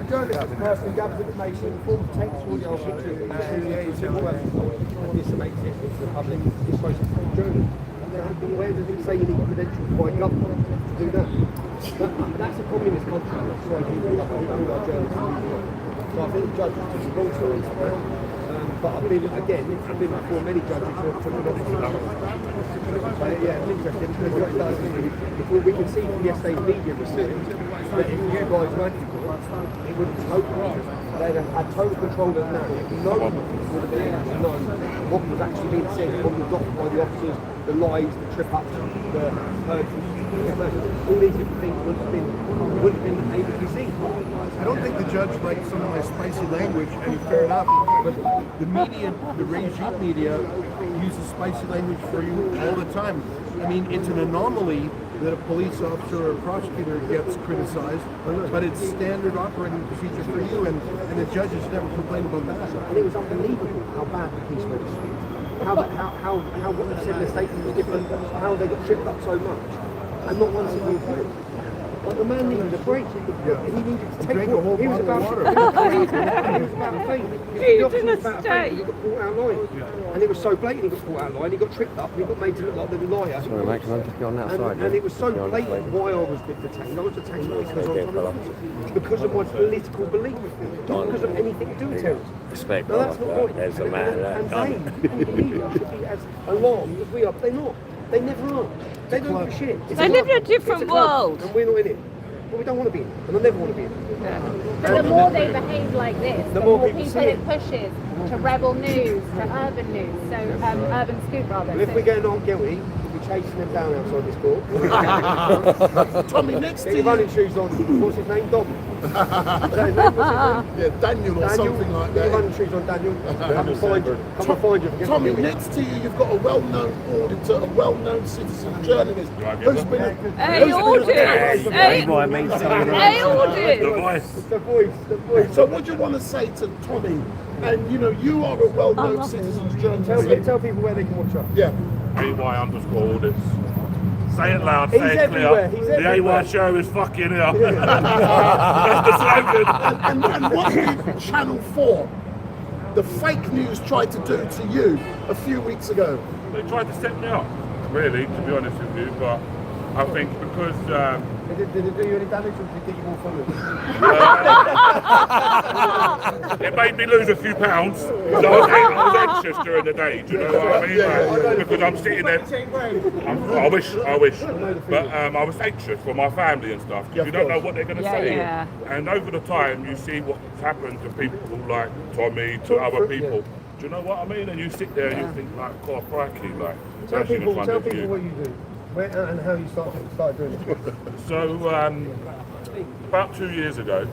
journalist is a person who gathers information, forms textual information, and disseminates it into the public. It's supposed to be journalism. Where does it say you need credentials by government to do that? That's a communist country. That's why people are journalists. So I think the judge took the wrong story on that. But I've been before many judges who have taken off. But yeah, it's interesting because we can see from yesterday's media research that if you guys weren't involved, it would have totally, they'd have had total control of the narrative. No one would have been able to know what was actually being said, what was adopted by the officers, the lies, the trip-ups, the perjury. All these different things wouldn't have been able to be seen. I don't think the judge liked some of my spicy language, and fair enough, but the media, the regime media, uses spicy language for you all the time. I mean, it's an anomaly that a police officer or a prosecutor gets criticized, but it's standard operating procedure for you, and the judges never complain about that. And it was unbelievable how bad the police were. How what they said in the statement was different, how they got tripped up so much, and not one single point. Like the man needed a break. He needed to take water. He was about to faint. He was about to faint. He got caught out of line. And it was so blatant he got caught out of line. He got tripped up. He got made to look like the liar. Sorry, mate, can I just go on that side? And it was so blatant why I was attacked. I was attacked because because of my political belief, not because of anything to do with terrorism. Respect. No, that's not right. There's a man and they should be as alarmed as we are. They're not. They never are. They don't give a shit. They live in a different world. And we're not in it. But we don't want to be in it. And I never want to be in it. Yeah. But the more they behave like this, the more people it pushes to rebel news, to urban news, so urban scoop rather. Well, if we're getting on guilty, we'll be chasing them down outside this court. Tommy, next to you. Running shoes on. What's his name? Dom. Is that his name? Yeah, Daniel or something like that. Running shoes on Daniel. Come and find you. Tommy, next to you, you've got a well-known auditor, a well-known citizen journalist who's been Hey, audit! The voice. So what do you want to say to Tommy? And you know, you are a well-known citizen journalist. Tell people where they can watch up. Yeah. AY_audits. Say it loud, say it clear. The AY show is fucking here. That's the slogan. And what did Channel 4, the fake news, tried to do to you a few weeks ago? They tried to set me up, really, to be honest with you, but I think because... Did it do you any damage or did it get you more followers? It made me lose a few pounds. So I was anxious during the day, do you know what I mean? Like, because I'm sitting there. I wish. But I was anxious for my family and stuff. Because you don't know what they're going to say. Yeah. And over the time, you see what's happened to people like Tommy, to other people. Do you know what I mean? And you sit there and you think, like, God, crikey, like, tell people what you do. Where and how you started doing it. So, about 2 years ago,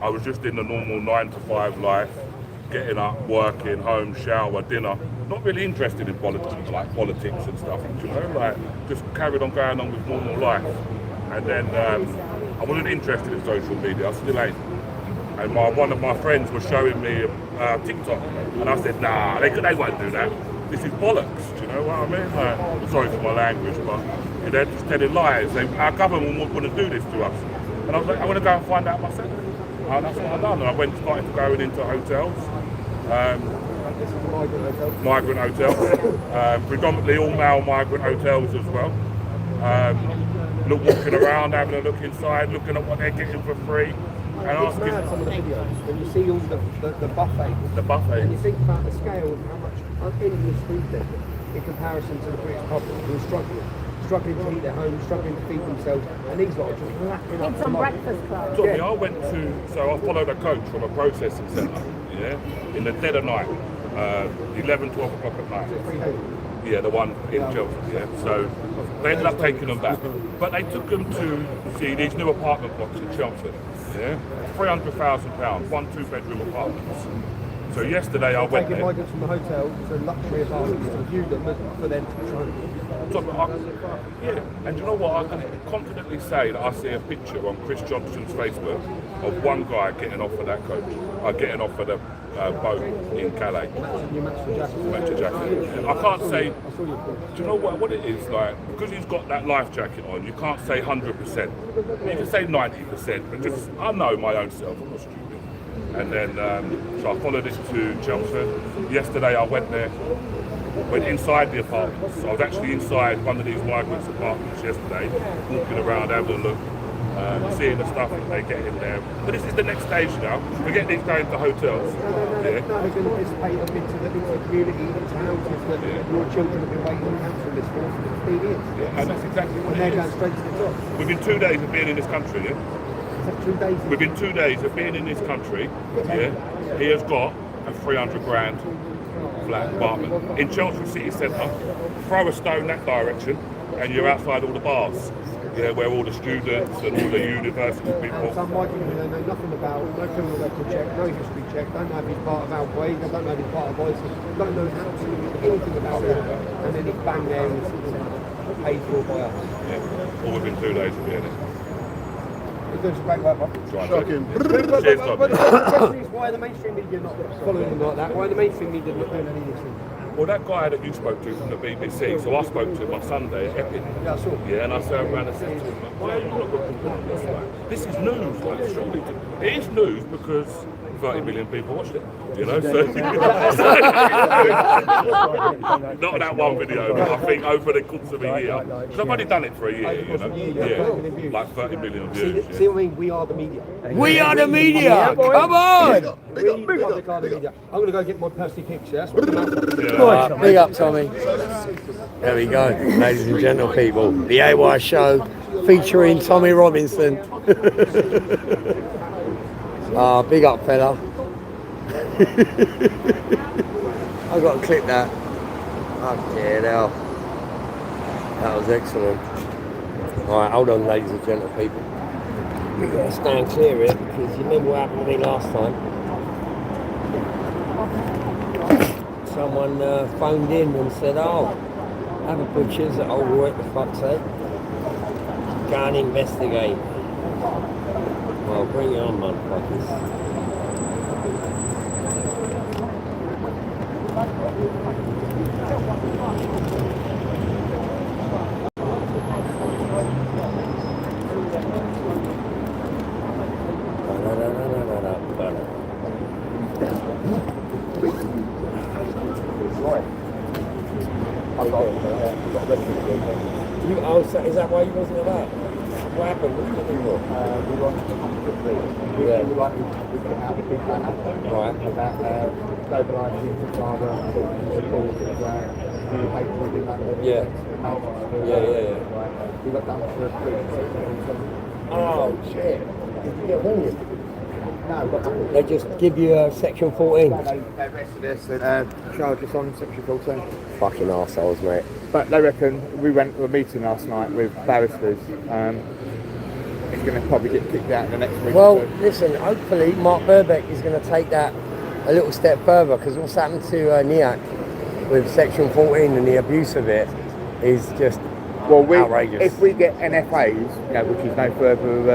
I was just in the normal 9 to 5 life, getting up, working, home, shower, dinner. Not really interested in politics and stuff, you know, like just carried on going on with normal life. And then I wasn't interested in social media, I still ain't. And one of my friends was showing me TikTok, and I said, nah, they won't do that. This is bollocks, do you know what I mean? Like, sorry for my language, but they're just telling lies. Our government wouldn't do this to us. And I was like, I want to go and find out myself. And that's what I done. And I started going into hotels. Migrant hotels. Predominantly all male migrant hotels as well. Walking around, having a look inside, looking at what they're getting for free. And asking some of the videos, when you see all the buffet. The buffet. And you think about the scale of how much endless food there in comparison to the British public who are struggling to eat their homes, struggling to feed themselves, and these lot are just lapping up. It's on Breakfast Club. Tommy, I followed a coach from a processing centre, in the dead of night, 11, 12 o'clock at night. Yeah, the one in Chelsea, yeah. So they ended up taking them back. But they took them to see these new apartment blocks in Chelsea, yeah. £300,000, 1 2-bedroom apartments. So yesterday I went there. Taking migrants from the hotel to luxury apartments to view them for them to try yeah, and you know what? I can confidently say that I see a picture on Chris Johnson's Facebook of one guy getting off of that coach, getting off of boat in Calais. Your match for jacket. Match jacket. I can't say. I saw your post. Do you know what it is like? Because he's got that life jacket on, you can't say 100%. You can say 90%, but just I know my own self. I'm not stupid. And then so I followed it to Chelmsford. Yesterday I went there. Went inside the apartments. I was actually inside one of these migrants' apartments yesterday, walking around, having a look, seeing the stuff that they get in there. But this is the next stage now. Forget these going to hotels. No, they're going to dissipate them into the community, into houses that your children have been waiting on council list for 15 years. Yeah, and that's exactly what And it they're going is. straight to the top. Within 2 days of being in this country, yeah? Is that 2 days? Within 2 days of being in this country, yeah, he has got a 300 grand flat apartment in Chelmsford city centre. Throw a stone that direction, and you're outside all the bars, yeah, where all the students and all the university And people. some migrants who don't know nothing about, no criminal record check, no history check, don't know if he's part of Al Qaeda, don't know if he's part of ISIS, don't know absolutely anything about it, and then it's bang there and it's paid for by us. Yeah, all within 2 days of being in. You're doing some great work, Bob. Shocking. Cheers, Tom. But the question is, why are the mainstream media not following them like that? Why are the mainstream media not doing any of this? Well, that guy that you spoke to from the BBC, so I spoke to him on Sunday at Epping. Yeah, I saw. Yeah, and I turned around and said to him, like, why are you not reporting this? Like, this is news, like, surely. It is news because 30 million people watched it, you know? So, not that one video, but I think over the course of a year. Because I've only done it for a year, you know? Yeah, like 30 million views. See what I mean? We are the media. We are the media! boy. Come on! We public are the media. I'm going to go get my Percy picture. That's what I'm Yeah. Big up, Tommy. There we go, ladies and gentlemen, people. The AY show featuring Tommy Robinson. Big up, fella. I've got to clip that. Okay, now. That was excellent. Alright, hold on, ladies and gentlemen, people. We've got to stand clear here because you remember what happened to me last time? Someone phoned in and said, oh, have a butcher's at Old Work, for fuck's sake. Go and investigate. Well, bring it on, motherfuckers. Oh, so is that why you wasn't at that? What happened? What did you do? We wanted to come quickly. Yeah. We wanted to get out the big banner. Right. About globalising the father, support of new paper and that. Yeah. Yeah. We got done for Oh, shit. Did you get warned? No, we got done. They just give you a section 14. They arrested us and charged us on section 14. Fucking arseholes, mate. But they reckon we went to a meeting last night with barristers. It's going to probably get kicked out in the next week. Well, or two. listen, hopefully Mark Burbeck is going to take that a little step further because what's happened to NIAC with section 14 and the abuse of it is just outrageous. If we get NFAs, you know, which is no further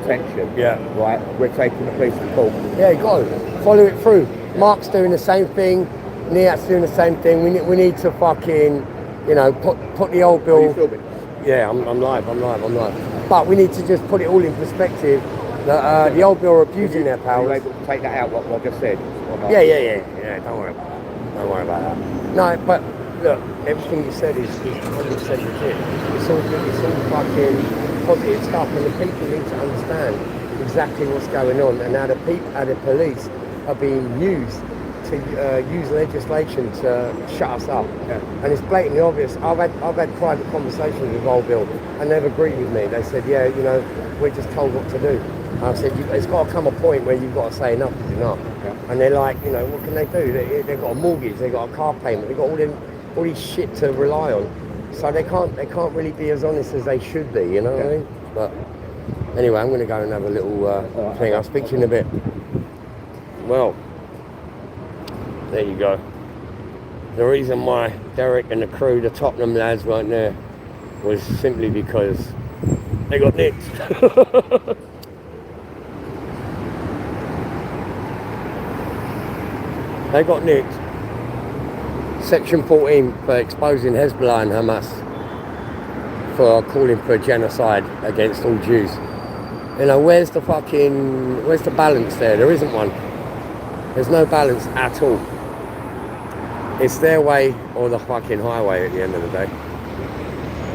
attention, right, we're taking the police to court. Yeah, you got to follow it through. Mark's doing the same thing, NIAC's doing the same thing. We need to fucking, you know, put the old bill. Are you filming? Yeah, I'm live. But we need to just put it all in perspective that the old bill are abusing their Are you powers. able to take that out, what I just said? or not? Yeah, don't worry about that. No, but look, everything you said is 100% legit. It's all good, it's all fucking positive stuff, and the people need to understand exactly what's going on and how the police are being used to use legislation to shut us up. Yeah. And it's blatantly obvious. I've had private conversations with Old Bill, and they've agreed with me. They said, yeah, you know, we're just told what to do. I said, it's got to come a point where you've got to say enough is enough. Yeah. And they're like, you know, what can they do? They've got a mortgage, they've got a car payment, they've got all this shit to rely on. So they can't really be as honest as they should be, you know what I mean? But anyway, I'm going to go and have a little thing. I'll speak to you in a bit. Well, there you go. The reason why Derek and the crew, the Tottenham lads, weren't there was simply because they got nicked. They got nicked. Section 14 for exposing Hezbollah and Hamas for calling for genocide against all Jews. You know, where's the balance there? There isn't one. There's no balance at all. It's their way or the fucking highway at the end of the day.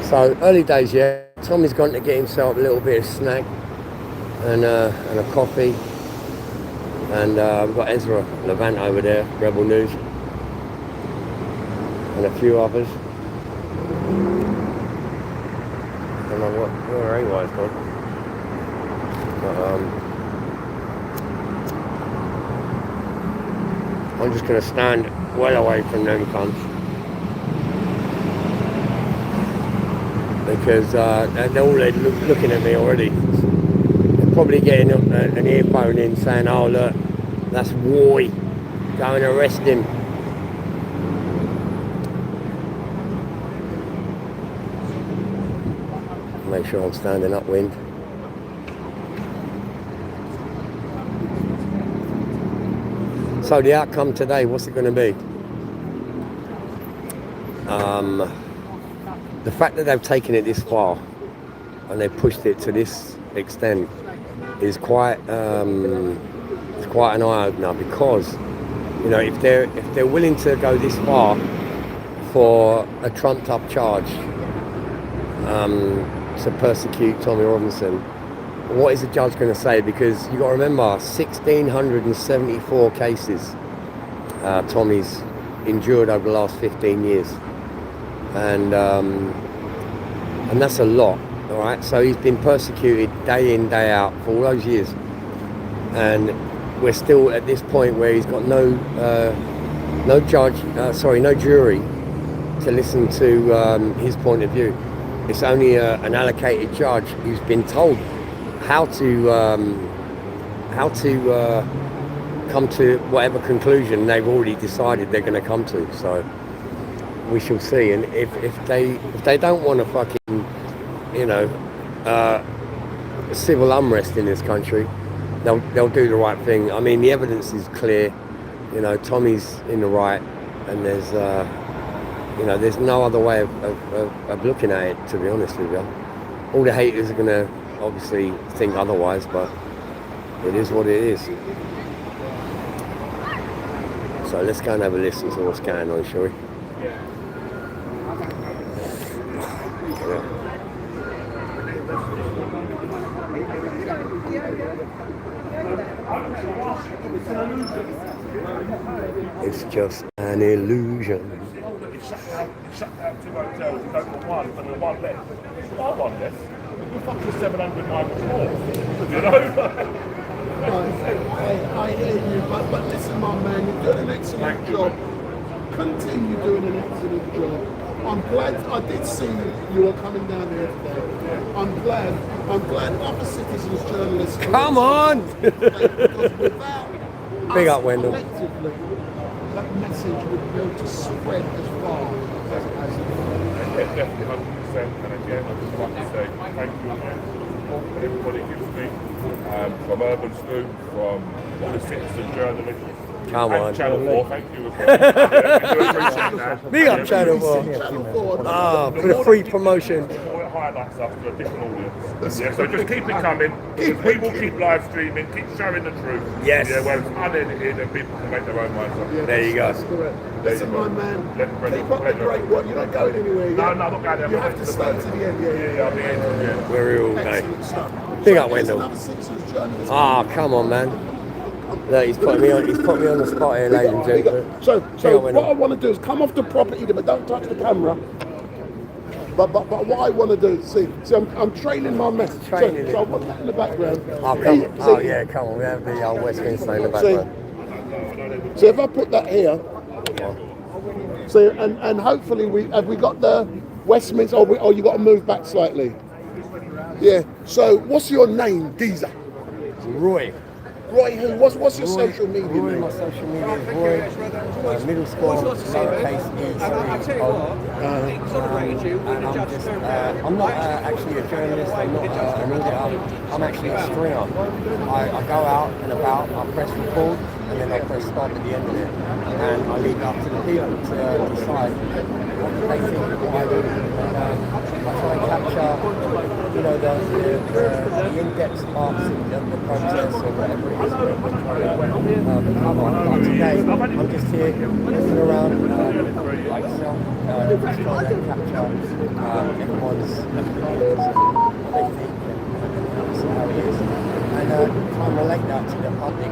So early days, yeah. Tommy's gone to get himself a little bit of snack and a coffee. And we've got Ezra Levant over there, Rebel News, and a few others. I don't know where AY's gone. But, I'm just going to stand well away from them cunts. Because they're all looking at me already. They're probably getting an earphone in saying, oh look, that's Roy, go and arrest him. Make sure I'm standing upwind. So the outcome today, what's it going to be? The fact that they've taken it this far and they've pushed it to this extent is quite an eye opener, because you know, if they're willing to go this far for a trumped up charge to persecute Tommy Robinson, what is the judge going to say? Because you got to remember, 1,674 cases Tommy's endured over the last 15 years, and that's a lot. All right, so he's been persecuted day in, day out for all those years, and we're still at this point where he's got no jury to listen to his point of view. It's only an allocated judge who's been told how to come to whatever conclusion they've already decided they're going to come to. So we shall see. And if they don't want to fucking, you know, civil unrest in this country, they'll do the right thing. I mean, the evidence is clear. You know, Tommy's in the right, and there's no other way of looking at it, to be honest with you. All the haters are going to obviously think otherwise, but it is what it is. So let's go and have a listen to what's going on, shall we? It's just an illusion. Shut down 2 hotels, you don't want one, and the one left. Why one left? We're fucking 700 miles more, you know? I hear you, but listen, my man, you're doing an excellent job. Continue doing an excellent job. I'm glad I did see you all coming down here today. I'm glad other citizens, journalists. Come on! Because without Big us up, Wendell. collectively, that message would be able to spread as far as it has. Yeah, definitely 100%. And again, I just like to say thank you again for what everybody gives me, from Urban Scoop, from all the citizen journalists. Come and on. Channel 4, thank you as well. I do appreciate that. Big up Channel 4. For the free promotion. It highlights us to a different audience. Yeah, so just keep it coming. We will keep live streaming, keep showing the truth. Yes. Yeah, where it's unedited and people can make their own minds up. Yeah, There you go. that's correct. Listen, my man, Let keep up the great work. You're not going anywhere yet. No, I'm not going there. You have to stay to the end, Yeah, I'll be in till the end. We're here all day. Excellent stuff. Big up, So, Wendell. another citizens journalist. Come on, man. Look, he's put me on the spot here, ladies and gentlemen. So Big up, what Wendell. I want to do is come off the property, but don't touch the camera. But what I want to do, see, I'm training my message. Training So I want that in the background. Oh, yeah, come on. We have the old Westminster in the background. So if I put that here, so and hopefully we got the Westminster, or you got to move back slightly. Yeah. So what's your name, Geezer? Roy. Roy who? What's your social media Roy, name? my social media is Roy. Middle school, lowercase e, And I'll tell you what, it exonerated you when the judge found out. I'm not actually a journalist, I'm not an auditor, I'm actually a stringer. I go out and about, I press record, and then I press stop at the end of it. And I leave it up to the people to decide what they think I do. And I try and capture, you know, the in-depth parts of the process or whatever it is that I'm trying to cover. Like today, I'm just here looking around, like yourself, just trying to capture everyone's opinions and what they think and see how it is. And try and relate that to the public.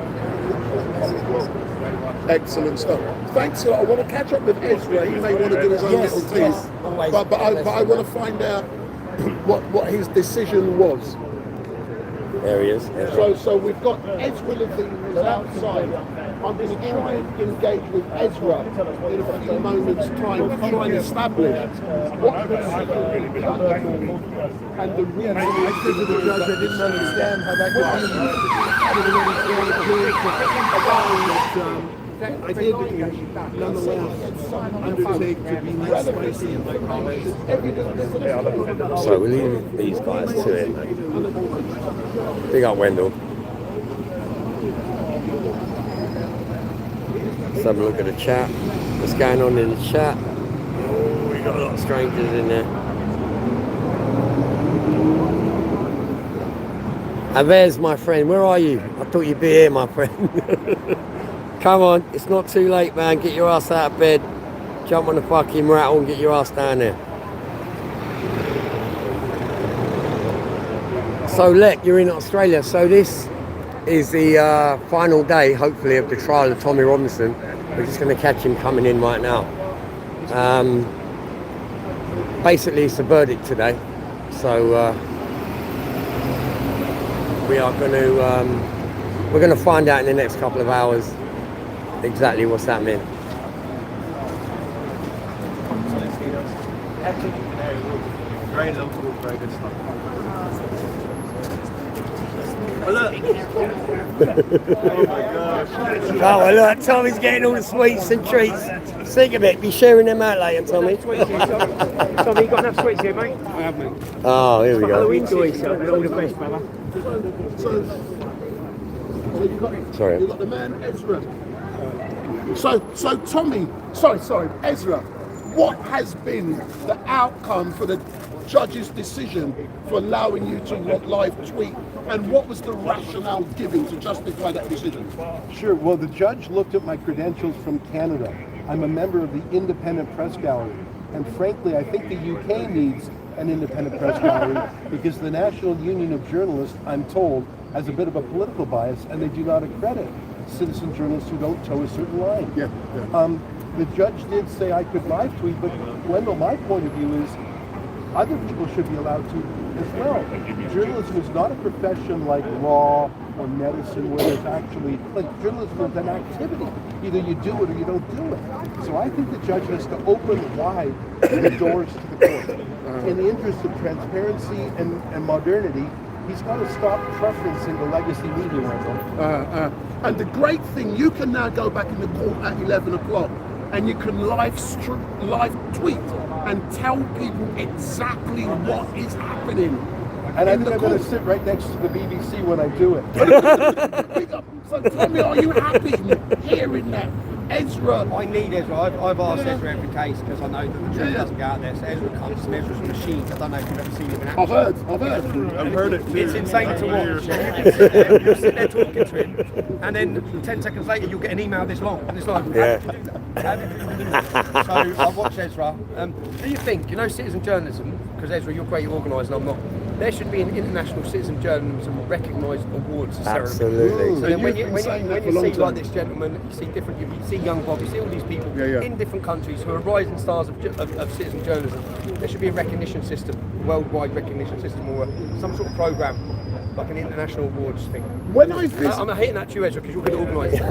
Excellent stuff. Thanks a lot. I want to catch up with Ezra. He may want to do his own little thing. Yes, always. But I want to find out what his decision was. There he is. So we've got Ezra Levine outside. I'm going to try and engage with Ezra in a few moments' time to try and establish what the and the reason. I said to the judge, I didn't understand how that could be. I did nonetheless undertake to be less spicy in my comments. So we'll leave these guys to it. Big up Wendell. Let's have a look at the chat. What's going on in the chat? Oh, we got a lot of strangers in there. And there's my friend. Where are you? I thought you'd be here, my friend. Come on, it's not too late, man. Get your ass out of bed. Jump on the fucking rattle and get your ass down there. So, Lek, you're in Australia. So this is the final day, hopefully, of the trial of Tommy Robinson. We're just going to catch him coming in right now. Basically, it's a verdict today. So we're going to find out in the next couple of hours exactly what's happening. Very local, very good stuff. Oh well, look, Tommy's getting all the sweets and treats. Think of it, be sharing them out later, Tommy. Tommy, you got enough sweets here, mate? I have, mate. Oh, here we go. Enjoy yourself, all the best, brother. Sorry. You've got the man Ezra. So Tommy, sorry, Ezra, what has been the outcome for the judge's decision for allowing you to live tweet, and what was the rationale given to justify that decision? Sure. Well, the judge looked at my credentials from Canada. I'm a member of the Independent Press Gallery, and frankly, I think the UK needs an independent press gallery because the National Union of Journalists, I'm told, has a bit of a political bias, and they do not accredit citizen journalists who don't toe a certain line. Yeah. The judge did say I could live tweet, but Wendell, my point of view is other people should be allowed to as well. Journalism is not a profession like law or medicine where there's actually, like journalism is an activity. Either you do it or you don't do it. So I think the judge has to open wide the doors to the court. In the interest of transparency and modernity, he's got to stop preferencing the legacy media, Wendell. And the great thing, you can now go back in the court at 11 o'clock and you can live tweet and tell people exactly what is happening. And I think I'm going to sit right next to the BBC when I do it. So tell me, are you happy hearing that? Ezra, I need Ezra. I've asked Ezra every case because I know that the truth doesn't go out there. So Ezra comes and Ezra's a machine. I don't know if you've ever seen him in action. I've heard it too. It's insane to watch. You'll sit there talking to him, and then 10 seconds later you'll get an email this long, and it's like, so I watch Ezra. Do you think, citizen journalism, because Ezra, you're great organised and I'm not, there should be an international citizen journalism recognised awards ceremony. Absolutely. So then when you see like this gentleman, you see young Bob, you see all these people in different countries who are rising stars of citizen journalism, there should be a recognition system, worldwide recognition system, or some sort of programme, like an international awards thing. When I visit, I'm hitting that to you, Ezra, because you're going to organise it.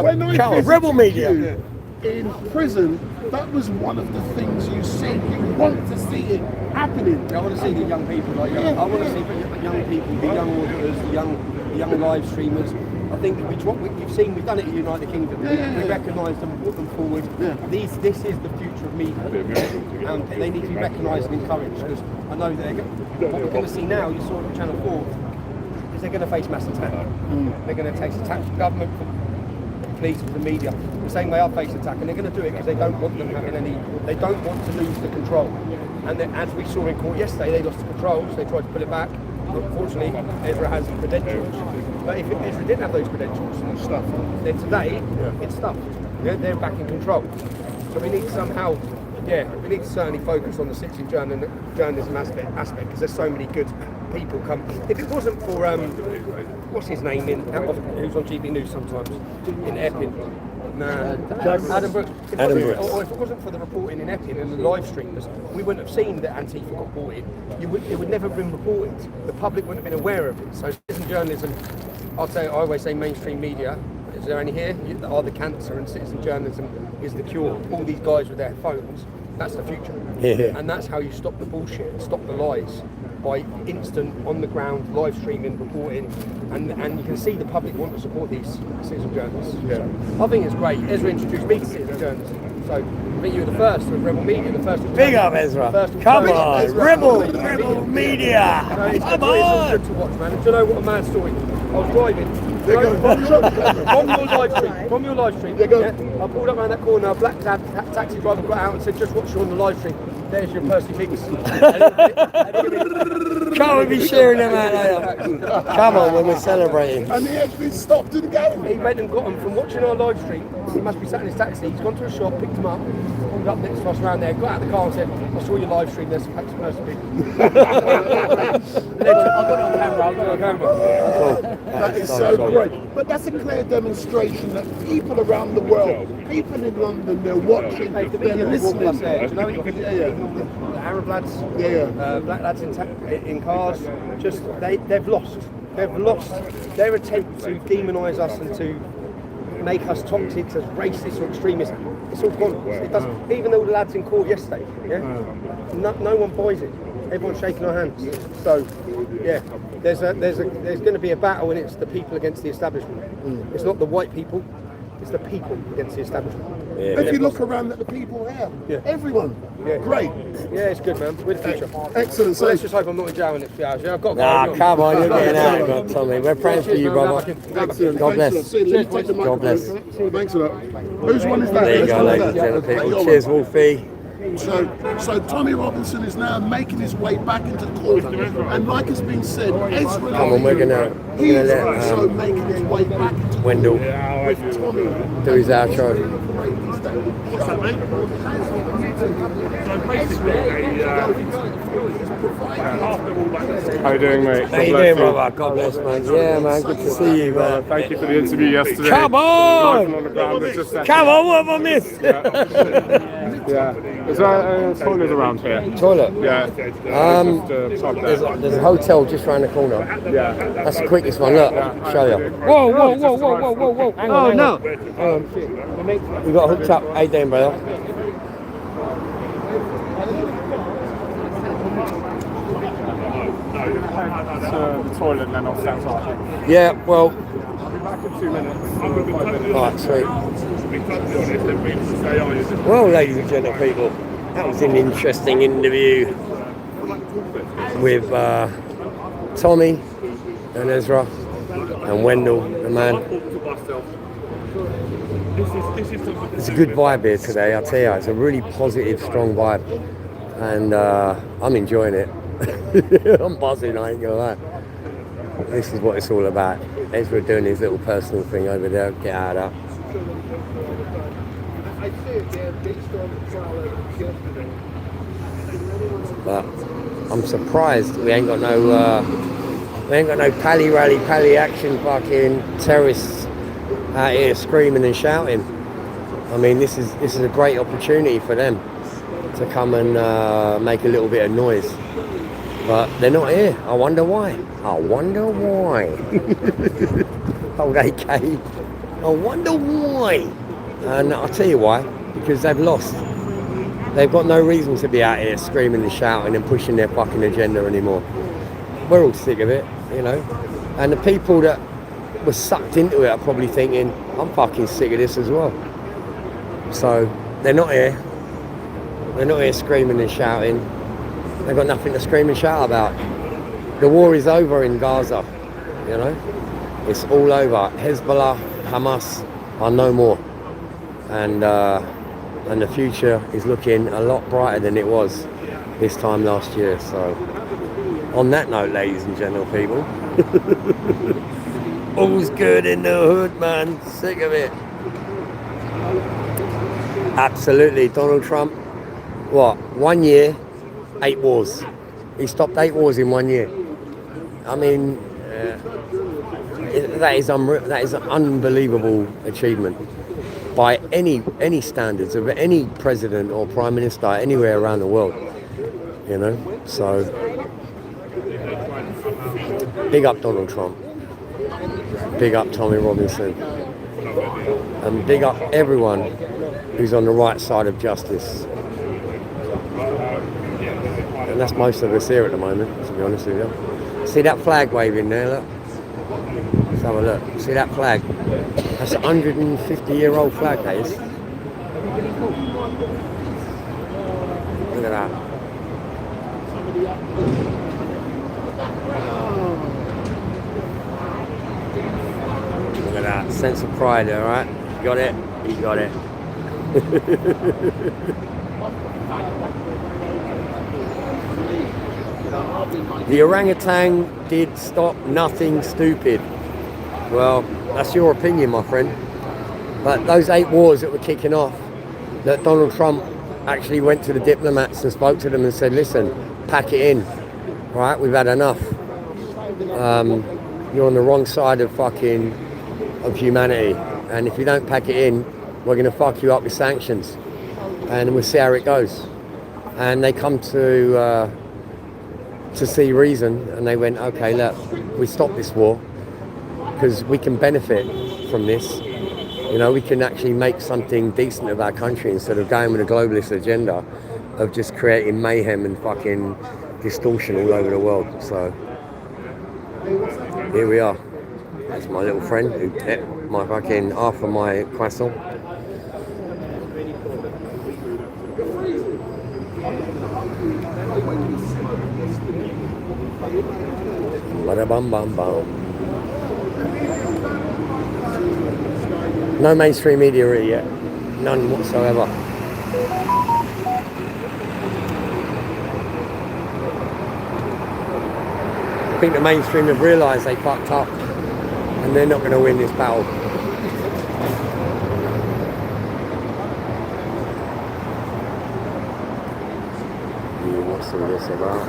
when I Rebel Media. you in prison, that was one of the things you said you want to see it happening. I want to see the young people like young. I want to see the young people, the young auditors, the young live streamers. I think we've seen, we've done it in the United Kingdom. We recognise them, put them forward. This is the future of media, and they need to be recognised and encouraged. Because I know what we're going to see now. You saw it on Channel 4. Is they're going to face mass attack. They're going to take attack from government, from police, from the media. The same way I face attack, and they're going to do it because they don't want them having any. They don't want to lose the control. And then, as we saw in court yesterday, they lost the control, so they tried to pull it back. Unfortunately, Ezra has credentials. But if Ezra didn't have those credentials and stuff, then today it's stuffed. They're back in control. So we need somehow, we need to certainly focus on the citizen journalism aspect because there's so many good people come. If it wasn't for what's his name who's on GB News sometimes in Epping. Adam Brooks. If it wasn't for the reporting in Epping and the live streamers, we wouldn't have seen that Antifa got brought in. It would never have been reported. The public wouldn't have been aware of it. So citizen journalism, I always say mainstream media. Is there any here? Are the cancer, and citizen journalism is the cure. All these guys with their phones, that's the future. Yeah. And that's how you stop the bullshit, stop the lies. By instant, on the ground, live streaming, reporting, and you can see the public want to support these citizen journalists. I think it's great. Ezra introduced me to citizen journalism, so I think you were the first with Rebel Media, the first. Big up, Ezra. Come on, Rebel Media. It's all good to watch, man. Do you know what a mad story? I was driving. From your live stream, I pulled up around that corner, a black taxi driver got out and said, just watch you on the live stream. There's your Percy Pigs. Can't we be sharing them out? Come on, when we're celebrating. And he actually stopped and go. He went and got them from watching our live stream. He must be sat in his taxi. He's gone to a shop, picked them up, pulled up next to us around there, got out of the car and said, I saw your live stream, there's some packs of Percy Pigs. I've got it on camera. Cool. That is so great. But that's a clear demonstration that people around the world, people in London, they're watching, they're listening. The Arab lads, black lads in cars, just they've lost their attempt to demonise us and to make us toxic as racist or extremists. It's all gone. It doesn't. Even though the lads in court yesterday, no one buys it. Everyone's shaking our hands. So, there's going to be a battle, and it's the people against the establishment. It's not the white people. It's the people against the establishment. If you look around at the people here, everyone, great. Yeah, it's good, man. We're the future. Excellent. So let's just hope I'm not in jail in a few hours. I've got to go. Nah, come on, you're getting out, Tommy. We're praying for you, brother. Excellent. God bless. God bless. Thanks a lot. Whose one is that? There you go, ladies and gentlemen. People. Cheers, Wolfie. So Tommy Robinson is now making his way back into court, and like has been said, Ezra, Come on, we're gonna let also making his way back into Wendell with Tommy. do his outro. What's that, mate? So basically, How you doing, mate? How you doing, brother? God bless, man. Yeah, man. Good to see you, man. Thank you for the interview yesterday. Come on! On the ground, it's just Come on, what have I missed? Is there a toilet around here? Toilet? Yeah. There's a hotel just round the corner. Yeah. That's the quickest one. Look, I'll show you. Whoa. Hang on, no. We got hooked up. How you doing, brother? The toilet and then I'll stand up. Yeah, well. I'll be back in 2 minutes. Alright, sweet. Well, ladies and gentlemen, people, that was an interesting interview with Tommy and Ezra and Wendell, the man. It's a good vibe here today, I tell you. It's a really positive, strong vibe, and I'm enjoying it. I'm buzzing, I ain't gonna lie. This is what it's all about. Ezra doing his little personal thing over there. Get out of that. But I'm surprised we ain't got no pally rally, pally action, fucking terrorists out here screaming and shouting. I mean, this is a great opportunity for them to come and make a little bit of noise. But they're not here. I wonder why. Old AK. I wonder why. And I'll tell you why. Because they've lost. They've got no reason to be out here screaming and shouting and pushing their fucking agenda anymore. We're all sick of it, you know. And the people that were sucked into it are probably thinking, I'm fucking sick of this as well. So they're not here. They're not here screaming and shouting. They've got nothing to scream and shout about. The war is over in Gaza, you know. It's all over. Hezbollah, Hamas are no more. And the future is looking a lot brighter than it was this time last year. So on that note, ladies and gentle people, all's good in the hood, man. Sick of it. Absolutely. Donald Trump, what? 1 year, 8 wars. He stopped 8 wars in 1 year. I mean, that is an unbelievable achievement by any standards of any president or prime minister anywhere around the world. You know, so big up Donald Trump, big up Tommy Robinson, and big up everyone who's on the right side of justice. And that's most of us here at the moment, to be honest with you. See that flag waving there, look? Let's have a look. See that flag? That's a 150-year-old flag, that is. Look at that. Look at that. Sense of pride, all right? You got it? You got it. The orangutan did stop nothing stupid. Well, that's your opinion, my friend. But those 8 wars that were kicking off, that Donald Trump actually went to the diplomats and spoke to them and said, listen, pack it in. Right, we've had enough. You're on the wrong side of humanity. And if you don't pack it in, we're going to fuck you up with sanctions. And we'll see how it goes. And they come to see reason, and they went, okay, look, we stop this war because we can benefit from this. You know, we can actually make something decent of our country instead of going with a globalist agenda of just creating mayhem and fucking distortion all over the world. So here we are. That's my little friend who ate my fucking half of my croissant. Bada bum bum bum. No mainstream media really yet. None whatsoever. I think the mainstream have realised they fucked up and they're not going to win this battle. What's all this about?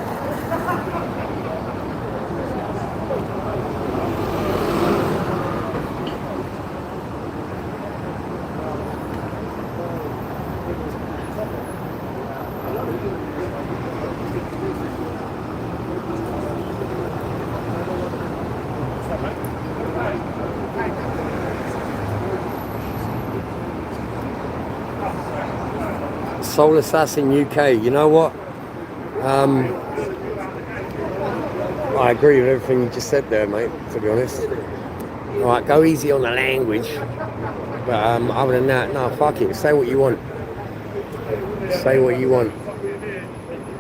Soul Assassin UK, you know what? I agree with everything you just said there, mate, to be honest. Alright, go easy on the language. But other than that, no, fuck it. Say what you want. Say what you want.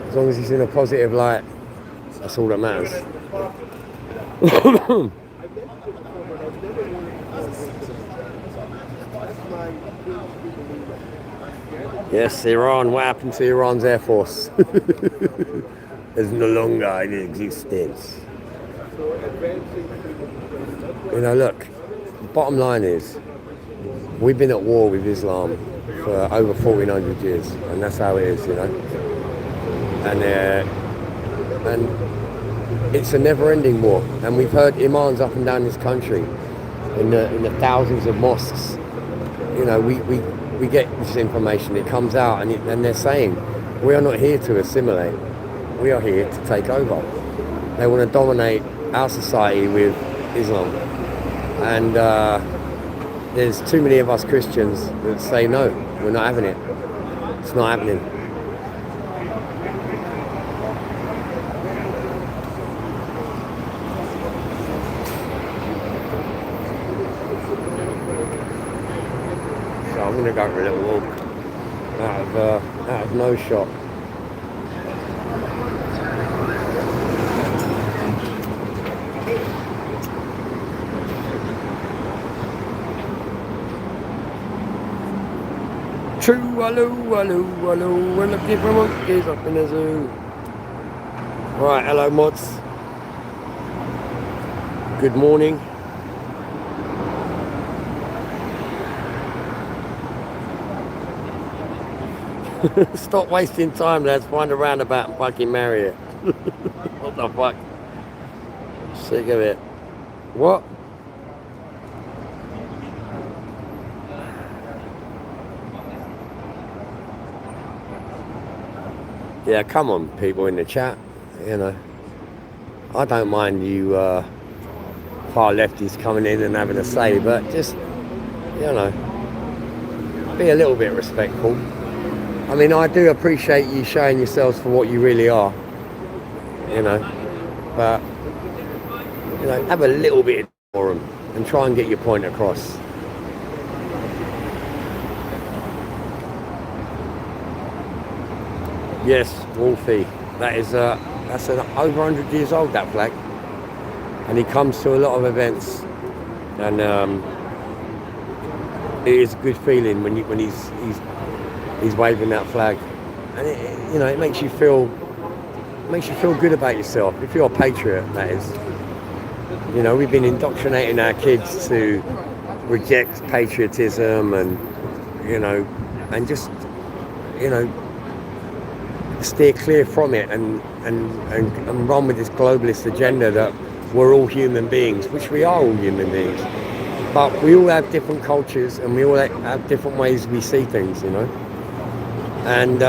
As long as it's in a positive light, that's all that matters. Yes, Iran. What happened to Iran's Air Force? It's no longer in existence. You know, look, the bottom line is, we've been at war with Islam for over 1400 years, and that's how it is, you know. And it's a never-ending war, and we've heard imams up and down this country in the thousands of mosques. You know, we get this information, it comes out, and they're saying, we are not here to assimilate, we are here to take over. They want to dominate our society with Islam. And there's too many of us Christians that say, no, we're not having it. It's not happening. going to go for a little walk out of no shot. True, hello, we're looking for monkeys up in the zoo. Right, hello mods. Good morning. Stop wasting time, lads. Find a roundabout and fucking marry it. What the fuck? Sick of it. What? Yeah, come on, people in the chat. You know, I don't mind you far lefties coming in and having a say, but just, you know, be a little bit respectful. I mean, I do appreciate you showing yourselves for what you really are, you know, but, you know, have a little bit of decorum and try and get your point across. Yes, Wolfie, that's over 100 years old, that flag, and he comes to a lot of events, and it is a good feeling when he's waving that flag, and you know, it makes you feel good about yourself if you're a patriot. That is, you know, we've been indoctrinating our kids to reject patriotism, and you know, and just, you know, steer clear from it and run with this globalist agenda that we're all human beings, which we are all human beings, but we all have different cultures and we all have different ways we see things, you know. And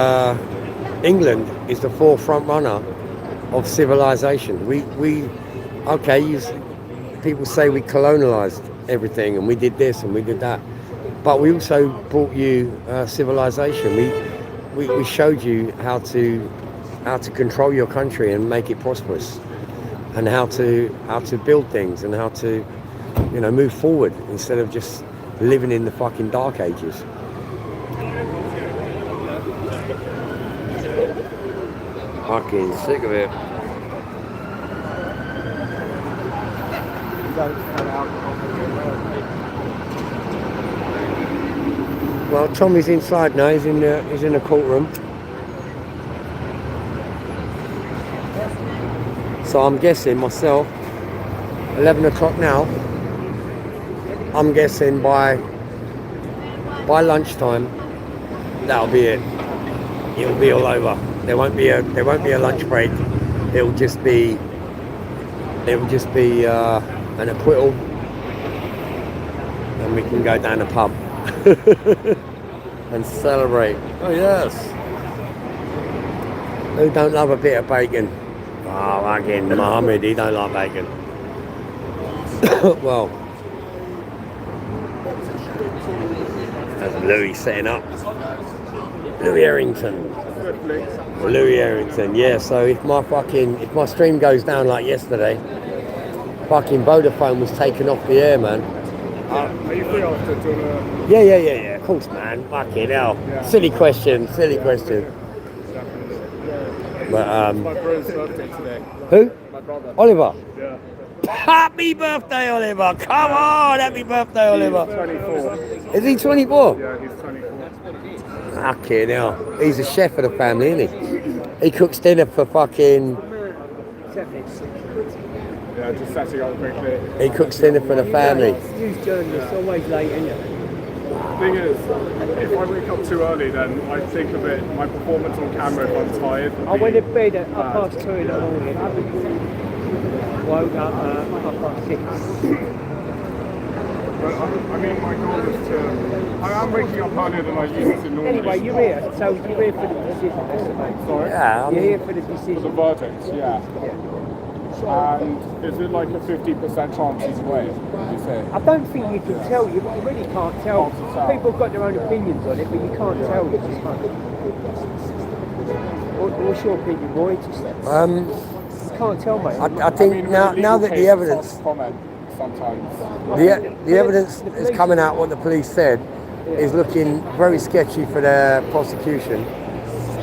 England is the forefront runner of civilization. People say we colonialized everything and we did this and we did that, but we also brought you civilization. We showed you how to control your country and make it prosperous, and how to build things and how to, you know, move forward instead of just living in the fucking dark ages. Fucking sick of it. Well, Tommy's inside now. He's in the courtroom. So I'm guessing myself, 11 o'clock now. I'm guessing by lunchtime, that'll be it. It'll be all over. There won't be a lunch break. It'll just be an acquittal, and we can go down the pub and celebrate. Oh yes. Who don't love a bit of bacon? Oh, again, Mohammed, he don't like bacon. Well, that's Louis setting up. Louis Errington, yeah. So if my stream goes down like yesterday, fucking Vodafone was taken off the air, man. Are you free after doing a... Yeah, of course, man. Fucking hell. Yeah. Silly question. But, My brother's birthday today. who? My brother. Oliver. Yeah. Happy birthday, Oliver. Come on, happy birthday, Oliver. He's 24. Is he 24? Yeah, he's 24. Fucking hell. He's a chef of the family, isn't he? He cooks dinner for fucking... Yeah, just setting up quickly. He cooks dinner for the family. News journalists always late, isn't it? Thing is, if I wake up too early, then I think of it, my performance on camera if I'm tired. I went to bed at 2:30 in the morning. Woke up at 6:30. But I mean, my goal is to... I am waking up earlier than I used to normally. Anyway, you're here, so you're here for the decision, mate. Sorry? Yeah, You're here for the For decision. the verdict, yeah. And is it like a 50% chance he's away, you say? I don't think you can tell. You really can't tell. Can't tell. People have got their own opinions on it, but you can't tell. What's your opinion, Roy? You can't tell, mate. I think now that the evidence... Comment sometimes. The evidence is coming out what the police said. is looking very sketchy for the prosecution.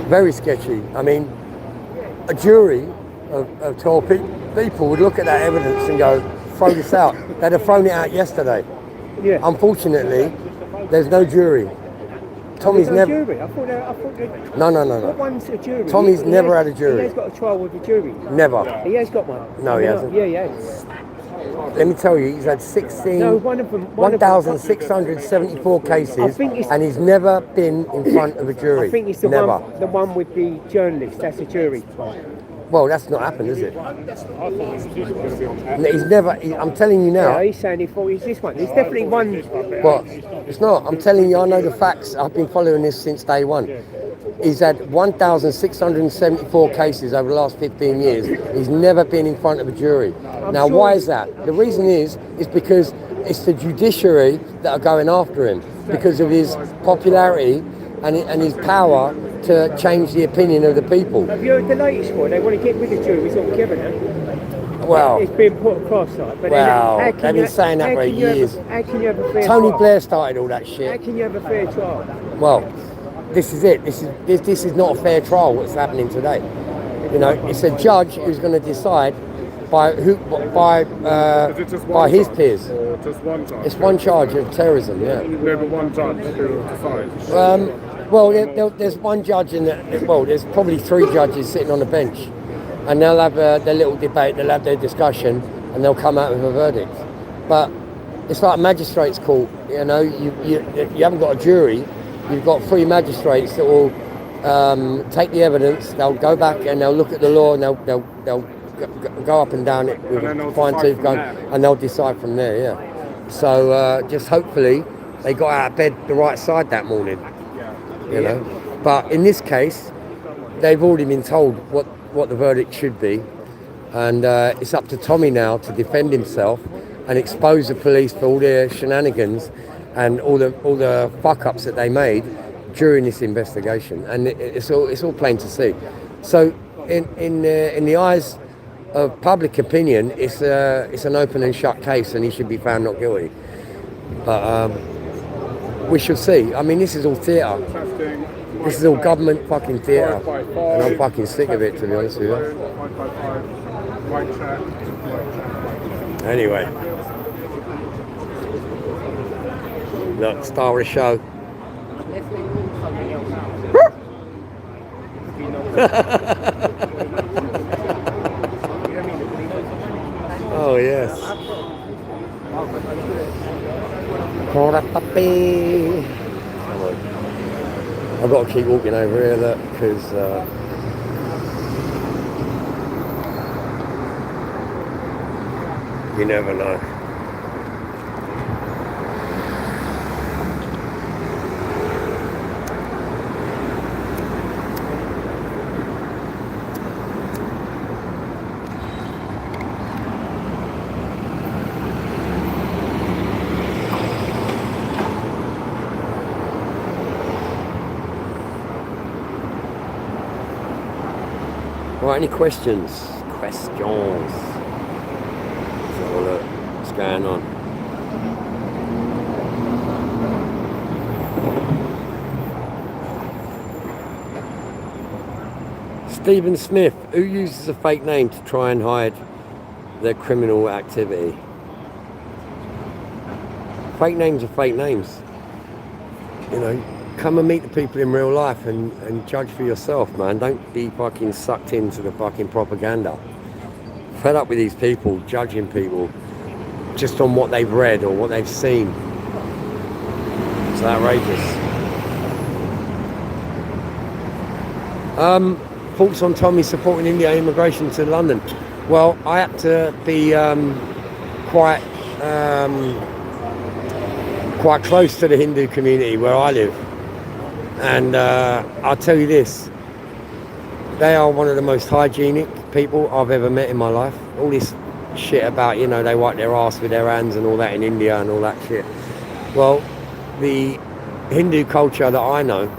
Very sketchy. I mean, a jury of 12 people would look at that evidence and go, throw this out. They'd have thrown it out yesterday. Yeah. Unfortunately, there's no jury. Tommy's There's no never. jury. I thought they... No. What one's a jury? Tommy's never had a jury. He has got a trial with a jury. Never. He has got one. No, he hasn't. Yeah, he has. Let me tell you, he's had 16, No, one of them. 1,674 cases, I think it's- and he's never been in front of a jury. I think it's the never. one with the journalist. That's a jury. Well, that's not happened, is it? He's never. I'm telling you now. Yeah, he's saying he thought he's this one. There's definitely one. Well, it's not. I'm telling you, I know the facts. I've been following this since day one. He's had 1,674 cases over the last 15 years. He's never been in front of a jury. Now, sure why is that? The reason is because it's the judiciary that are going after him because of his popularity and his power to change the opinion of the people. Have you heard the latest one? They want to get rid of juries altogether now. Well, It's been put across, like. But well, then how can they've been saying that how for can you have years. How can you have a fair Tony trial? Blair started all that How shit. can you have a fair trial? Well, this is it. This is not a fair trial. What's happening today? You know, it's a judge who's going to decide by his peers. Just one charge? It's one charge of terrorism. Yeah. No, but one judge who decides. Well, there's one judge there's probably 3 judges sitting on the bench, and they'll have their little debate. They'll have their discussion, and they'll come out with a verdict. But it's like magistrates' court. You know, you haven't got a jury. You've got 3 magistrates that will take the evidence. They'll go back and they'll look at the law and they'll go up and down it with a fine-tooth gun, and they'll decide from there. Yeah. So just hopefully they got out of bed the right side that morning. You know. But in this case, they've already been told what the verdict should be, and it's up to Tommy now to defend himself and expose the police for all their shenanigans and all the fuck-ups that they made during this investigation, and it's all plain to see. So in the eyes of public opinion, it's an open and shut case, and he should be found not guilty. But we shall see. I mean, this is all theatre. This is all government fucking theatre, and I'm fucking sick of it, to be honest with you. Anyway. Look, star of the show. Oh yes. Cora puppy. Come on. I've got to keep walking over here, look, because you never know. Right, any questions? Let's have a look. What's going on? Stephen Smith, who uses a fake name to try and hide their criminal activity? Fake names are fake names. You know, come and meet the people in real life and judge for yourself, man. Don't be fucking sucked into the fucking propaganda. Fed up with these people judging people just on what they've read or what they've seen. It's outrageous. Thoughts on Tommy supporting India immigration to London? Well, I had to be quite close to the Hindu community where I live. And I'll tell you this, they are one of the most hygienic people I've ever met in my life. All this shit about, you know, they wipe their ass with their hands and all that in India and all that shit. Well, the Hindu culture that I know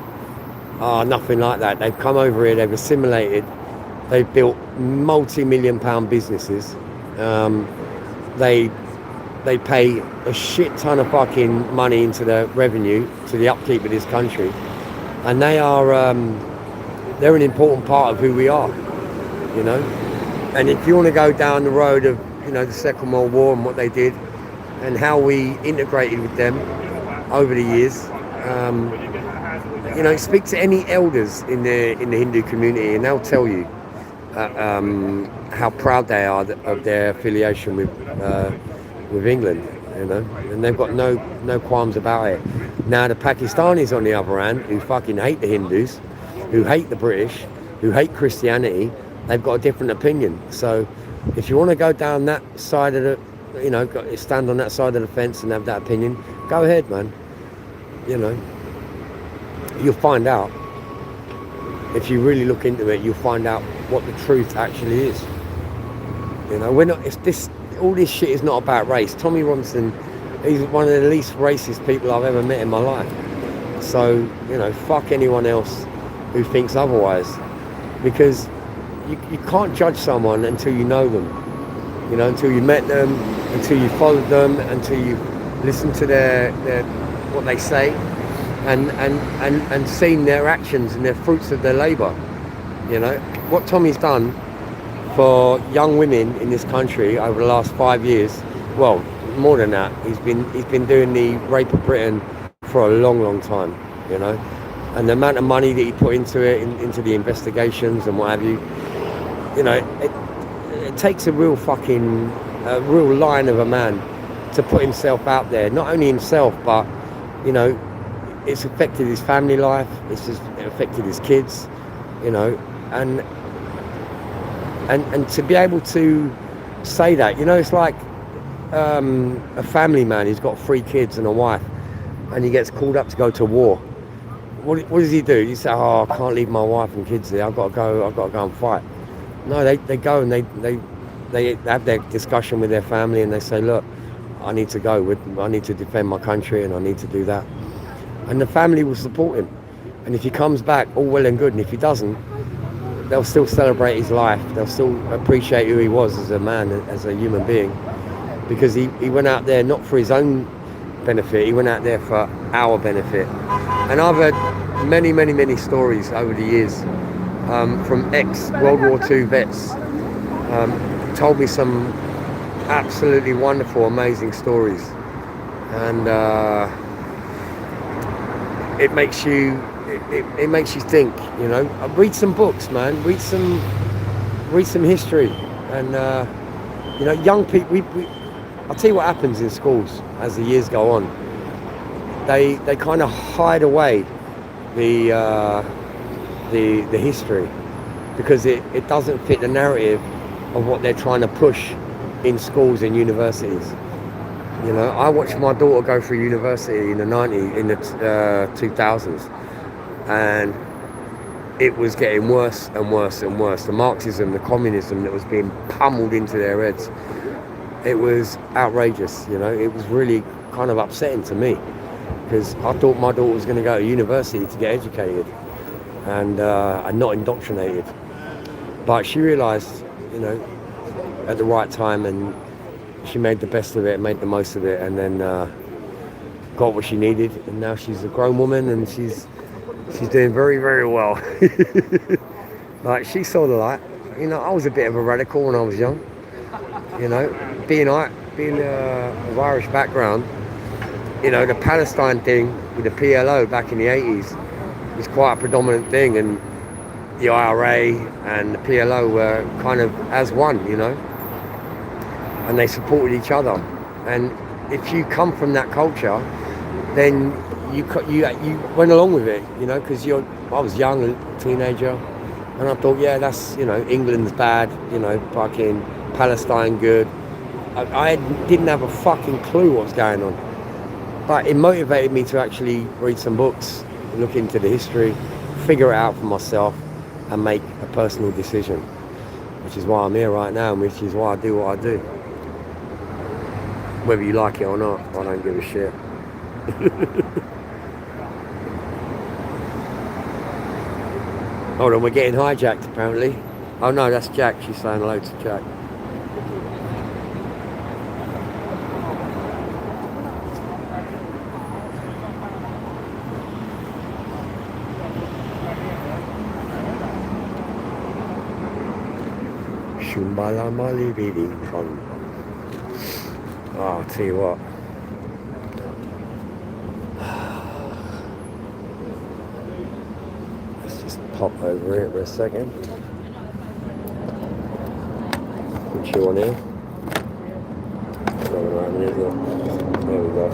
are nothing like that. They've come over here, they've assimilated, they've built multi-million-pound businesses. They they pay a shit ton of fucking money into the revenue, to the upkeep of this country. And they are, they're an important part of who we are, you know. And if you want to go down the road of, you know, the Second World War and what they did and how we integrated with them over the years, you know, speak to any elders in the Hindu community and they'll tell you how proud they are of their affiliation with England, you know, and they've got no qualms about it. Now the Pakistanis on the other hand, who fucking hate the Hindus, who hate the British, who hate Christianity, they've got a different opinion. So if you want to go down that side of the, you know, stand on that side of the fence and have that opinion, go ahead, man. You know, you'll find out. If you really look into it, you'll find out what the truth actually is. You know, we're not. It's this. All this shit is not about race. Tommy Robinson, he's one of the least racist people I've ever met in my life. So, you know, fuck anyone else who thinks otherwise, because you can't judge someone until you know them. You know, until you met them, until you followed them, until you listened to their what they say, and seen their actions and their fruits of their labour. You know, what Tommy's done for young women in this country over the last 5 years, well, more than that, he's been doing the Rape of Britain for a long time, you know, and the amount of money that he put into it, into the investigations and what have you, you know, it takes a real lion of a man to put himself out there. Not only himself, but, you know, it's affected his family life, it's just affected his kids, you know, and to be able to say that, you know, it's like a family man who's got 3 kids and a wife, and he gets called up to go to war. What does he do? He says, "Oh, I can't leave my wife and kids there. I've got to go and fight." No, they go and they have their discussion with their family and they say, "Look, I need to go. I need to defend my country and I need to do that." And the family will support him. And if he comes back, all well and good. And if he doesn't, they'll still celebrate his life. They'll still appreciate who he was as a man, as a human being, because he went out there not for his own benefit. He went out there for our benefit. And I've heard many stories over the years from ex-World War II vets. Told me some absolutely wonderful, amazing stories. And it makes you think, you know. Read some books, man. Read some history, and you know, young people. I'll tell you what happens in schools as the years go on. They kind of hide away the history because it doesn't fit the narrative of what they're trying to push in schools and universities. You know, I watched my daughter go through university in the 2000s, and it was getting worse and worse and worse. The Marxism, the communism that was being pummeled into their heads, it was outrageous. You know, it was really kind of upsetting to me because I thought my daughter was going to go to university to get educated and not indoctrinated. But she realised, you know, at the right time, and she made the best of it, made the most of it, and then got what she needed. And now she's a grown woman, and she's doing very well. Like, she saw the light. You know, I was a bit of a radical when I was young. You know, being of Irish background, you know, the Palestine thing with the PLO back in the 80s was quite a predominant thing, and the IRA and the PLO were kind of as one, you know, and they supported each other. And if you come from that culture, then you went along with it, you know, because I was young, a teenager, and I thought, yeah, that's, you know, England's bad, you know, fucking Palestine good. I didn't have a fucking clue what was going on, but it motivated me to actually read some books, look into the history, figure it out for myself, and make a personal decision, which is why I'm here right now, and which is why I do what I do. Whether you like it or not, I don't give a shit. Hold on, we're getting hijacked apparently. Oh no, that's Jack. She's saying hello to Jack. Shumbala Malibidi Con. Oh, I'll tell you what. Let's just pop over here for a second. Put you on here. There we go.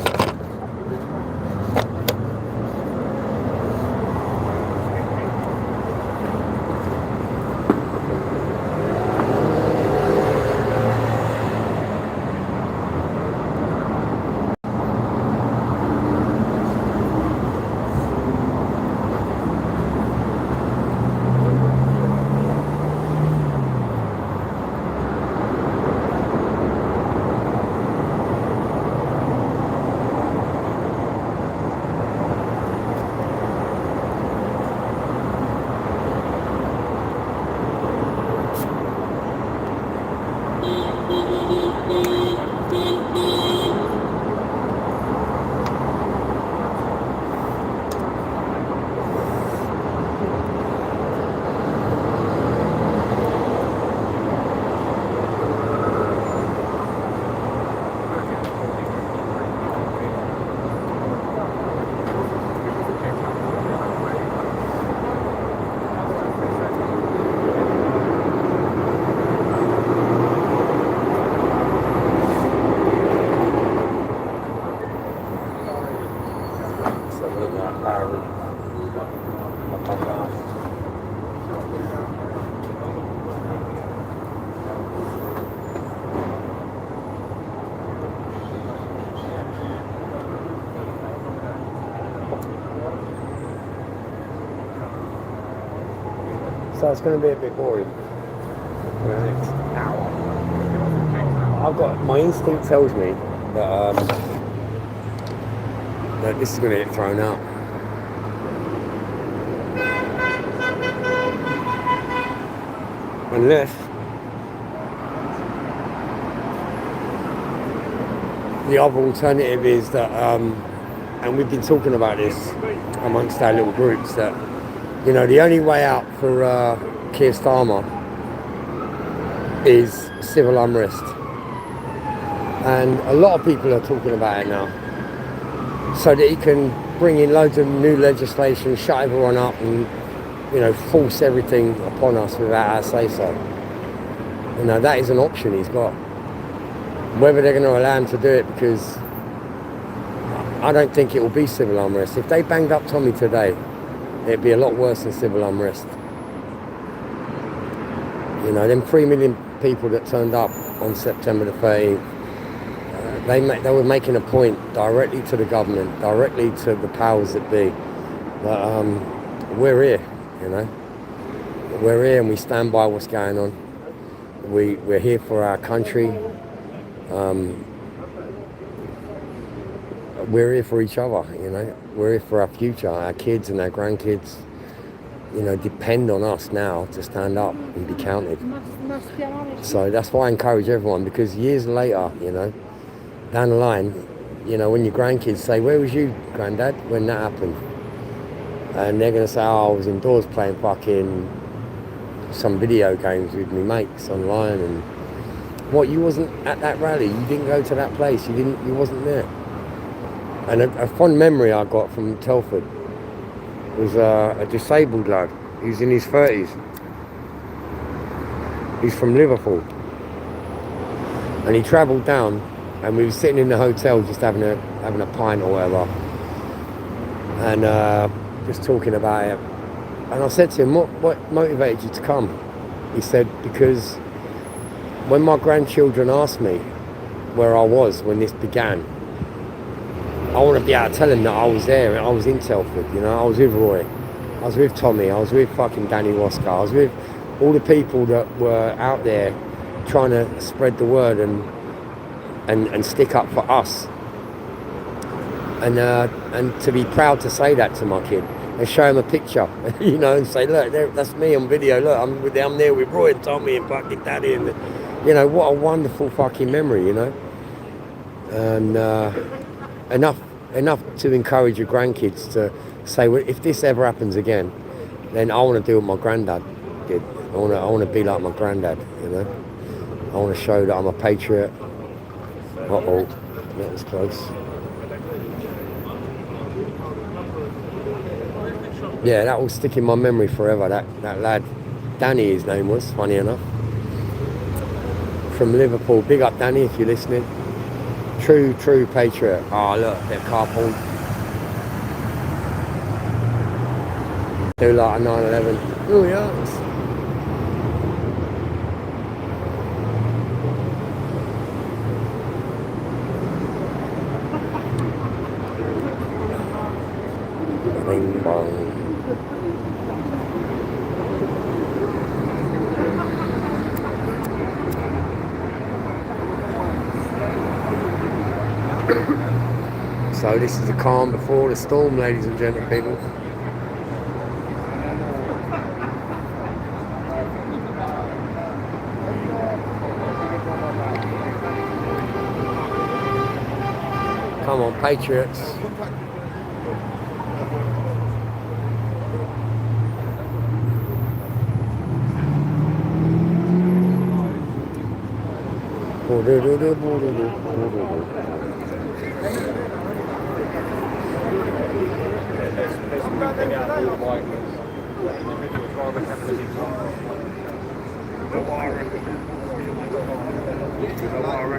So it's going to be a bit boring for the next hour. My instinct tells me that this is going to get thrown out. Unless the other alternative is that, and we've been talking about this amongst our little groups, that the only way out for Keir Starmer is civil unrest. And a lot of people are talking about it now. So that he can bring in loads of new legislation, shut everyone up and, force everything upon us without our say-so. That is an option he's got. Whether they're going to allow him to do it, because I don't think it will be civil unrest. If they banged up Tommy today, it'd be a lot worse than civil unrest. Them 3 million people that turned up on September the 13th, they were making a point directly to the government, directly to the powers that be, that we're here, We're here and we stand by what's going on. We're here for our country. We're here for each other, We're here for our future. Our kids and our grandkids, depend on us now to stand up and be counted. So that's why I encourage everyone, because years later, down the line, when your grandkids say, "Where was you, Granddad, when that happened?" And they're going to say, "Oh, I was indoors playing fucking some video games with my mates online." And what, you wasn't at that rally? You didn't go to that place? You wasn't there? And a fond memory I got from Telford was a disabled lad. He's in his 30s. He's from Liverpool. And he travelled down, and we were sitting in the hotel just having a pint or whatever. And just talking about it. And I said to him, what motivated you to come? He said, because when my grandchildren asked me where I was when this began, I want to be able to tell them that I was there. I was in Telford, I was with Roy, I was with Tommy, I was with fucking Danny Roscoe, I was with all the people that were out there trying to spread the word and stick up for us. And to be proud to say that to my kid and show him a picture, and say, "Look, that's me on video. Look, I'm there with Roy and Tommy and fucking Daddy," and what a wonderful fucking memory, And enough to encourage your grandkids to say, well, if this ever happens again, then I want to do what my granddad did. I want to be like my granddad, I want to show that I'm a patriot. Uh-oh, that was close. Yeah, that will stick in my memory forever. That lad, Danny his name was, funny enough. From Liverpool. Big up Danny if you're listening. True patriot. Oh look, they're carpool. Do like a 9/11. Oh yes. Bing bong. So this is the calm before the storm, ladies and gentlemen, people. Come on, Patriots.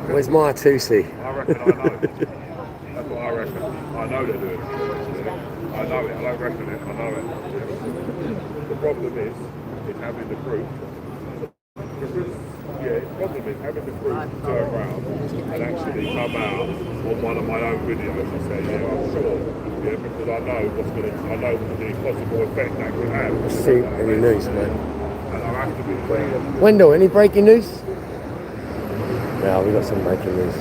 Where's my Tusi? I reckon I know. That's what I reckon. I know they're doing it. I know it. I don't reckon it. I know it. The problem is having the proof. Because, yeah, the problem is having the proof turn around and actually come out on one of my own videos and say, yeah, I'm sure. Yeah, because I know the possible effect that could have. See any news, man? And I have to be clear. Wendell, any breaking news? Yeah, we got some breaking news.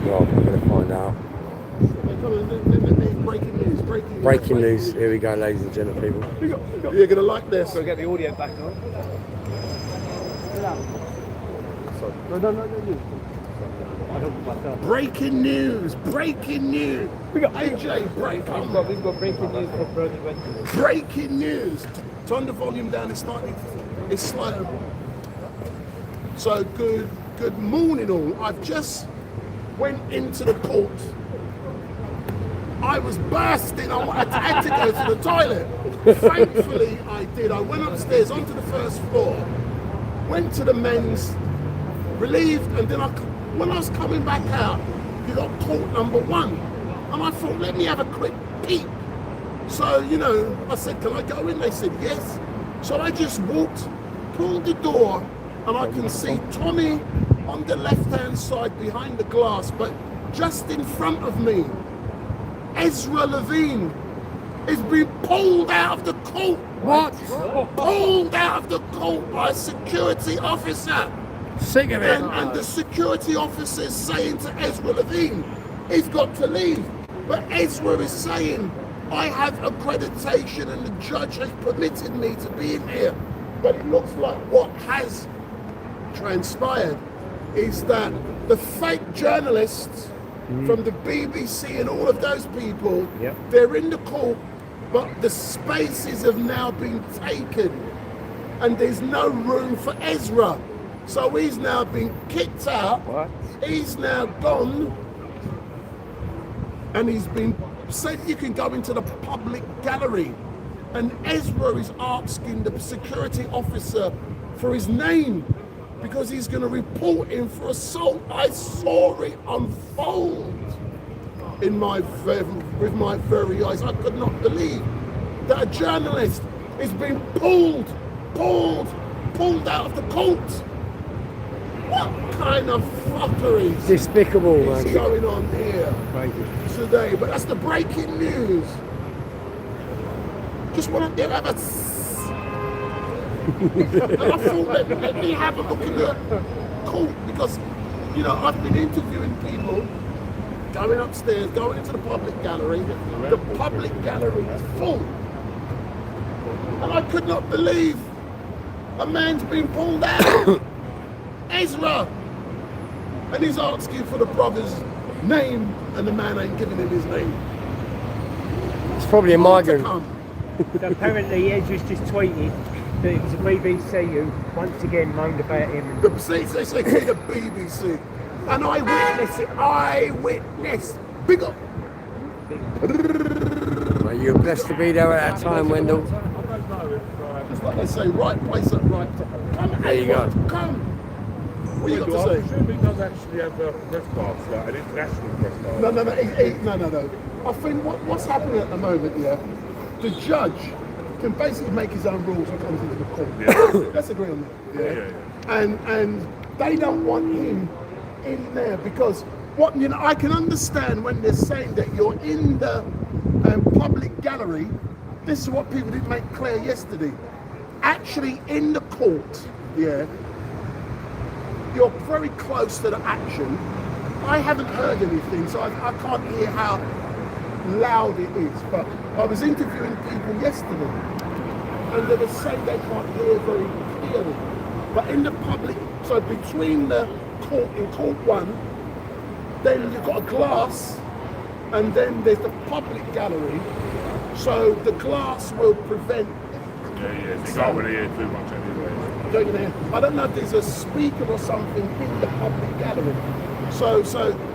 Well, we're going to find out. Breaking news. Here we go, ladies and gentlemen, people. You're gonna like this. So get the audio back on. No. I don't myself. Breaking news! Breaking news! We got AJ, break! We've got breaking news from Bernie Wentworth. Breaking news! Turn the volume down. It's slightly. So good morning all. I've just went into the court. I was bursting. I had to go to the toilet. Thankfully, I did. I went upstairs onto the first floor, went to the men's, relieved, and then when I was coming back out, you got court number 1. And I thought, let me have a quick peek. So, I said, can I go in? They said, yes. So I just walked, pulled the door, and I can see Tommy on the left-hand side behind the glass, but just in front of me, Ezra Levine is being pulled out of the court. What? Pulled out of the court by a security officer. Sick of it. And the security officer is saying to Ezra Levine, he's got to leave. But Ezra is saying, I have accreditation and the judge has permitted me to be in here. But it looks like what has transpired is that the fake journalists from the BBC and all of those people, they're in the court, but the spaces have now been taken and there's no room for Ezra. So he's now been kicked out. What? He's now gone and he's been said you can go into the public gallery. And Ezra is asking the security officer for his name because he's going to report him for assault. I saw it unfold with my very eyes. I could not believe that a journalist is being pulled pulled out of the court. What kind of fuckery Despicable, is man. going on here today? But that's the breaking news. Just want to have a. And I thought, let me have a look at the court because, you know, I've been interviewing people, going upstairs, going into the public gallery. The public gallery is full. And I could not believe a man's been pulled out. Ezra. And he's asking for the brother's name, and the man ain't giving him his name. It's probably a migrant. Apparently, Ezra's just tweeted that it was the BBC who once again moaned about him. The BBC. An eyewitness. Big up. Well, you're blessed to be there at that time, Wendell. It's like they say, right place at right time. Come, There you go. Come. What you got to I say? presume he does actually have a press pass, like an international press pass. No. No. I think what's happening at the moment, yeah, the judge can basically make his own rules when it comes into the court. Yeah. Let's agree on that. Yeah. And they don't want him in there because I can understand when they're saying that you're in the public gallery. This is what people didn't make clear yesterday. Actually, in the court, yeah, you're very close to the action. I haven't heard anything, so I can't hear how loud it is. But I was interviewing people yesterday, and they were saying they can't hear very clearly. But in the public, so between the court in court one, then you've got a glass, and then there's the public gallery. So the glass will prevent. Yeah. You can't really hear too much anyway. I don't know if there's a speaker or something in the public gallery. So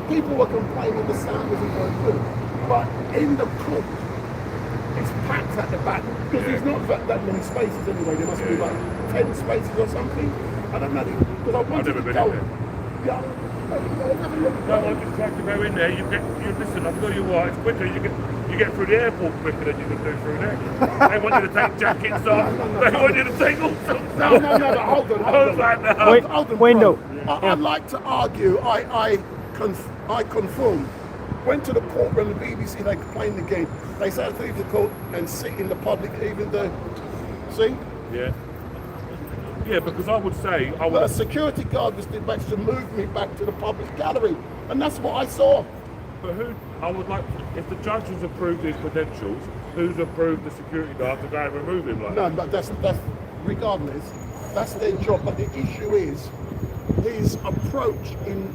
people were complaining the sound isn't very good. But in the court, it's packed at the back because there's not that many spaces anyway. There must be like 10 spaces or something. I don't know because I wanted never to been go. in there. Yeah. No, I just tried to go in there. You listen. I tell you what, it's quicker. You get through the airport quicker than you can do through there. They want you to take jackets off. They want you to take all sorts No, off. but hold on. I was like, no. Hold on, Wendell. bro. I'd like to argue. I conform. Went to the court when the BBC they playing the game. They said I had to leave the court and sit in the public, even though. See. Yeah, because I would say But a security guard was dispatched to move me back to the public gallery, and that's what I saw. But I would like, if the judge has approved his credentials, who's approved the security guard to go and remove him like No, that? but that's regardless, that's their job. But the issue is his approach in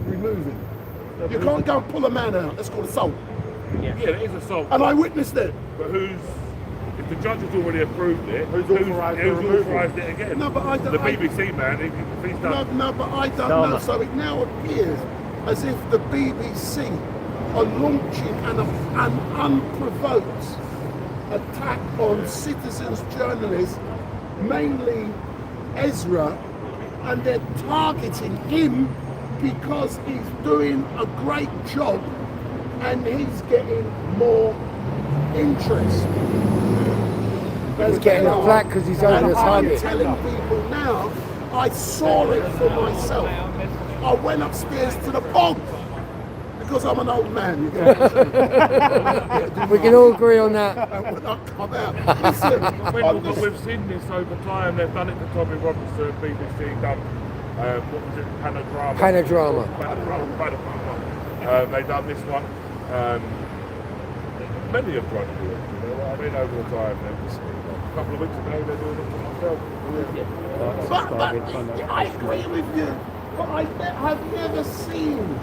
removing. You can't go and pull a man out. That's called assault. Yeah, it is assault. And I witnessed it. But if the judge has already approved it, who's authorised it again? No, but I don't. The BBC man, if he's done. No, but I don't know. So it now appears as if the BBC are launching an unprovoked attack on citizens, journalists, mainly Ezra, and they're targeting him because he's doing a great job and he's getting more interest. He's getting a flack because he's over the target. I'm telling people now, I saw it for myself. I went upstairs to the bog because I'm an old man. You know? We can all agree on that. When I come out, listen, But we've seen this over time. They've done it to Tommy Robinson, BBC done. What was it? Panodrama. They've done this one. Many have tried to do it. You know what I mean? Over the time. A couple of weeks ago, they're doing it to myself. but I agree with you. But I've never seen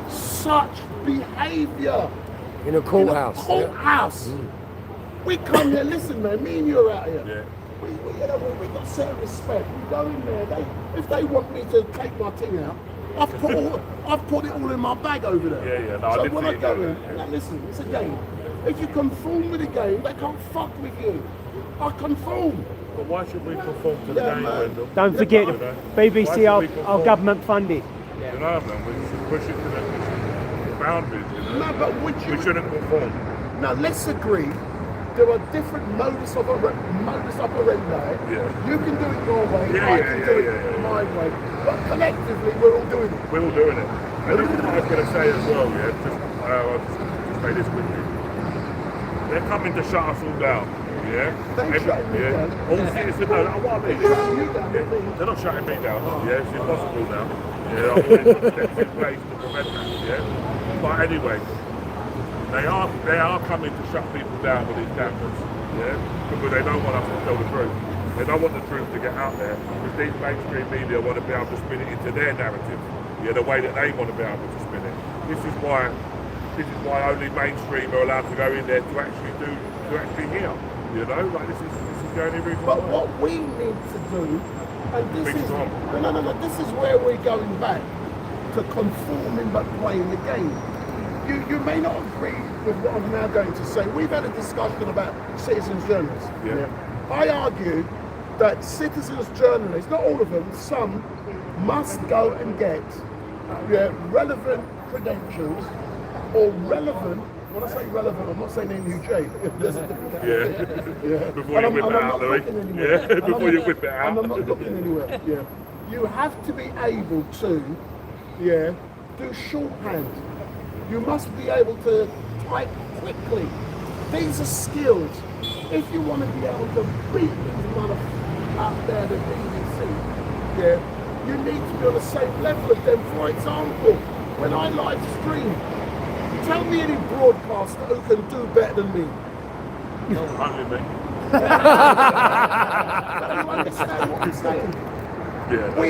such behaviour In a courthouse. In a courthouse. We come here. Listen, man. Me and you are out here. Yeah. We got certain respect. We go in there. If they want me to take my thing out, I've put it all in my bag over there. Yeah. No, So when I go in, now listen, it's a game. If you conform with the game, they can't fuck with you. I conform. But why should we conform to the Yeah, game, man. Wendell? Don't forget, You the know? BBC Why should are we conform? government funded. You know, man, we should push it to the boundaries. You know? No, but would you? We shouldn't conform. Now let's agree there are different modus operandi. Yeah. You can do it your way, Yeah, I yeah, can yeah, do it yeah, yeah. my way. But collectively, we're all doing it. We're all doing it. And this is what I was going to say as well, yeah, I'll just say this quickly. They're coming to shut us all down, yeah? They shutting me down. All citizens, no, what I mean, Shutting you down, yeah, me. they're not shutting me down, yeah, it's impossible now. Yeah, I've already put steps in place to prevent that, yeah? But anyway, they are coming to shut people down with these cameras, yeah? Because they don't want us to tell the truth. They don't want the truth to get out there, because these mainstream media want to be able to spin it into their narrative, yeah, the way that they want to be able to spin it. This is why only mainstream are allowed to go in there to actually hear, you know? Like this is the only reason. But what we need to do, and this Big is Tom. no, this is where we're going back to conforming but playing the game. You may not agree with what I'm now going to say. We've had a discussion about citizens journalists. Yeah. I argue that citizens journalists, not all of them, some must go and get relevant credentials or relevant. When I say relevant, I'm not saying NUJ. There's a different Yeah. Before you whip it out, Louis. Yeah. Before you whip it out. And I'm not looking anywhere. Yeah. You have to be able to, do shorthand. You must be able to type quickly. These are skills. If you want to be able to beat these motherfuckers out there, the BBC, you need to be on the same level as them. For example, when I live stream, tell me any broadcaster who can do better than me. Only me. You understand what I'm saying? Yeah. We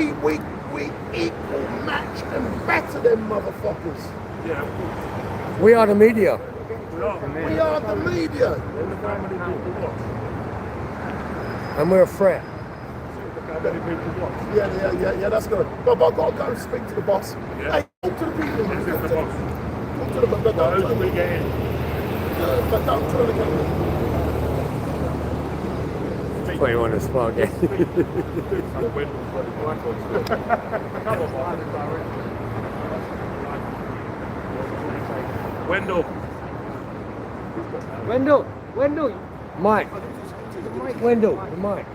equal, match, and better them motherfuckers. Yeah. We are the media. We are the media. And we're a threat. Yeah, that's good. But I've got to go and speak to the boss. Yeah. Hey, talk to the people. This is the boss. Talk to the boss. But Who's don't we get in? turn the camera. Put you on the spot again. Wendell. Wendell. Mike. Wendell, the mic.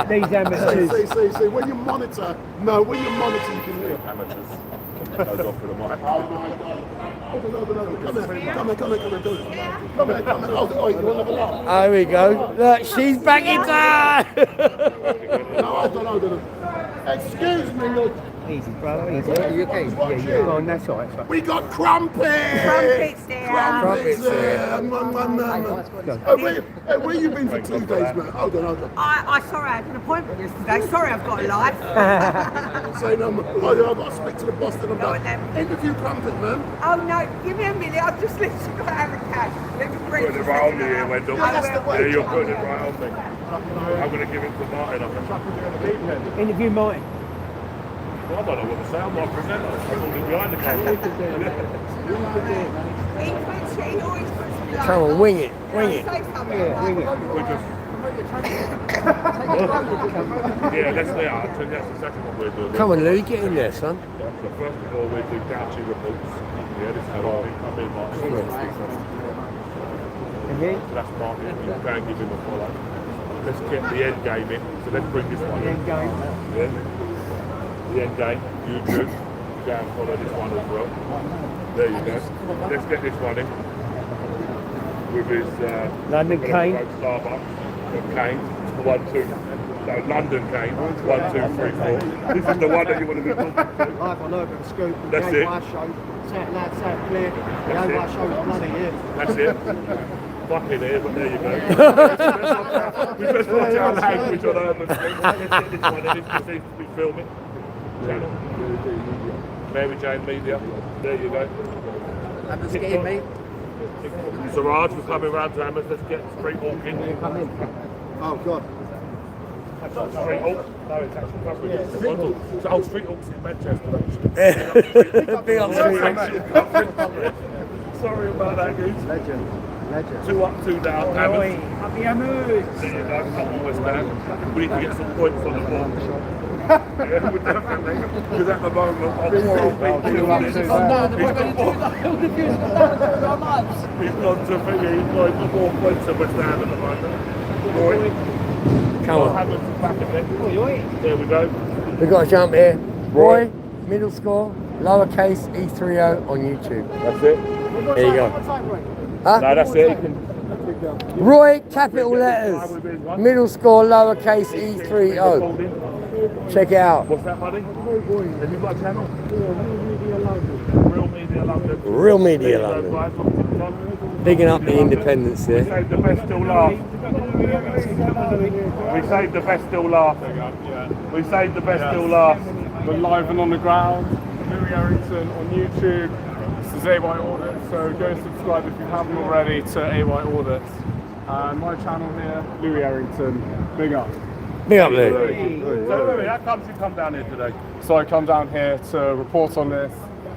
These amateurs. See, when you monitor, you can hear. Amateurs. Goes off with the mic. Come here. Oh, you want to have a laugh? There we go. Look, she's back in time. No, hold on. Excuse me, look. Easy, brother. Easy. You okay? Go on, that's all right. We got crumpets! Crumpets there. Crumpets there. Hey, where you been for 2 days, man? Hold on. I sorry, I had an appointment yesterday. Sorry, I've got a life. Say no more. Oh, I've got to speak to the boss that I'm Go on done. then. Interview Crumpet, man. Oh no, give me a minute. I've just literally got out of the cab. Let me bring Putting it right on you here, Wendell. Yeah, that's the way. Yeah, you're putting it right on me. I'm going to give it to Martin. Interview Martin. Well, I don't know what to say. I'm not a presenter. I'm holding behind the camera. He always puts me like Come on, wing it. Say something. We're just... yeah, that's exactly what we're doing. Come on, Louis, get in there, son. So first of all, we're doing gouchy reports. Yeah, this is Martin. Come in, Martin. So that's Martin. You can give him a follow. Let's get the end game in. So let's bring this one in. Yeah. The end game, YouTube. Go and follow this one as well. There you go. Let's get this one in. With his London Cane. Starbucks. Cane. 1, 2. No, London Cane. 1, 2, 3, 4. This is the one that you want to be talking to. I've got a little bit of scoop. That's it. Show. Sound loud, sound clear. The That's OY it. show's bloody, yeah. That's it. Fucking here, but there you go. We just watch our language on urban things. Let's get this one in. This seems to be filming. Channel. Mary Jane Media. There you go. Haven't scared me. Siraj, we're coming round to Hammers. Let's get Street Hawk in. Oh, God. Street Hawk? No, it's actually coverage. So, Street Hawk's in Manchester. Big up Street Hawk. Sorry about that, Goose. Legend. 2 up, 2 down. Hammers. Happy Hammers. There you go. Come on, West Ham. We need to get some points on the board. Yeah, we definitely. Because at the moment, people on to figure he's got more points than West Ham at the moment. Roy, Come on. back a bit. There we go. We've got to jump here. Roy, middle score, lowercase E30 on YouTube. That's it. There you go. Huh? No, that's it. Roy, capital letters, middle score, lowercase E30. Check it out. What's that, buddy? Have you got a channel? Real Media London. Real Media London. Bigging up the independence We there. saved the best till last. We saved the best till last. We saved the best till last. We're live and on the ground. Louis Arrington on YouTube. This is AY Audit, so go and subscribe if you haven't already to AY Audit. And my channel here, Louis Arrington. Big up. Big up, Lou. So, Louis, how come you come down here today? So I come down here to report on this,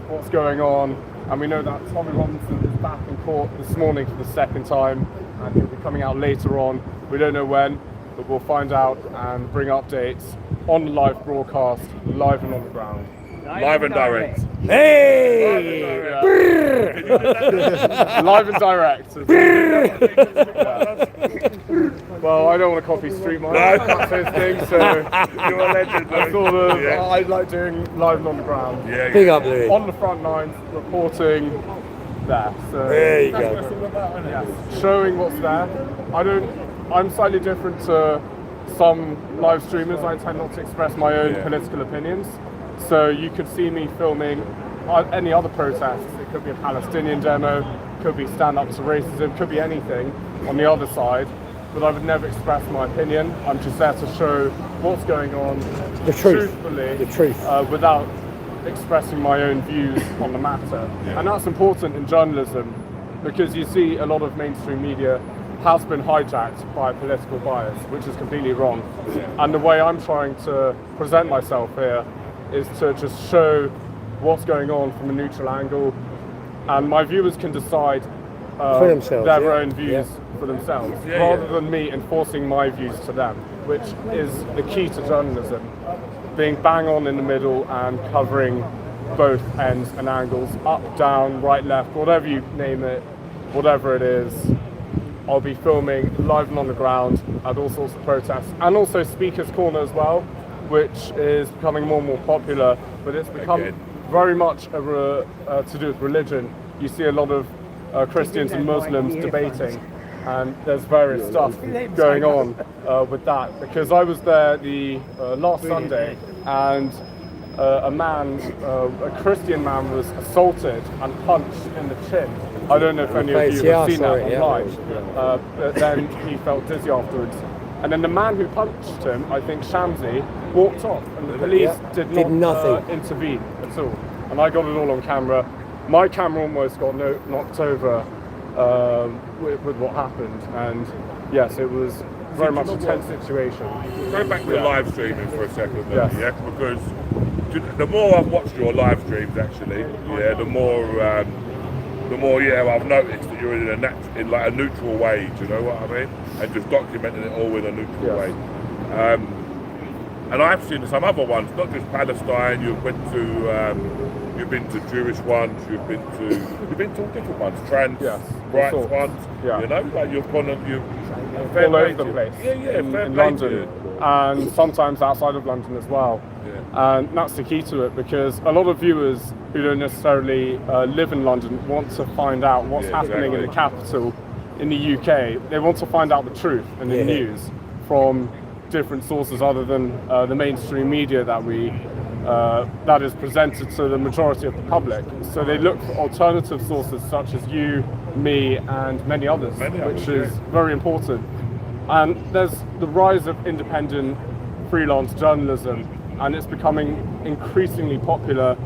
what's going on, and we know that Tommy Robinson is back in court this morning for the second time, and he'll be coming out later on. We don't know when, but we'll find out and bring updates on the live broadcast, live and on the ground. Live and direct. Hey! Live and direct. Well, I don't want to copy Street Mine. That's his thing, so You're a legend, I thought of, Yeah. I like doing live and on the ground. Yeah, Big up, Louis. On the front lines, reporting there. So There you that's go. what it's all about, isn't it? Showing what's there. I'm slightly different to some live streamers. I tend not to express my own political opinions. So you could see me filming any other protests. It could be a Palestinian demo, could be stand up to racism, could be anything on the other side. But I would never express my opinion. I'm just there to show what's going on The truth. truthfully, The truth. without expressing my own views on the matter. And that's important in journalism because you see a lot of mainstream media has been hijacked by political bias, which is completely wrong. And the way I'm trying to present myself here is to just show what's going on from a neutral angle, and my viewers can decide For themselves, their yeah. own views for themselves, Yeah, rather than me enforcing my views to them, which is the key to journalism, being bang on in the middle and covering both ends and angles, up, down, right, left, whatever you name it, whatever it is. I'll be filming live and on the ground at all sorts of protests, and also Speaker's Corner as well, which is becoming more and more popular, but it's become very much to do with religion. You see a lot of Christians and Muslims debating, and there's various stuff going on with that. Because I was there the last Sunday, and a Christian man was assaulted and punched in the chin. I don't know if any of you have seen that online. But then he felt dizzy afterwards. And then the man who punched him, I think Shamsi, walked off, and the police did not intervene at all. And I got it all on camera. My camera almost got knocked over with what happened. And yes, it was very much a tense situation. Go back to live streaming for a second, Yes. because the more I've watched your live streams, actually, the more I've noticed that you're in a neutral way. Do you know what I mean? And just documenting it all in a neutral way. And I've seen some other ones, not just Palestine. You've been to Jewish ones. You've been to all different ones, trans rights ones. Yeah. You know, like you've gone and you've all over the place. In fair play London, to you. and sometimes outside of London as well. And that's the key to it, because a lot of viewers who don't necessarily live in London want to find out what's happening in the capital in the UK. They want to find out the truth in the news from different sources other than the mainstream media that is presented to the majority of the public. So they look for alternative sources such as you, me, and many others, which is very important. And there's the rise of independent freelance journalism, and it's becoming increasingly popular.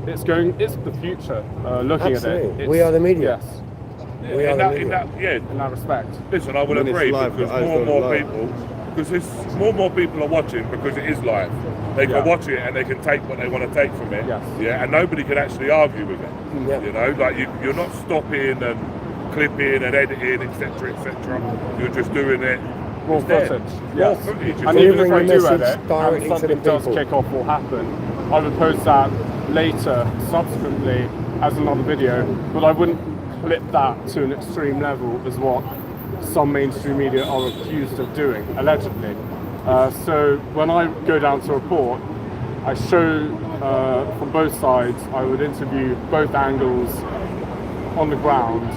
It's the future. Looking Absolutely. at it, We are the media. Yes, In that respect. Listen, I would agree, because more and more people are watching because it is live. They can watch it and they can take what they want to take from it. And nobody can actually argue with it. You know, like you're not stopping and clipping and editing, etc., etc. You're just doing it raw there. footage. Raw Yes. footage. And even if I Delivering do the edit message and directly to the something does people. kick off or happen, I would post that later, subsequently, as another video, but I wouldn't clip that to an extreme level as what some mainstream media are accused of doing, allegedly. So when I go down to report, I show from both sides. I would interview both angles on the ground,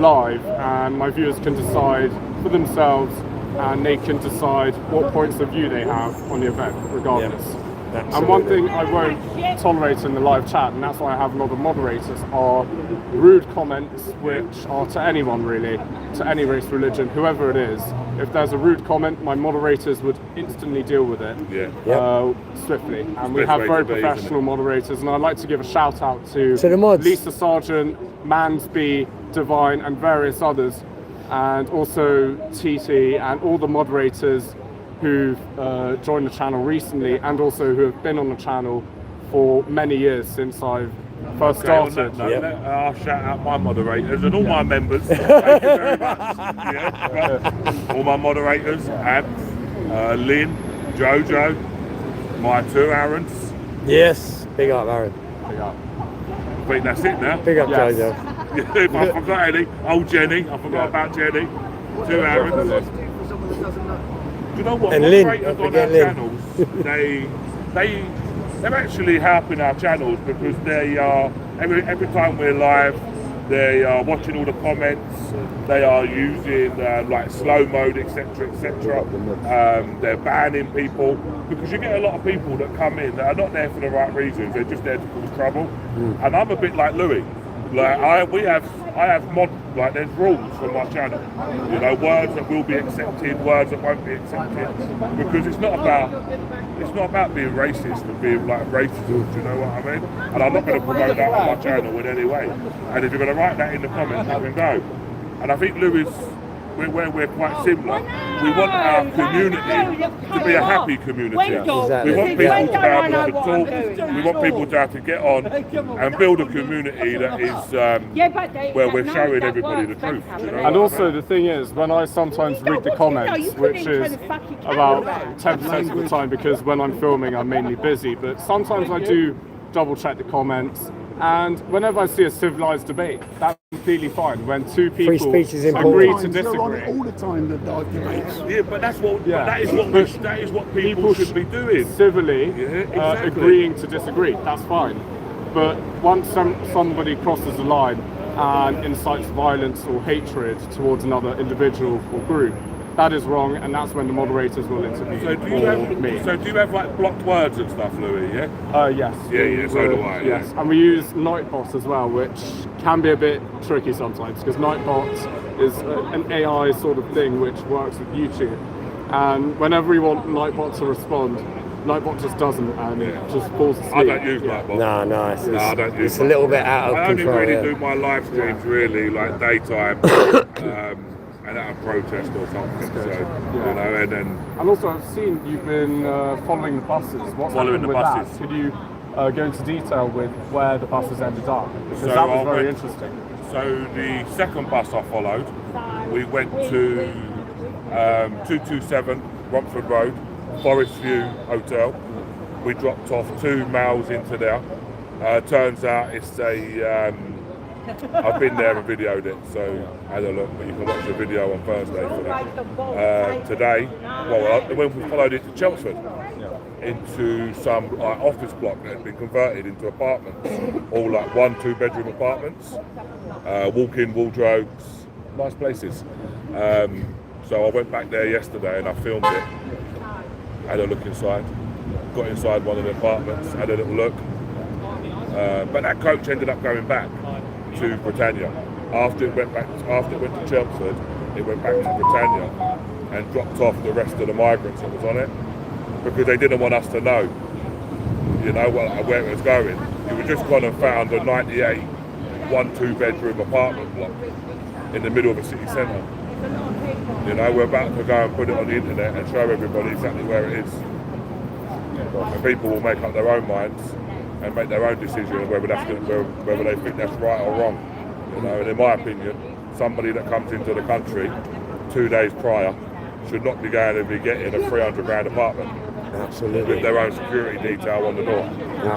live, and my viewers can decide for themselves, and they can decide what points of view they have on the event, regardless. And one thing I won't tolerate in the live chat, and that's why I have a lot of moderators, are rude comments, which are to anyone really, to any race, religion, whoever it is. If there's a rude comment, my moderators would instantly deal with it swiftly. And we have very professional moderators, and I'd like to give a shout out to the mods. Lisa Sargent, Mansby, Divine, and various others, and also TT and all the moderators who've joined the channel recently, and also who have been on the channel for many years since I've first started. I'll shout out my moderators and all my members. Thank you very much. All my moderators, Abs, Lynn, Jojo, my two Aarons. Yes, big up, Aaron. Big up. I think that's it now. Big up, Yes. Jojo. If I forgot any, Jenny, I forgot about Jenny. Two Aarons. Do you know what? And Lynn, Moderators don't on our forget Lynn. channels, they're actually helping our channels, because they are every time we're live, they are watching all the comments. They are using like slow mode, etc., etc. They're banning people, because you get a lot of people that come in that are not there for the right reasons. They're just there to cause trouble. And I'm a bit like Louis. Like I have there's rules for my channel. You know, words that will be accepted, words that won't be accepted, because it's not about being racist and being like racism. Do you know what I mean? And I'm not going to promote that on my channel in any way. And if you're going to write that in the comments, you can go. And I think Louis, we're quite similar. We want our community to be a happy community. Exactly. We want people to be able to talk. We want people to have to get on and build a community that is where we're showing everybody the truth. You know? And also the thing is, when I sometimes read the comments, which is about 10% of the time, because when I'm filming I'm mainly busy, but sometimes I do double check the comments, and whenever I see a civilized debate, that's completely fine. When two people speech is agree important. to disagree. All the time, the debates. Yeah, but that's what Yeah. that is what people should be doing. Civilly exactly. agreeing to disagree, that's fine. But once somebody crosses the line and incites violence or hatred towards another individual or group, that is wrong, and that's when the moderators will intervene So do you have like blocked words and stuff, Louis? Yeah. Yes. Yeah, so do I. Yes, Yeah. and we use Nightbot as well, which can be a bit tricky sometimes, because Nightbot is an AI sort of thing which works with YouTube, and whenever we want Nightbot to respond, Nightbot just doesn't, and it just falls asleep. I don't use Nightbot. No, I don't use it's a little bit out of I only control. really yeah. do my live streams really like daytime, and at a protest or something. So you know, and then And also, I've seen you've been following the buses. What's Following happened the with buses. that? Could you go into detail with where the buses ended up? Because So that was I very went- interesting. So the second bus I followed, we went to 227 Romford Road, Forest View Hotel. We dropped off 2 males into there. Turns out it's a, I've been there and videoed it, so had a look, but you can watch the video on Thursday for that. Today, when we followed it to Chelmsford, into some office block that had been converted into apartments, all like 1-2 bedroom apartments, walk-in wardrobes, nice places. So I went back there yesterday and I filmed it, had a look inside, got inside one of the apartments, had a little look, but that coach ended up going back to Britannia. After it went to Chelmsford, it went back to Britannia and dropped off the rest of the migrants that was on it, because they didn't want us to know, you know, where it was going. You were just gone and found a 98 1-2 bedroom apartment block in the middle of a city centre. You know, we're about to go and put it on the internet and show everybody exactly where it is. And people will make up their own minds and make their own decision of whether they think that's right or wrong. You know, and in my opinion, somebody that comes into the country 2 days prior should not be going to be getting a £300,000 apartment Absolutely. with their own security detail on the door.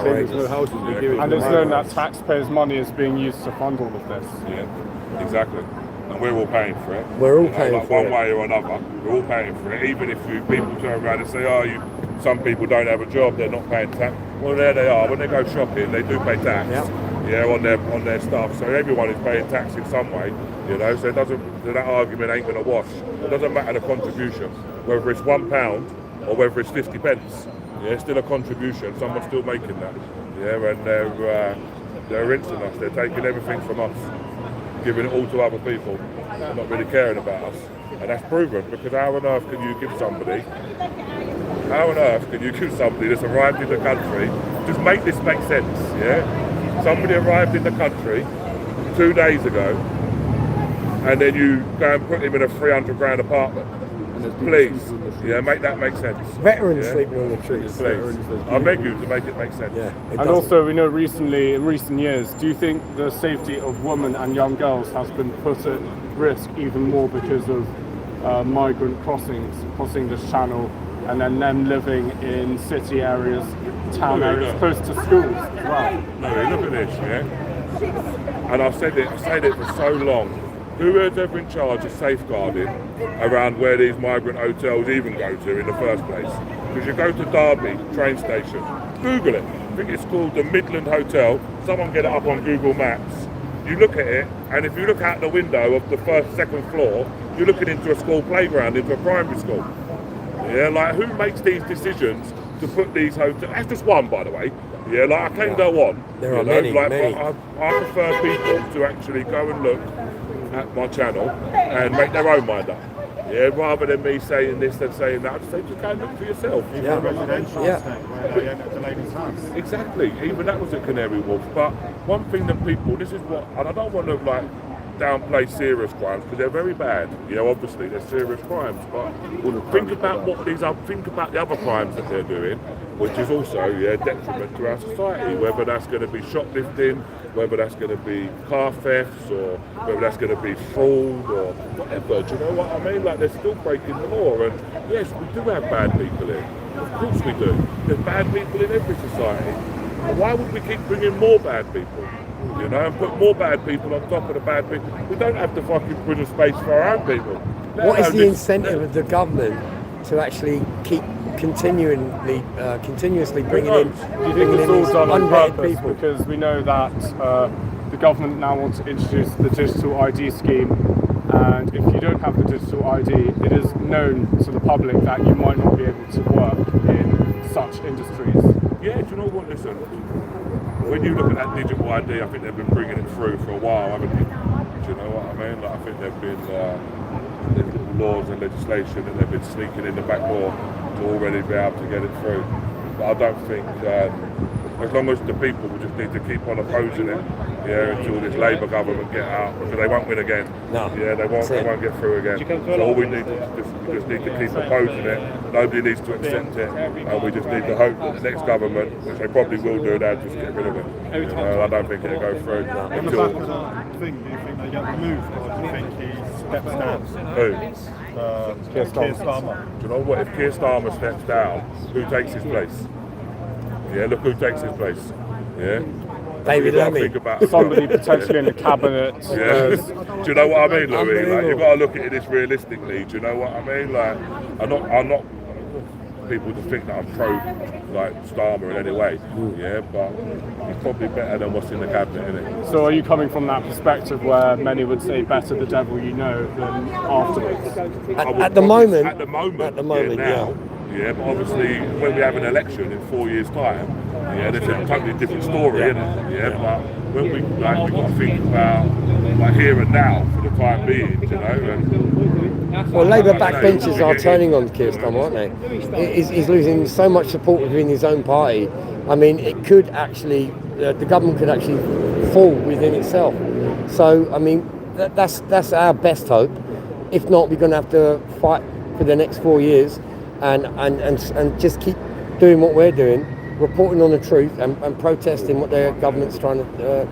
There's no houses we give it And to it's the known migrants. that taxpayers' money is being used to fund all of this. Yeah, exactly. And we're all paying for it. We're all You know, paying like for one it. way or another. We're all paying for it. Even if people turn around and say, some people don't have a job, they're not paying tax. Well, there they are. When they go shopping, they do pay tax. Yeah, on their stuff. So everyone is paying tax in some way. You know, so that argument ain't going to wash. It doesn't matter the contribution, whether it's £1 or whether it's 50 pence. Yeah, it's still a contribution. Someone's still making that. Yeah, and they're rinsing us. They're taking everything from us, giving it all to other people, not really caring about us. And that's proven, because how on earth can you give somebody that's arrived in the country, just make this make sense, yeah? Somebody arrived in the country 2 days ago, and then you go and put him in a £300,000 apartment. Please, yeah, make that make sense. Veterans sleeping on the trees. Please, I beg you to make it make sense. Yeah, And also, we know recently, in recent years, do you think the safety of women and young girls has been put at risk even more because of migrant crossing this channel, and then them living in city areas, town areas, close to schools as well? No, look at this, yeah? And I've said it for so long. Who is ever in charge of safeguarding around where these migrant hotels even go to in the first place? Because you go to Derby train station, Google it. I think it's called the Midland Hotel. Someone get it up on Google Maps. You look at it, and if you look out the window of the second floor, you're looking into a school playground, into a primary school. Yeah, like who makes these decisions to put these hotels? That's just one, by the way. Yeah, like I can go on. There are many. But I prefer people to actually go and look at my channel and make their own mind up. Yeah, rather than me saying this and saying that, I'd say just go and look for yourself. Yeah. Exactly. Even that was at Canary Wharf. But one thing that people, this is what, and I don't want to downplay serious crimes because they're very bad. You know, obviously they're serious crimes, but think about the other crimes that they're doing, which is also detriment to our society. Whether that's going to be shoplifting, whether that's going to be car thefts, or whether that's going to be fraud or whatever. Do you know what I mean? Like they're still breaking the law, and yes, we do have bad people in. Of course we do. There's bad people in every society. Why would we keep bringing more bad people? You know, and put more bad people on top of the bad people. We don't have to fucking put a space for our own people. What is the incentive of the government to actually keep continuously bringing in? Do you think it's all done on purpose? Because we know that the government now wants to introduce the digital ID scheme, and if you don't have the digital ID, it is known to the public that you might not be able to work in such industries. Yeah, do you know what? Listen, when you look at that digital ID, I think they've been bringing it through for a while, haven't they? Do you know what I mean? Like, I think there's little laws and legislation that they've been sneaking in the back door to already be able to get it through. But I don't think, as long as the people will just need to keep on opposing it, until this Labour government get out, because they won't win again. No. Yeah, they won't get through again. So all we need we just need to keep opposing it. Nobody needs to accept it, and we just need to hope that the next government, which they probably will do, they'll just get rid of it. I don't think it'll go through. On the back of that thing, do you think they get removed, or do you think he steps down? Who? Keir Starmer. Do you know what? If Keir Starmer steps down, who takes his place? Yeah, look who takes his place. Yeah. David Lemmy. Somebody potentially in the cabinet. Yeah. Do you know what I mean, Louis? Like, you've got to look at this realistically. Do you know what I mean? Like, I'm not people to think that I'm pro Starmer in any way. Yeah, but he's probably better than what's in the cabinet, isn't it? So are you coming from that perspective where many would say better the devil you know than afterwards? At the moment, now. Yeah, but obviously when we have an election in 4 years' time, there's a totally different story, isn't it? Yeah, but when we've got to think about here and now for the time being, you know. Well, Labour backbenchers are turning on Keir Starmer, aren't they? He's losing so much support within his own party. I mean, it could actually, the government could actually fall within itself. So, I mean, that's our best hope. If not, we're going to have to fight for the next 4 years. And just keep doing what we're doing, reporting on the truth and protesting what their government's trying to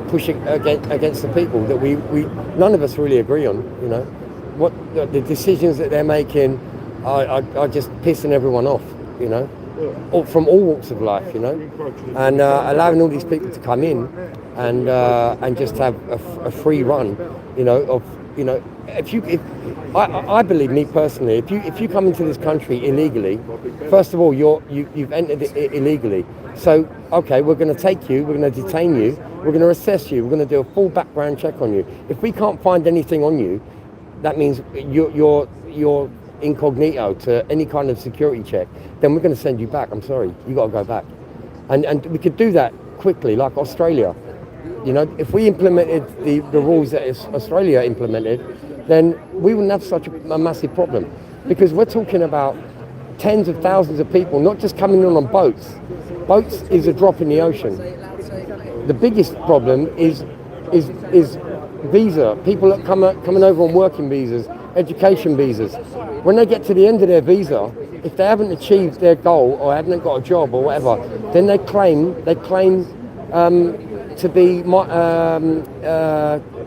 push against the people that we none of us really agree on, you know. what the decisions that they're making are just pissing everyone off, you know, from all walks of life, you know, and allowing all these people to come in and just have a free run, you know, of, you know, I believe, me personally, if you come into this country illegally, first of all, you've entered it illegally. So, okay, we're going to take you, we're going to detain you, we're going to assess you, we're going to do a full background check on you. If we can't find anything on you, that means you're incognito to any kind of security check, then we're going to send you back. I'm sorry, you got to go back. And we could do that quickly, like Australia. You know, if we implemented the rules that Australia implemented, then we wouldn't have such a massive problem. Because we're talking about tens of thousands of people, not just coming in on boats. Boats is a drop in the ocean. The biggest problem is visa. People that coming over on working visas, education visas. When they get to the end of their visa, if they haven't achieved their goal or haven't got a job or whatever, then they claim to be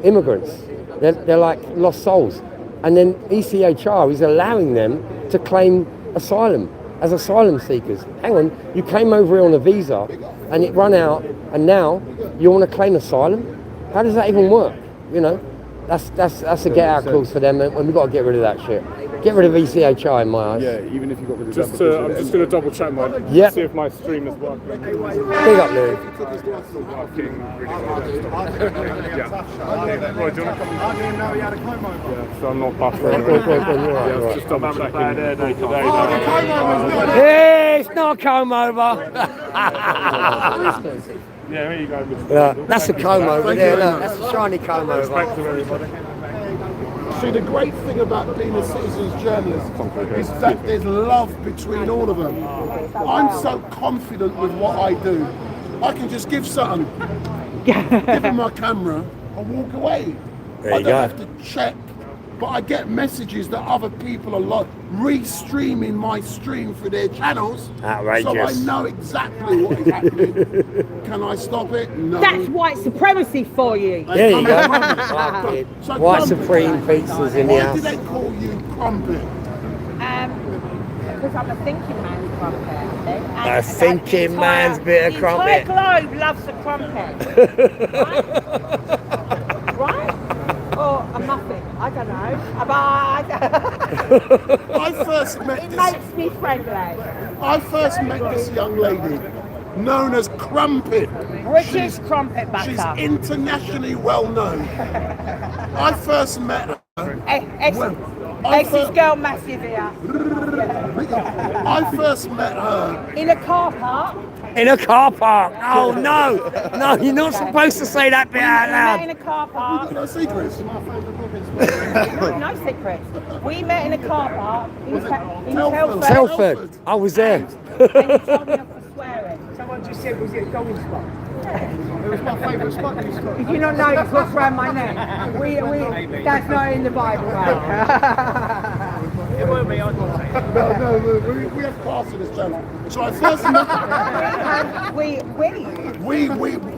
immigrants. They're like lost souls. And then ECHR is allowing them to claim asylum as asylum seekers. Hang on, you came over here on a visa and it ran out and now you want to claim asylum? How does that even work? You know, that's a get out clause for them, and we've got to get rid of that shit. Get rid of ECHI in my eyes. Yeah, even if you got rid of I'm just going to double check mine. Yep. See if my stream is working. Big up, Lou. Roy, do you want to come? I didn't know he had a comb over. Yeah, so I'm not buffering. Right. Just double checking today. Hey, it's not a comb over. Yeah, here you go. That's a comb over there. Look, that's a shiny comb over. Respect to everybody. See, the great thing about being a citizen's journalist is that there's love between all of them. I'm so confident with what I do. I can just give something, give them my camera and walk away. There I you don't go. have to check, but I get messages that other people are re-streaming my stream through their channels. Outrageous. So I know exactly what is happening. Can I stop it? No. That's white supremacy for you. There you go. So White Crumpet, Supreme pizzas in the why house. do they call you Crumpet? Because I'm a thinking man's crumpet. A thinking man's bit of crumpet. The entire globe loves a crumpet. Right? Or a muffin. I don't know. I first met It this. makes me friendly. I first met this young lady, known as Crumpet. British crumpet butter. She's internationally well known. I first met her. Ex's girl massive here. I first met her In a car park. In a car park. Oh no, no, you're not supposed to say that bit out We met loud. in a car park. no secrets. No secrets. We met in a car park in Telford? Telford. Telford. I was there. And you told me off for swearing. Someone just said, was it a golden spot? It was my favourite spot. Did you not notice what's around my neck? That's not in the Bible, mate. It won't be, I'd not say. No, we have class in this channel. So I first met.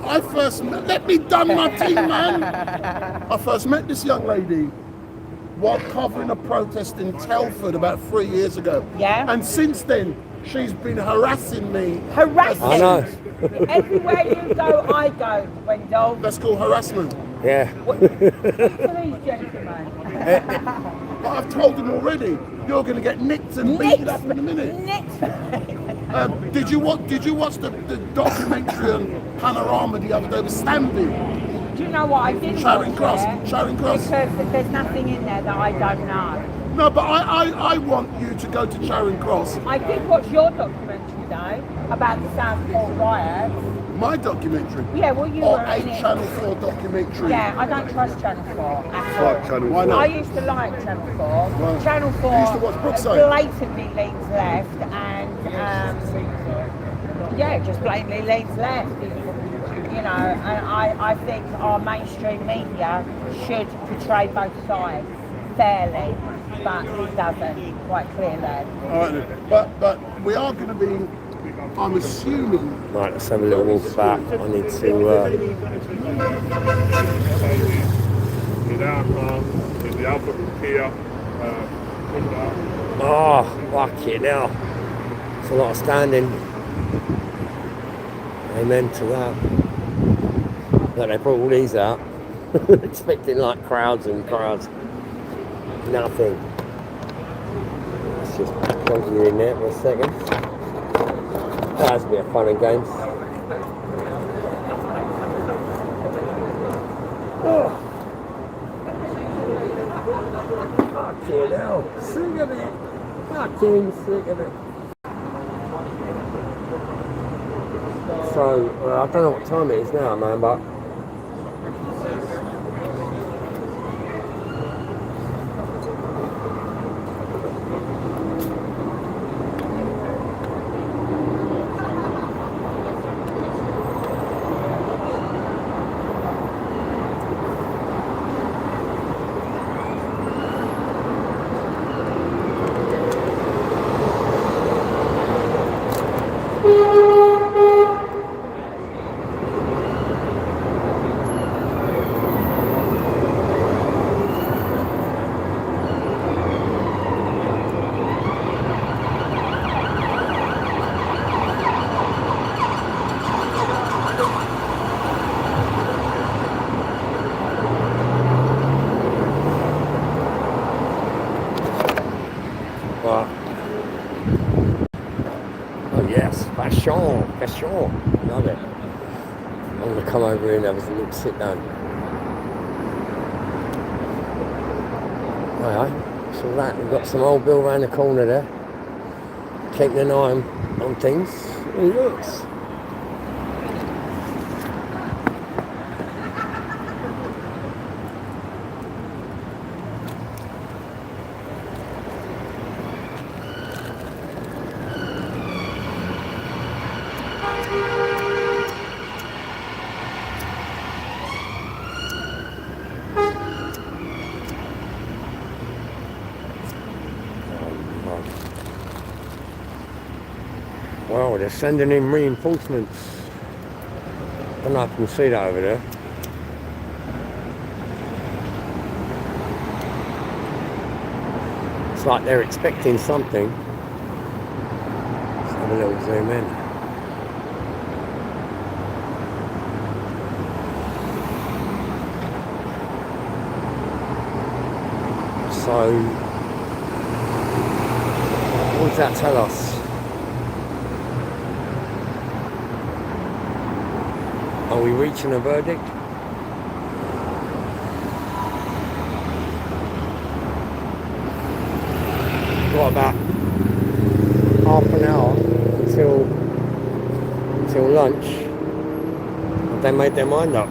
I first met. Let me done my thing, man. I first met this young lady while covering a protest in Telford about 3 years ago. Yeah. And since then, she's been harassing me. Harassing. I know. Everywhere you go, I go, Wendell. That's called harassment. Yeah. Please, gentlemen. But I've told them already. You're going to get nicked and beaten up in a minute. Did you watch the documentary on Panorama the other day with Stanley? Do you know what I didn't Charing watch Cross. it? Charing Cross. Because there's nothing in there that I don't know. No, but I want you to go to Charing Cross. I did watch your documentary though about the Southport riots. My documentary. Yeah, well you Or were a in it. Channel 4 documentary. Yeah, I don't trust Channel 4 at all. Why not? I used to like Channel 4. Channel 4 You used to watch Brookside? blatantly leans left and just blatantly leans left. You know, and I think our mainstream media should portray both sides fairly, but it doesn't quite clearly. All right, but we are going to be, I'm assuming. Right, let's have a little walk back. I need to. in our car, in the other Kia. Oh, fucking hell. It's a lot of standing. Amen to that. But they brought all these out. Expecting like crowds and crowds. Nothing. Let's just plug you in there for a second. That's a bit of fun and games. Oh. Fucking hell. Sick of it. Fucking sick of it. So, I don't know what time it is now, man, but oh yes, fashion, love it. I'm going to come over here and have a little sit down. Aye, so that, we've got some old Bill around the corner there, keeping an eye on things. He looks. Well, they're sending in reinforcements. I don't know if you can see that over there. It's like they're expecting something. Let's have a little zoom in. So, what does that tell us? Are we reaching a verdict? What, about half an hour until lunch? Have they made their mind up?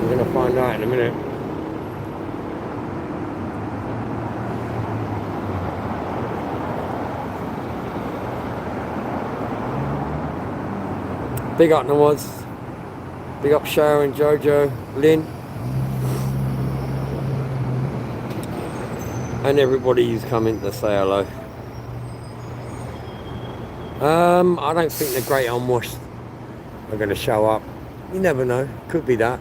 We're going to find out in a minute. Big up Nawaz, big up Sharon, Jojo, Lynn, and everybody who's coming to say hello. I don't think the Great Unwashed are going to show up. You never know, could be that.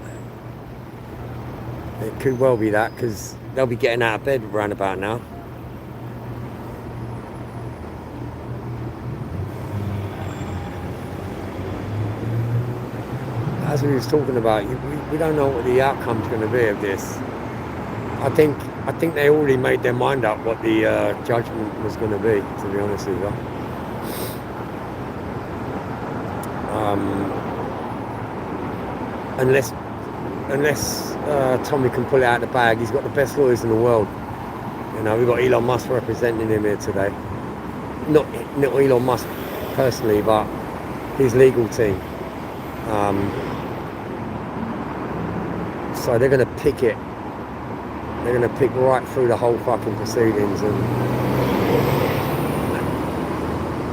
It could well be that, because they'll be getting out of bed around about now. As we was talking about, we don't know what the outcome's going to be of this. I think they already made their mind up what the judgment was going to be honest with you. Unless Tommy can pull it out of the bag, he's got the best lawyers in the world. You know, we've got Elon Musk representing him here today. Not Elon Musk personally, but his legal team. So they're going to pick it. They're going to pick right through the whole fucking proceedings,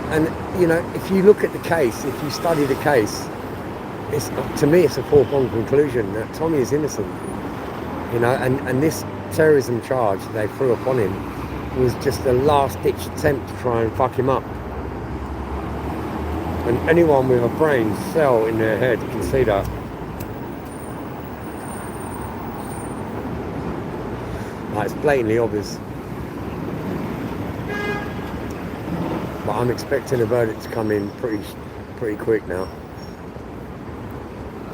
and you know, if you look at the case, if you study the case, to me it's a foregone conclusion that Tommy is innocent. You know, and this terrorism charge they threw upon him was just a last-ditch attempt to try and fuck him up. And anyone with a brain cell in their head can see that. Like, it's blatantly obvious. But I'm expecting a verdict to come in pretty quick now,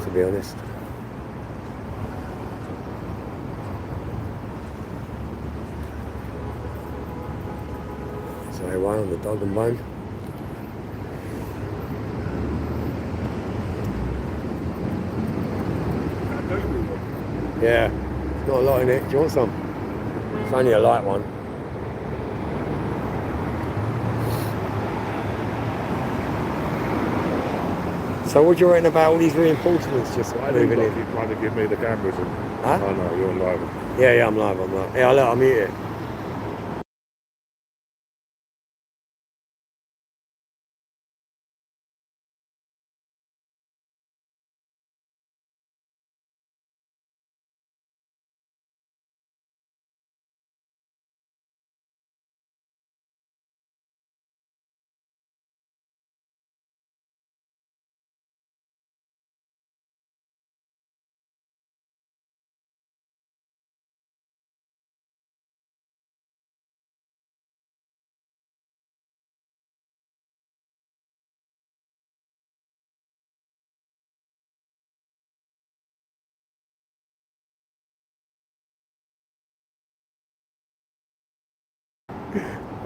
to be honest. So A1 on the dog and bone. Yeah, not a lot in it. Do you want some? It's only a light one. So what do you reckon about all these reinforcements just moving in? You're trying to give me the cameras. Huh? Oh no, you're live. Yeah, I'm live. Yeah, look, I'm here.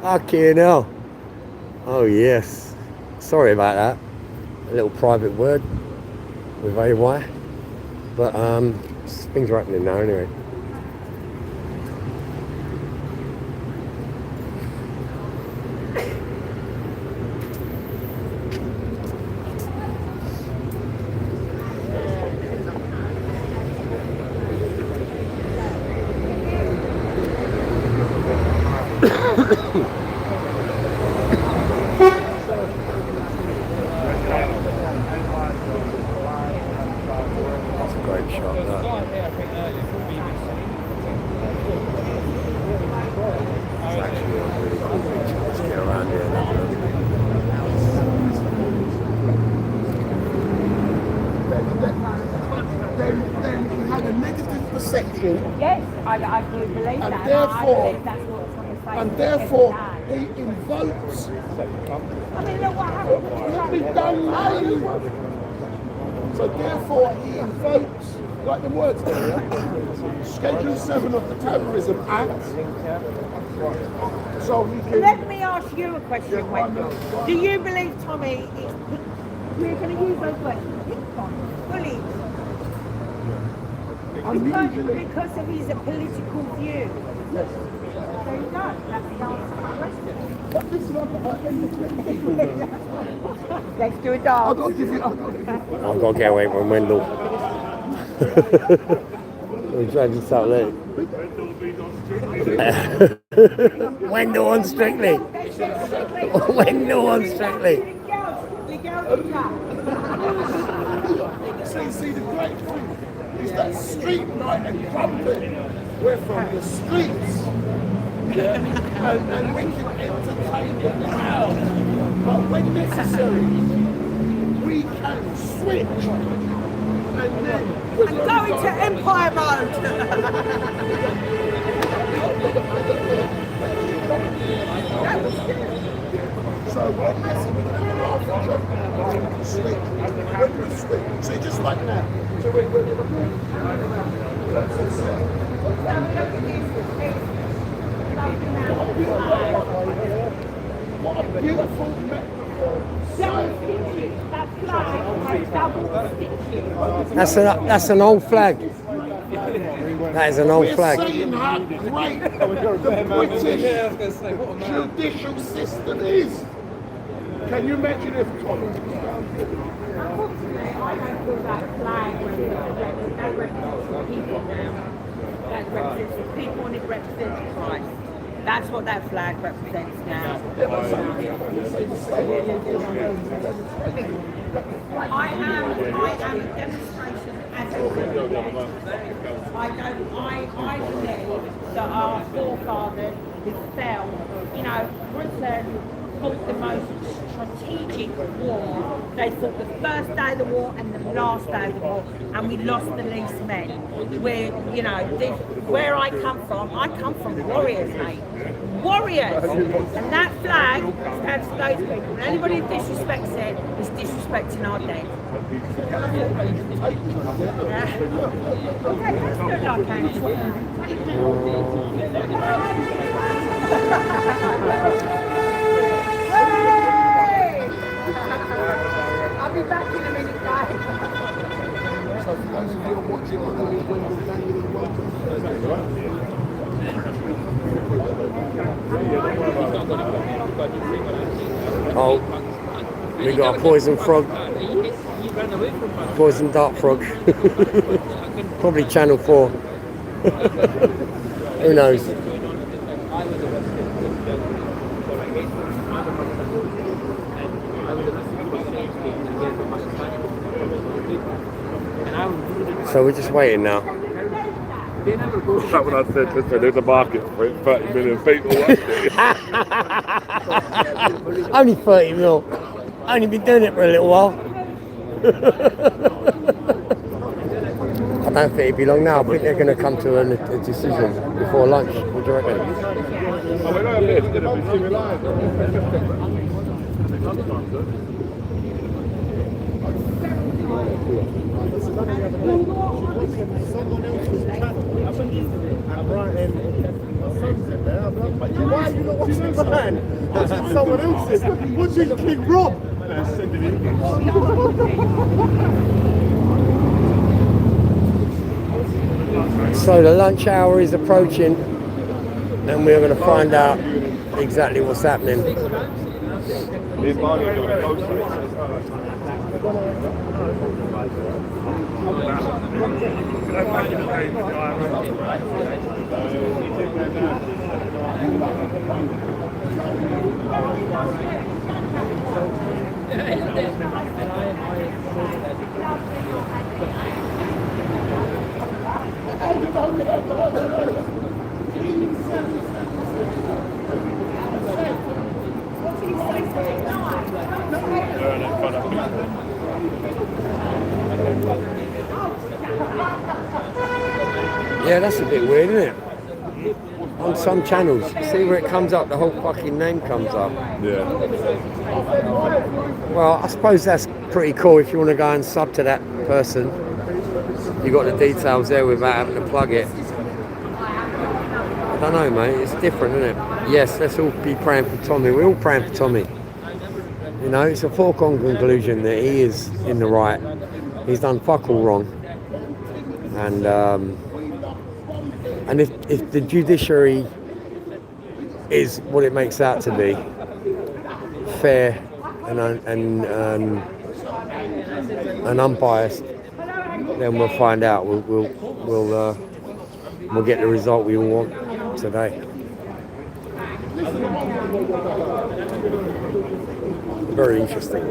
Fucking hell. Oh yes. Sorry about that. A little private word with AY. But things are happening now anyway. That's a great shot, that. It's actually a really cool picture. Let's get around here and have a look. Then he had a negative perception. Yes, I do believe that. And I therefore, believe that's what's on the face and of therefore every he invokes. day. I mean, look what happened. He done live. So therefore he invokes, like the words there, Schedule 7 of the Terrorism Act. So he can. Let me ask you a question, Wendell. Do you believe, Tommy, we're going to use those words, bullied? Because of his political view. Yes. There you go. That's the answer to my question. But listen, Let's do a dance. I've got to give you. I've got to get away from Wendell. We're trying to start late. Wendell on Strictly. Wendell on Strictly. See, the great thing is that street light and trumpet, we're from the streets. And we can entertain the crowd. But when necessary, we can switch. And then we're And go into Empire mode. So when necessary, we can switch. When we switch, see, just like that. So we're what a beautiful metaphor. That's an old flag. That is an old flag. We're saying how great the British judicial system is. Can you imagine if Tommy was down here? Unfortunately, I don't feel that flag that represents the people now. That represents the people and it represents Christ. That's what that flag represents now. I am a demonstration as a I believe that our forefathers who fell, Britain fought the most strategic war. They fought the first day of the war and the last day of the war, and we lost the least men. Where I come from warriors, mate. Warriors! And that flag stands for those people. And anybody who disrespects it is disrespecting our dead. I'll be back in a minute, guys. So for those of you who are watching Oh, we got a poison frog. Poison dart frog. Probably Channel 4. Who knows? So we're just waiting now. That when I said, listen, there's a market for it, 30 million people watching it. Only 30 mil. Only been doing it for a little while. I don't think it'll be long now. I think they're going to come to a decision before lunch. What do you reckon? Someone else was and writing songs in there. I'm like, why are you not watching the man? That's in someone else's. Watching King Rob. So the lunch hour is approaching, and we're going to find out exactly what's happening. Yeah, that's a bit weird, isn't it? On some channels, see where it comes up, the whole fucking name comes up. Yeah. Well, I suppose that's pretty cool if you want to go and sub to that person. You got the details there without having to plug it. I don't know, mate. It's different, isn't it? Yes, let's all be praying for Tommy. We're all praying for Tommy. You know, it's a foregone conclusion that he is in the right. He's done fuck all wrong. And if the judiciary is what it makes out to be, fair and unbiased, then we'll find out. We'll get the result we all want today. Very interesting.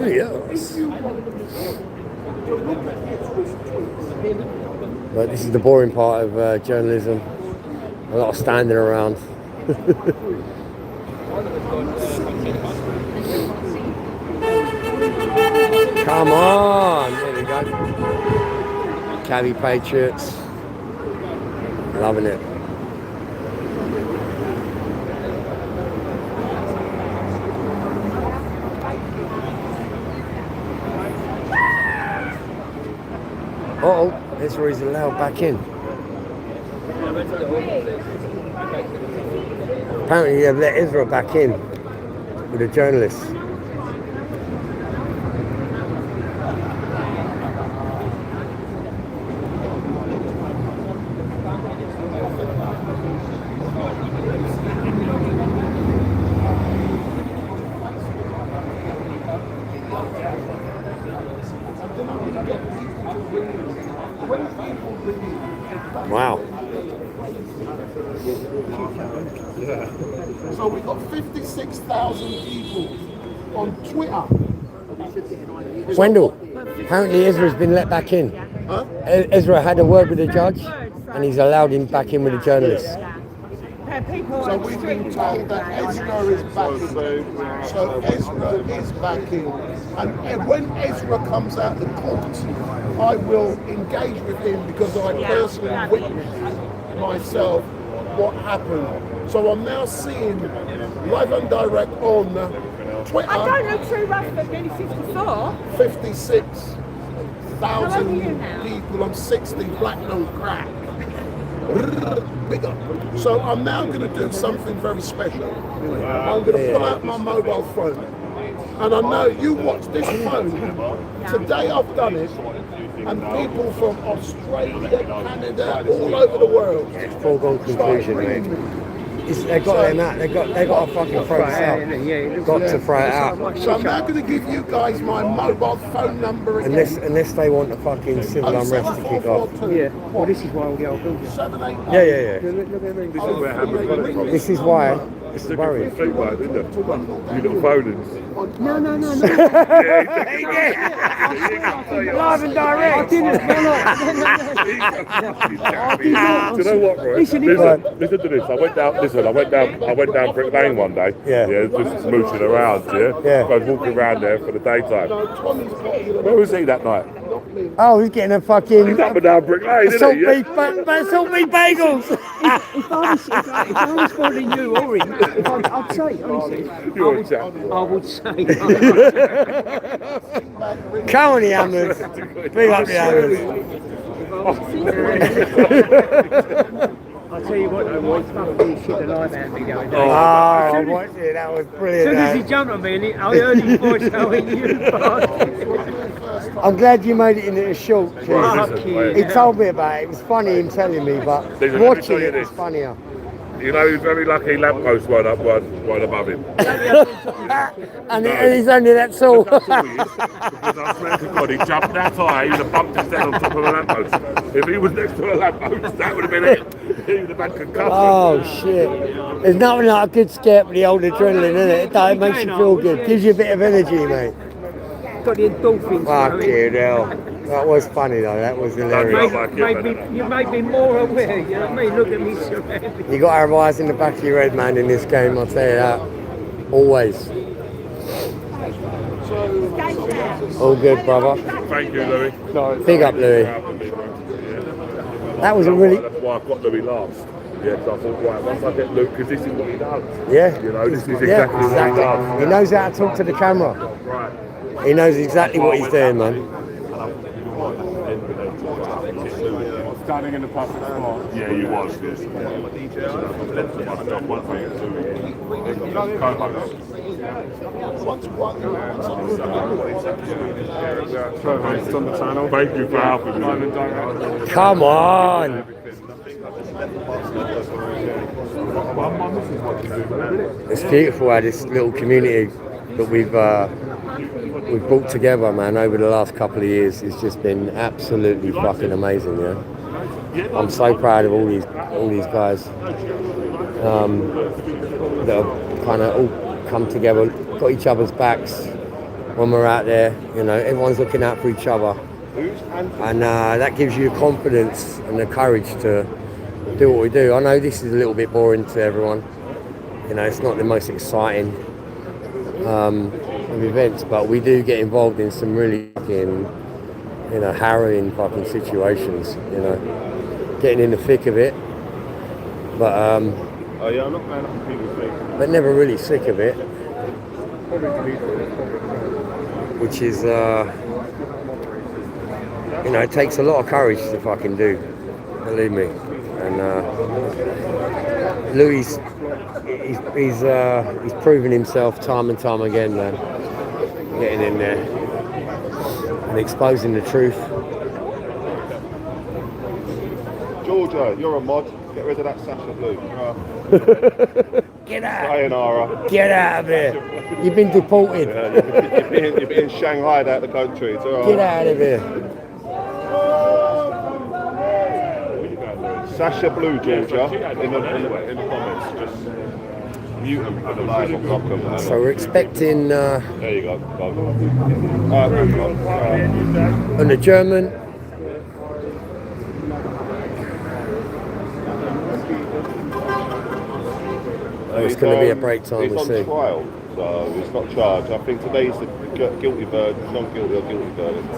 Yes. But this is the boring part of journalism. A lot of standing around. Come on! There we go. Cabby Patriots. Loving it. Uh-oh. Ezra is allowed back in. Apparently they've let Ezra back in with a journalist. Wow. So we've got 56,000 people on Twitter. Wendell, apparently Ezra's been let back in. Huh? Ezra had a word with the judge and he's allowed him back in with the journalist. Yeah, people So are we've been extremely told that angry. Ezra is backing. So Ezra is backing. And when Ezra comes out the court, I will engage with him because I personally witnessed myself what happened. So I'm now seeing live and direct on Twitter. I don't look too rough for nearly 54. 56,000 people. I'm 60, black no crack. Big up. So I'm now going to do something very special. I'm going to pull out my mobile phone. And I know you watch this phone. Today I've done it. And people from Australia, Canada, all over the world. It's foregone conclusion, mate. They got them out. They got to fucking throw this out. Got to throw it out. So I'm now going to give you guys my mobile phone number again. Unless they want the fucking civil unrest to kick off. Yeah. Well, this is why all the old buildings. Yeah. Look at me. This is where Hammer's got it from. This is why. It's worrying. You little phone-ins. No. Live and direct. I didn't. Do you know what, Roy? Listen to this. I went down Brick Lane one day. Yeah, just mooching around. I was walking around there for the daytime. Where was he that night? Oh, he's getting a fucking. He's up and down Brick Lane, isn't he? Assault beef bagels. If I was following you or him, I'd say, honestly, I would say. Come on, the Hammers. Big up the Hammers. I'll tell you what, though, Roy, fucking shit the live out me going down. Oh, I watched it. That was brilliant. As soon as he jumped on me, and I heard his voice going, you bastard. I'm glad you made it into a short. Fuck you. He told me about it. It was funny him telling me, but watching it was funnier. You know, he's very lucky lampposts weren't above him. and he's only that tall. Because I swear to God, he jumped that high, he'd have bumped his head on top of a lamppost. If he was next to a lamppost, that would have been it. He would have had concussion. Oh shit. There's nothing like a good scare for the old adrenaline, innit? It makes you feel good. Gives you a bit of energy, mate. Got the endorphins. Fucking hell. That was funny though, that was hilarious. You made me more aware, you know what I mean? Look at me surrounded. You got to have eyes in the back of your head, man, in this game, I'll tell you that. Always. All good, brother. Thank you, Louis. Big up, Louis. That was a really... That's why I've got Louis last. Yeah, so I thought, right, once I get Luke, because this is what he does. Yeah. You know, this is exactly what he does. He knows how to talk to the camera. Right. He knows exactly what he's doing, man. Standing in the perfect spot. Yeah, he was. Yes. Co-host on the channel. Thank you for helping me. Come on! It's beautiful how this little community that we've brought together, man, over the last couple of years. It's just been absolutely fucking amazing, yeah. I'm so proud of all these guys that have kind of all come together, got each other's backs when we're out there. You know, everyone's looking out for each other, and that gives you the confidence and the courage to do what we do. I know this is a little bit boring to everyone. You know, it's not the most exciting of events, but we do get involved in some really fucking, you know, harrowing fucking situations. You know, getting in the thick of it, but but never really sick of it, which is you know, it takes a lot of courage to fucking do, believe me. And Louis, he's proven himself time and time again, man, getting in there and exposing the truth. Georgia, you're a mod. Get rid of that Sasha Blue. Get out! Sayonara. Get out of here! You've been deported. You've been shanghaied out of the country. It's all right. Get out of here! Sasha Blue, Georgia, in the comments. Just mute them for the live or block them. So we're expecting there you go. on the German. it's going to be a break time, He's we'll on see. trial, so he's not charged. I think today's the guilty verdict, non-guilty or guilty verdict.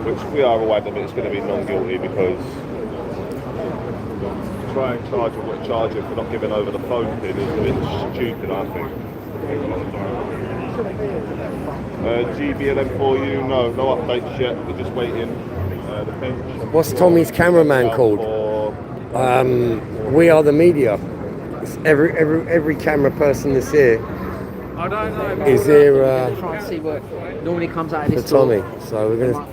Which we are all adamant it's going to be non-guilty because try and charge him for not giving over the phone pin is a bit stupid, I think. GBLM for you, no updates yet. We're just waiting. The bench. What's Tommy's cameraman called? We Are the Media. It's every camera person that's here I don't know. is here Try and see what normally comes out of for this door. Tommy. So we're gonna.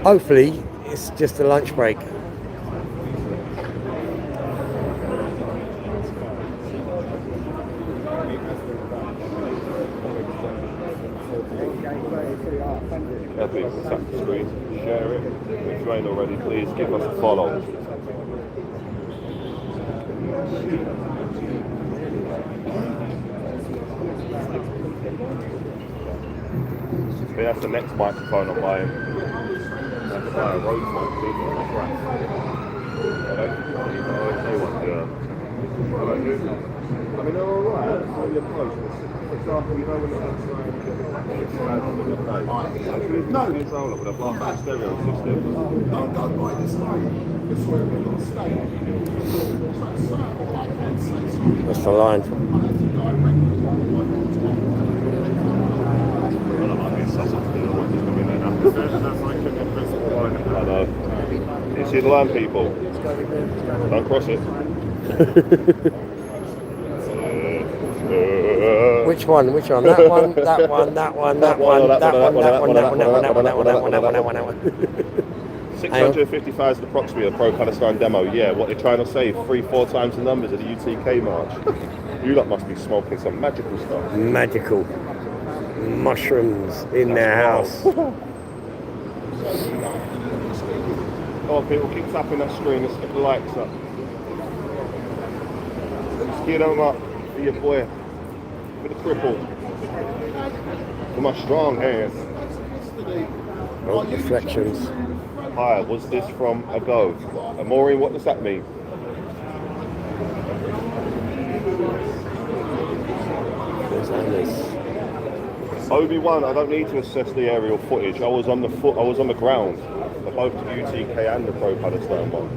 Hopefully, it's just a lunch break. Epic, tap the screen, share it. If you ain't already, please give us a follow. But that's the next microphone I'm buying. That's a Rode mic. I mean, they're alright, so you're close. For example, you know when no controller with a black stereo system. Don't go by this line. It's where we're going to stay. That's the line. I know. You see the line, people? Don't cross it. Which one? That one, that one, that one, that one, that one, that one, that one, that one, that one, that one, that one, that one, that one, that one. 650,000 approximately a pro-Palestine demo. Yeah, what they're trying to say, 3-4 times the numbers of the UTK march. You lot must be smoking some magical stuff. Magical mushrooms in their house. Oh, people keep tapping that screen. Let's get the likes up. Let's get them up for your boy, for the cripple, for my strong hands. Oh, reflections. Hi, was this from a go? Maureen, what does that mean? Obi-Wan, I don't need to assess the aerial footage. I was on the ground for both the UTK and the pro-Palestine one.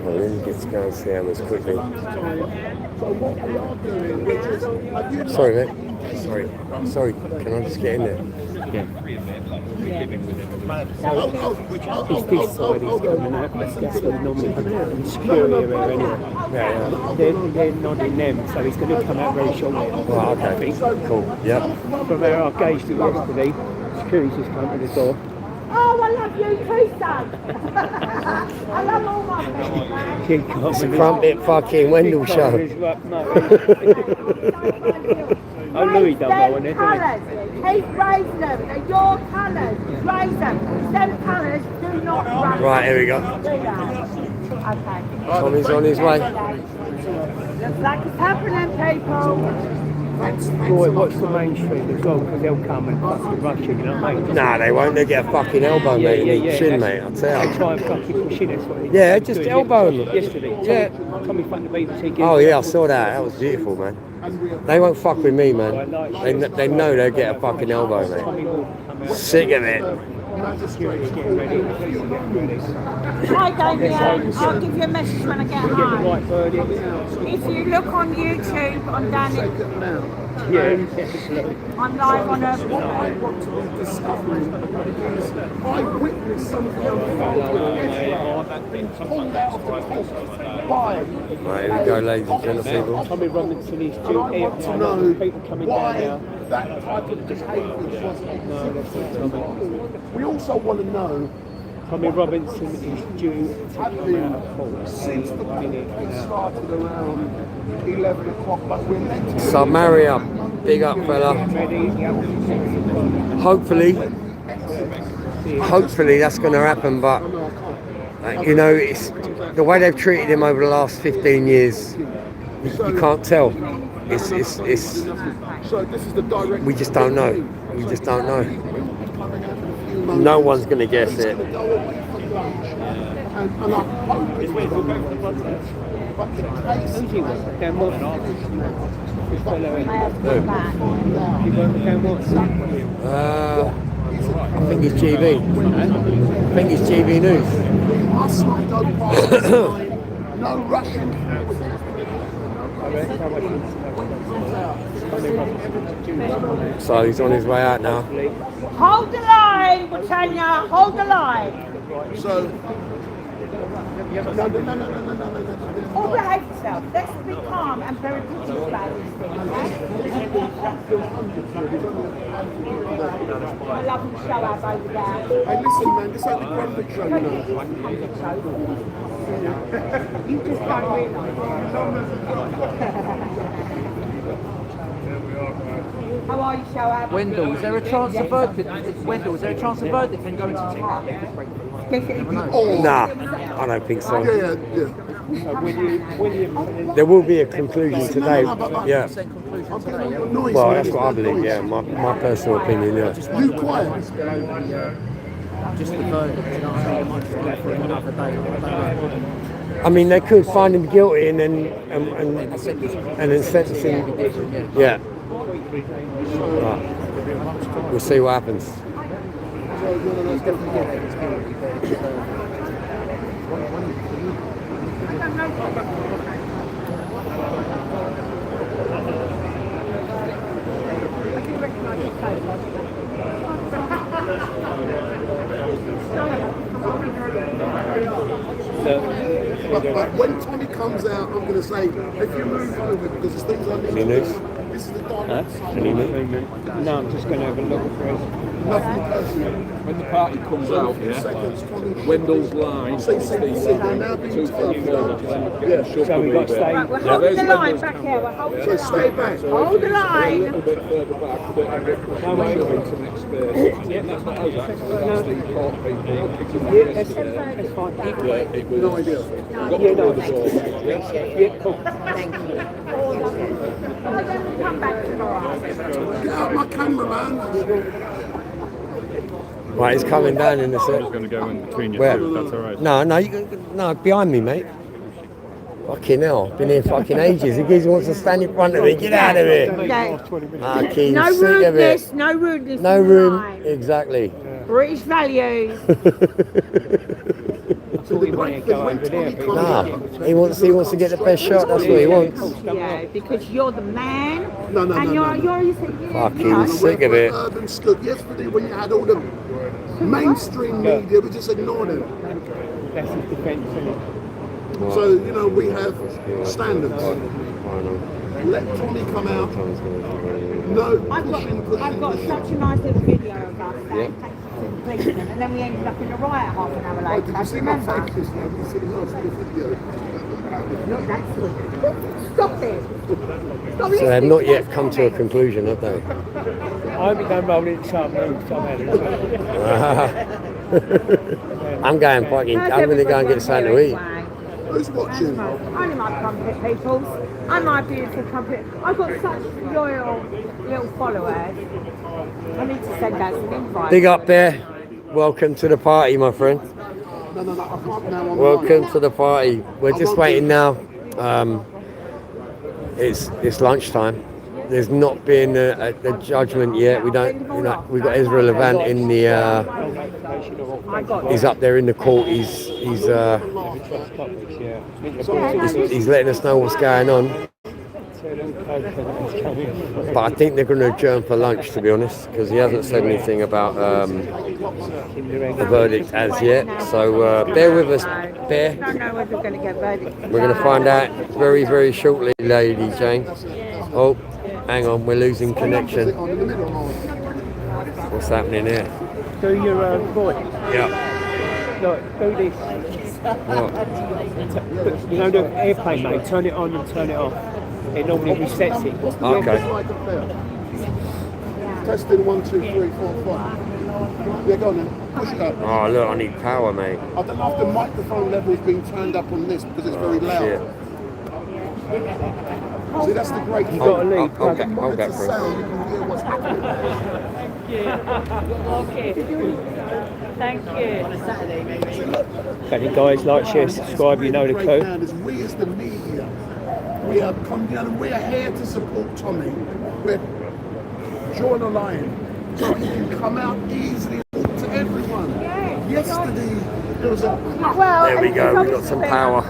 Well, then you get to go and see them as quickly. Sorry, mate. Sorry. Can I just get in there? It's this side he's coming out, that's what he normally comes out in the security area anyway. Yeah. They're nodding them, so he's going to come out very shortly. Right, okay. Cool. Yep. From how I gauged it yesterday, security's just come to the door. Oh, I love you too, son. I love all my friends. It's a crumpet fucking Wendell show. Oh, Louis don't know when they're doing it. Keep raising them. They're your colours. Raise them. Them colours do not run. Right, here we go. Do that. Okay. Tommy's on his way. Looks like it's happening, people. Boy, watch the main street as well, because they'll come and fucking rush you, you know what I mean? Nah, they won't. They get a fucking elbow, mate, in the chin, mate. I'll tell They you. try and fucking push in, that's what they Yeah, do. just elbow them. Yesterday, Yeah. Tommy from the BBC. Oh yeah, I saw that. That was beautiful, man. They won't fuck with me, man. They know they'll get a fucking elbow, mate. Sick of it. Security's getting ready. Hi, Damien. I'll give you a message when I get home. Right, Birdie. If you look on YouTube on Danny, Yeah. I'm live on a. I want to be discovering because I witnessed something Right, here we go, ladies and gentlemen. Tommy Robinson is and due I want to know people coming down why now. that type of behaviour wasn't. No, that's not Tommy. We also want to know Tommy Robinson is due to come out of court since the minute campaign now. started around 11 o'clock, but we're meant to. Samaria, big up, fella. Hopefully that's going to happen, but you know, it's the way they've treated him over the last 15 years. You can't tell. it's So this is the direct. we just don't know. We just don't know. No one's going to guess it. And I hope it's but the case I think it's GB. I think it's GB News. must not go past this line. No rushing. So he's on his way out now. Hold the line, Britannia, hold the line. So All behave yourself. Let's be calm and very British about these things, okay? I love the show up over there. hey, listen, man, this ain't the Crumpet show, you know. You just don't realise. How are you, Shoab? Wendell, is there a chance a verdict? Wendell, is there a chance a verdict can go into Nah, I don't think so. Yeah. There will be a conclusion today. Yeah. Noise, Well, man. that's what I believe. Yeah, my personal opinion. Yeah. You quiet. just the verdict, you know what I mean? It might just go for another day, I don't know. I mean, they could find him guilty and then sentence him. Yeah. Right. We'll see what happens. But when Tommy comes out, I'm going to say, if you move over, because there's things I need to do. This is the direct side. No, I'm just going to have a look first. Nothing personal. When the party comes out, yeah, Wendell's line is They're now being told. Yeah, So we've got to stay. Right, we're holding the line back here. We're holding the stay line. back. Hold the line. a little bit further back, but into next space. That's not us, actually. That's the court people kicking the That's fine. Yeah, it was. No idea. Got through the door. Yeah, cool. Thank you. Come back tomorrow. Get out my camera, man. Right, he's coming down in a sec. I'm going to go in between you Where? two, if that's all right. No, behind me, mate. Fucking hell, been here fucking ages. He wants to stand in front of me. Get out of here. Fucking No sick of rudeness, it. no rudeness. No room. Exactly. British values. Nah, he wants to get the best shot. That's what he wants. Yeah, because you're the man. No, and you're Fucking sick of it. Urban Scoop. Yesterday, when you had all the mainstream media, we just ignored it. That's his defence, isn't it? So, you know, we have standards. Let Tommy come out. No pushing. I've got such a nice little video of us saying thanks to the policeman, and then we ended up in a riot half an hour later. Did you see my face just now? Did you see the last video? Not that good. Stop it. Stop So they have not yet come to a conclusion, have they? I'm going rolling some moves, I'm going fucking. I'm going to go and get something to eat. Who's watching? Only my crumpet peoples. And my beautiful crumpet. I've got such loyal little followers. I need to send out some invites. Big up there. Welcome to the party, my friend. No, I can't now. Welcome to the party. We're just waiting now. It's lunchtime. There's not been a judgment yet. We've got Ezra Levant in the. He's up there in the court. He's letting us know what's going on. But I think they're going to adjourn for lunch, to be honest, because he hasn't said anything about the verdict as yet. So bear with us, Bear. I don't know whether we're going to get verdict. We're going to find out very, very shortly, Lady Jane. Oh, hang on, we're losing connection. What's happening here? Do your voice. Yeah. Look, do this. What? You know the airplane, mate, turn it on and turn it off. It normally resets it. Okay. Testing 1, 2, 3, 4, 5. Yeah, go on then. Push it up. Oh, look, I need power, mate. I don't know if the microphone level is being turned up on this because it's very loud. Shit. See, that's the great thing. got to leave. I'll get Monitor for sound, it. you can hear what's happening. Thank you. Any guys, like, share, subscribe, you know the code. Is we as the media, we are we're here to support Tommy. We're drawing a line so he can come out easily to everyone. Yesterday there was a There we go, we've got some power.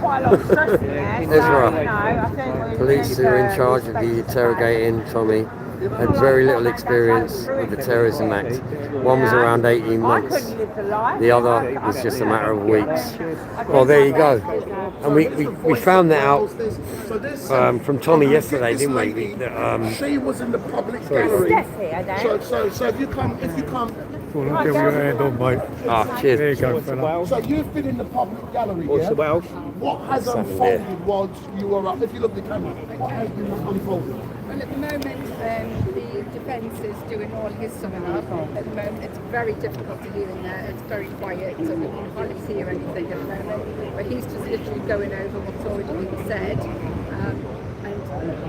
Ezra, police who are in charge of the interrogating Tommy had very little experience with the Terrorism Act. One was around 18 months, the other was just a matter of weeks. Well, there you go. And we found that out from Tommy yesterday, didn't we? She was in the public gallery. So if you come. Oh, cheers. There you go, fella. So you've been in the public gallery, yeah? What has unfolded was you were up? If you look at the camera, what has been unfolded? Well, at the moment, the defence is doing all his summing up. At the moment, it's very difficult to hear in there. It's very quiet, so we can hardly hear anything at the moment. But he's just literally going over what's already been said. And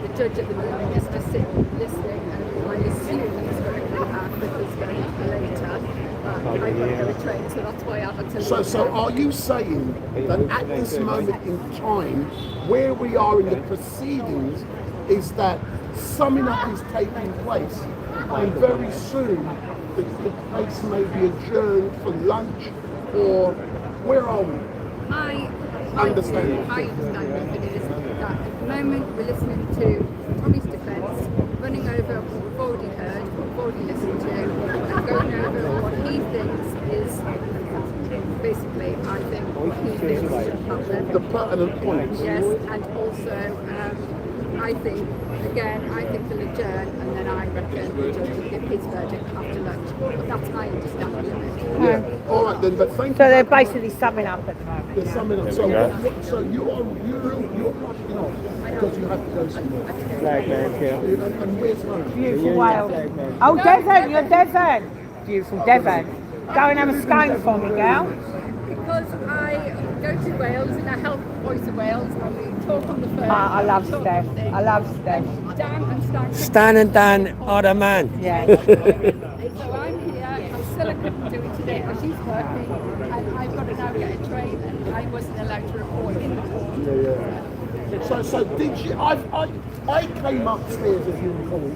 the judge at the moment is just sitting listening, and I assume he's going to come out because very later. But I got no train, so that's why I had to leave. So are you saying that at this moment in time, where we are in the proceedings, is that summing up is taking place, and very soon the case may be adjourned for lunch, or where are we? My understanding of it is that at the moment we're listening to Tommy's defence, running over what we've already heard, what we've already listened to, and going over what he thinks is basically, I think, what he thinks should happen. The pertinent points. Yes, and also I think they'll adjourn, and then I reckon the judge will give his verdict after lunch. But that's my understanding of it. Yeah. All right then, but thank you. So they're basically summing up at the moment. They're summing up. So, so you're rushing off because you have to go somewhere. And where's home? Beautiful Wales. Oh, Devon, you're Devon. Beautiful Devon. Go and have a scone for me, girl. Because I go to Wales and I help Voice of Wales and we talk on the phone. I love Steph. I love Steph. Dan and Stan. Stan and Dan are the man. Yeah. So I'm here. I'm still couldn't do it today because she's working and I've got to now get a train and I wasn't allowed to report in the court. So did you? I came upstairs, as you recall,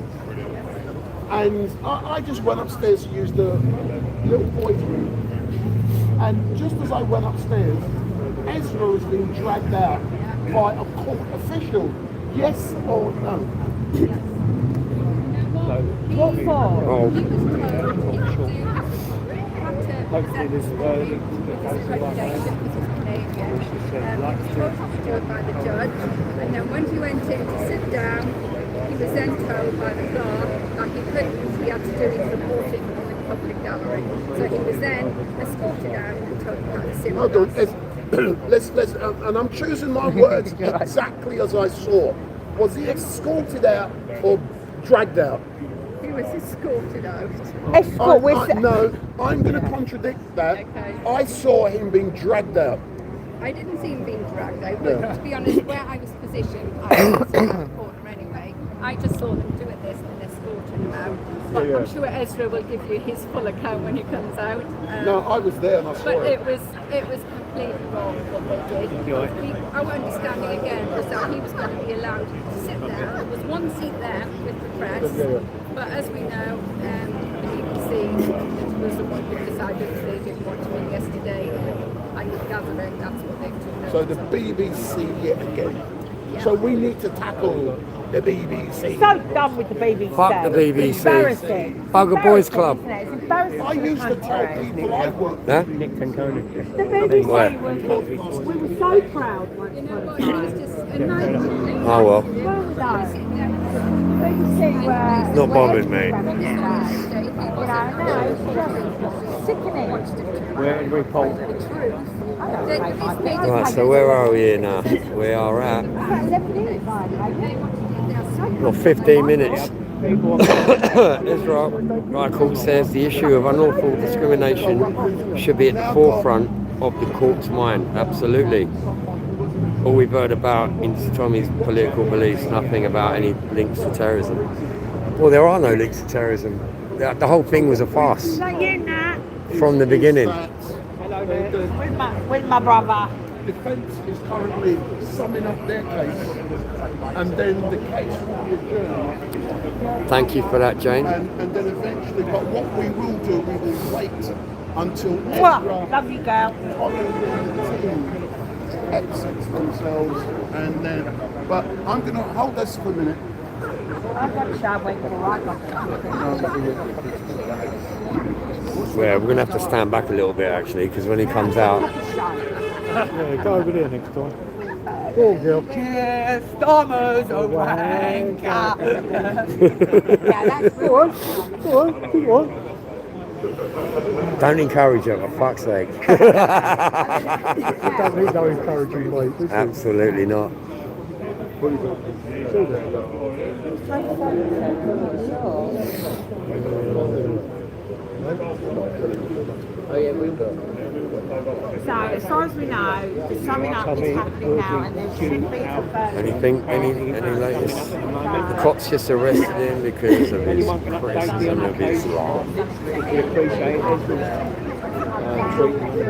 and I just went upstairs to use the little boys' room. And just as I went upstairs, Ezra was being dragged out by a court official. Yes or no? What for? Oh. Hopefully this verdict goes away. By the judge, and then when he went in to sit down, he was then told by the clerk that he couldn't, he had to do his reporting in the public gallery. So he was then escorted out and told he had to sit with us. Let's and I'm choosing my words exactly as I saw. Was he escorted out or dragged out? He was escorted out. No, I'm going to contradict that. Okay. I saw him being dragged out. I didn't see him being dragged out, but to be honest, where I was positioned, I was in the corner anyway. I just saw them doing this and escorting him out. But I'm sure Ezra will give you his full account when he comes out. No, I was there and I saw but it. it was completely wrong what they did. Our understanding again was that he was going to be allowed to sit there. There was one seat there with the press, but as we know, the BBC was the one who decided they didn't want to win yesterday. I'm gathering that's what they've done. So the BBC yet again. Yeah. So we need to tackle the BBC. So done with the BBC. Fuck the BBC. It's embarrassing. Bugger Boys Club. It's embarrassing. I used to tell people I worked. Huh? The BBC was, we were so proud once. You know what? It was just a nightmare. Oh well. Well done. BBC were... Not bothered, mate. You know, no, it's just sickening. We're in Repulse. Right, so where are we here now? We are at... Well, 15 minutes. Ezra Reichelt says the issue of unlawful discrimination should be at the forefront of the court's mind. Absolutely. all we've heard about in Tommy's political beliefs, nothing about any links to terrorism. Well, there are no links to terrorism. The whole thing was a farce from the beginning. With my brother. Defence is currently summing up their case, and then the case will be adjourned. Thank you for that, Jane. And then eventually, but what we will do, we will wait until Love you, girl. Exits themselves, and then. But I'm going to hold this for a minute. Yeah, we're going to have to stand back a little bit actually, because when he comes out. Yeah, go over there next time. Go on, girl. Yes, Thomas, a wanker. Yeah, that's Go on, go on, come on. Don't encourage her, for fuck's sake. Don't need no encouraging, mate. Absolutely not. Oh yeah, we've got. So, as far as we know, the summing up is happening now, and there should be a first. Anything? Any latest? The cops just arrested him because of his criticism of Islam. We appreciate Ezra's treatment.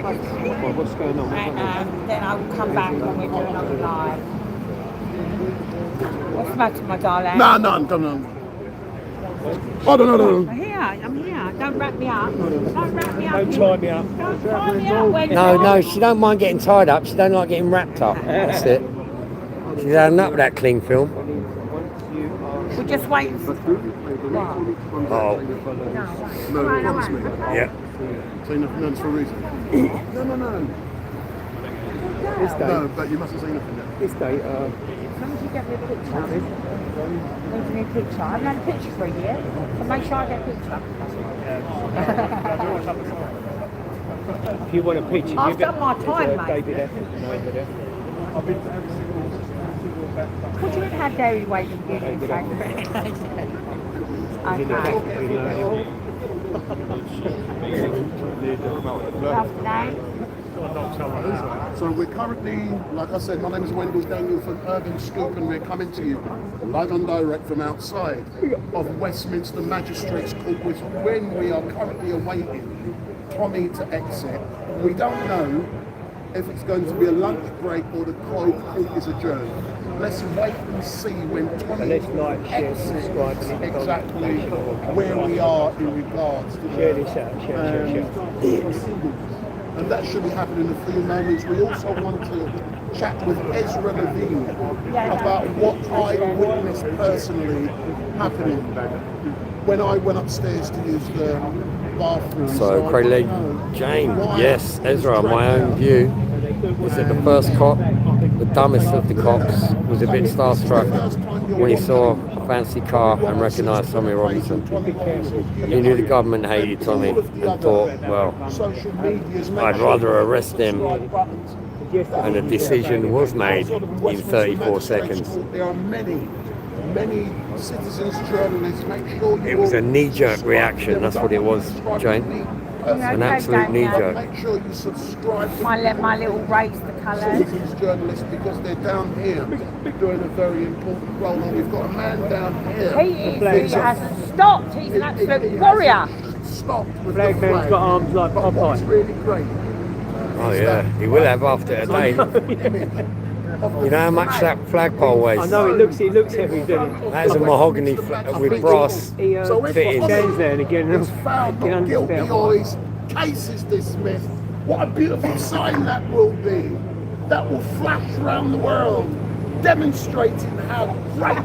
Well, what's going on? And then I will come back when we're doing another live. What's the matter, my darling? No, come on. Oh, no. I'm here. Don't wrap me up. Don't wrap me up. Don't tie me up. Don't tie me up. No, she don't mind getting tied up. She don't like getting wrapped up. That's it. She's had enough of that cling film. We're just waiting for. Oh. No, promise me. Yeah. Say nothing else for a reason. No. This day, No, but you mustn't say nothing now. this day, As long as you get me a picture. Leave me a picture. I haven't had a picture for a year, so make sure I get a picture. if you want a picture, I've you get done my time, mate. David Effort over there. What do you mean how dare you wait and get in? Okay. So we're currently, like I said, my name is Wendell Daniel from Urban Scoop, and we're coming to you live and direct from outside of Westminster Magistrates Court, which when we are currently awaiting Tommy to exit. We don't know if it's going to be a lunch break or the court is adjourned. Let's wait and see when Tommy exits exactly where we are in regards to Share this out, share. and that should be happening in a few moments. We also want to chat with Ezra Levine about what I witnessed personally happening when I went upstairs to use the bathroom. So, Craig Lee, Jane, yes, Ezra, my own view is that the first cop, the dumbest of the cops, was a bit starstruck when he saw a fancy car and recognised Tommy Robinson. He knew the government hated Tommy and thought, well, I'd rather arrest him, and a decision was made in 34 seconds. There are many citizens, journalists, make sure you It was a knee-jerk reaction, that's what it was, Jane. An absolute knee-jerk. Make sure you subscribe to my little raise the colours. citizens journalists, because they're down here doing a very important role, and we've got a man down here. He has stopped. He's an absolute warrior. Stopped with Flag the man's flag. got arms like But what's Popeye. really great. Oh yeah, he will have after today. You know how much that flagpole weighs? I know it looks heavy, doesn't it? That is a mahogany with brass He fittings. stands there and again, Is found you not guilty understand or why. his case is dismissed. What a beautiful sign that will be. That will flash around the world, demonstrating how great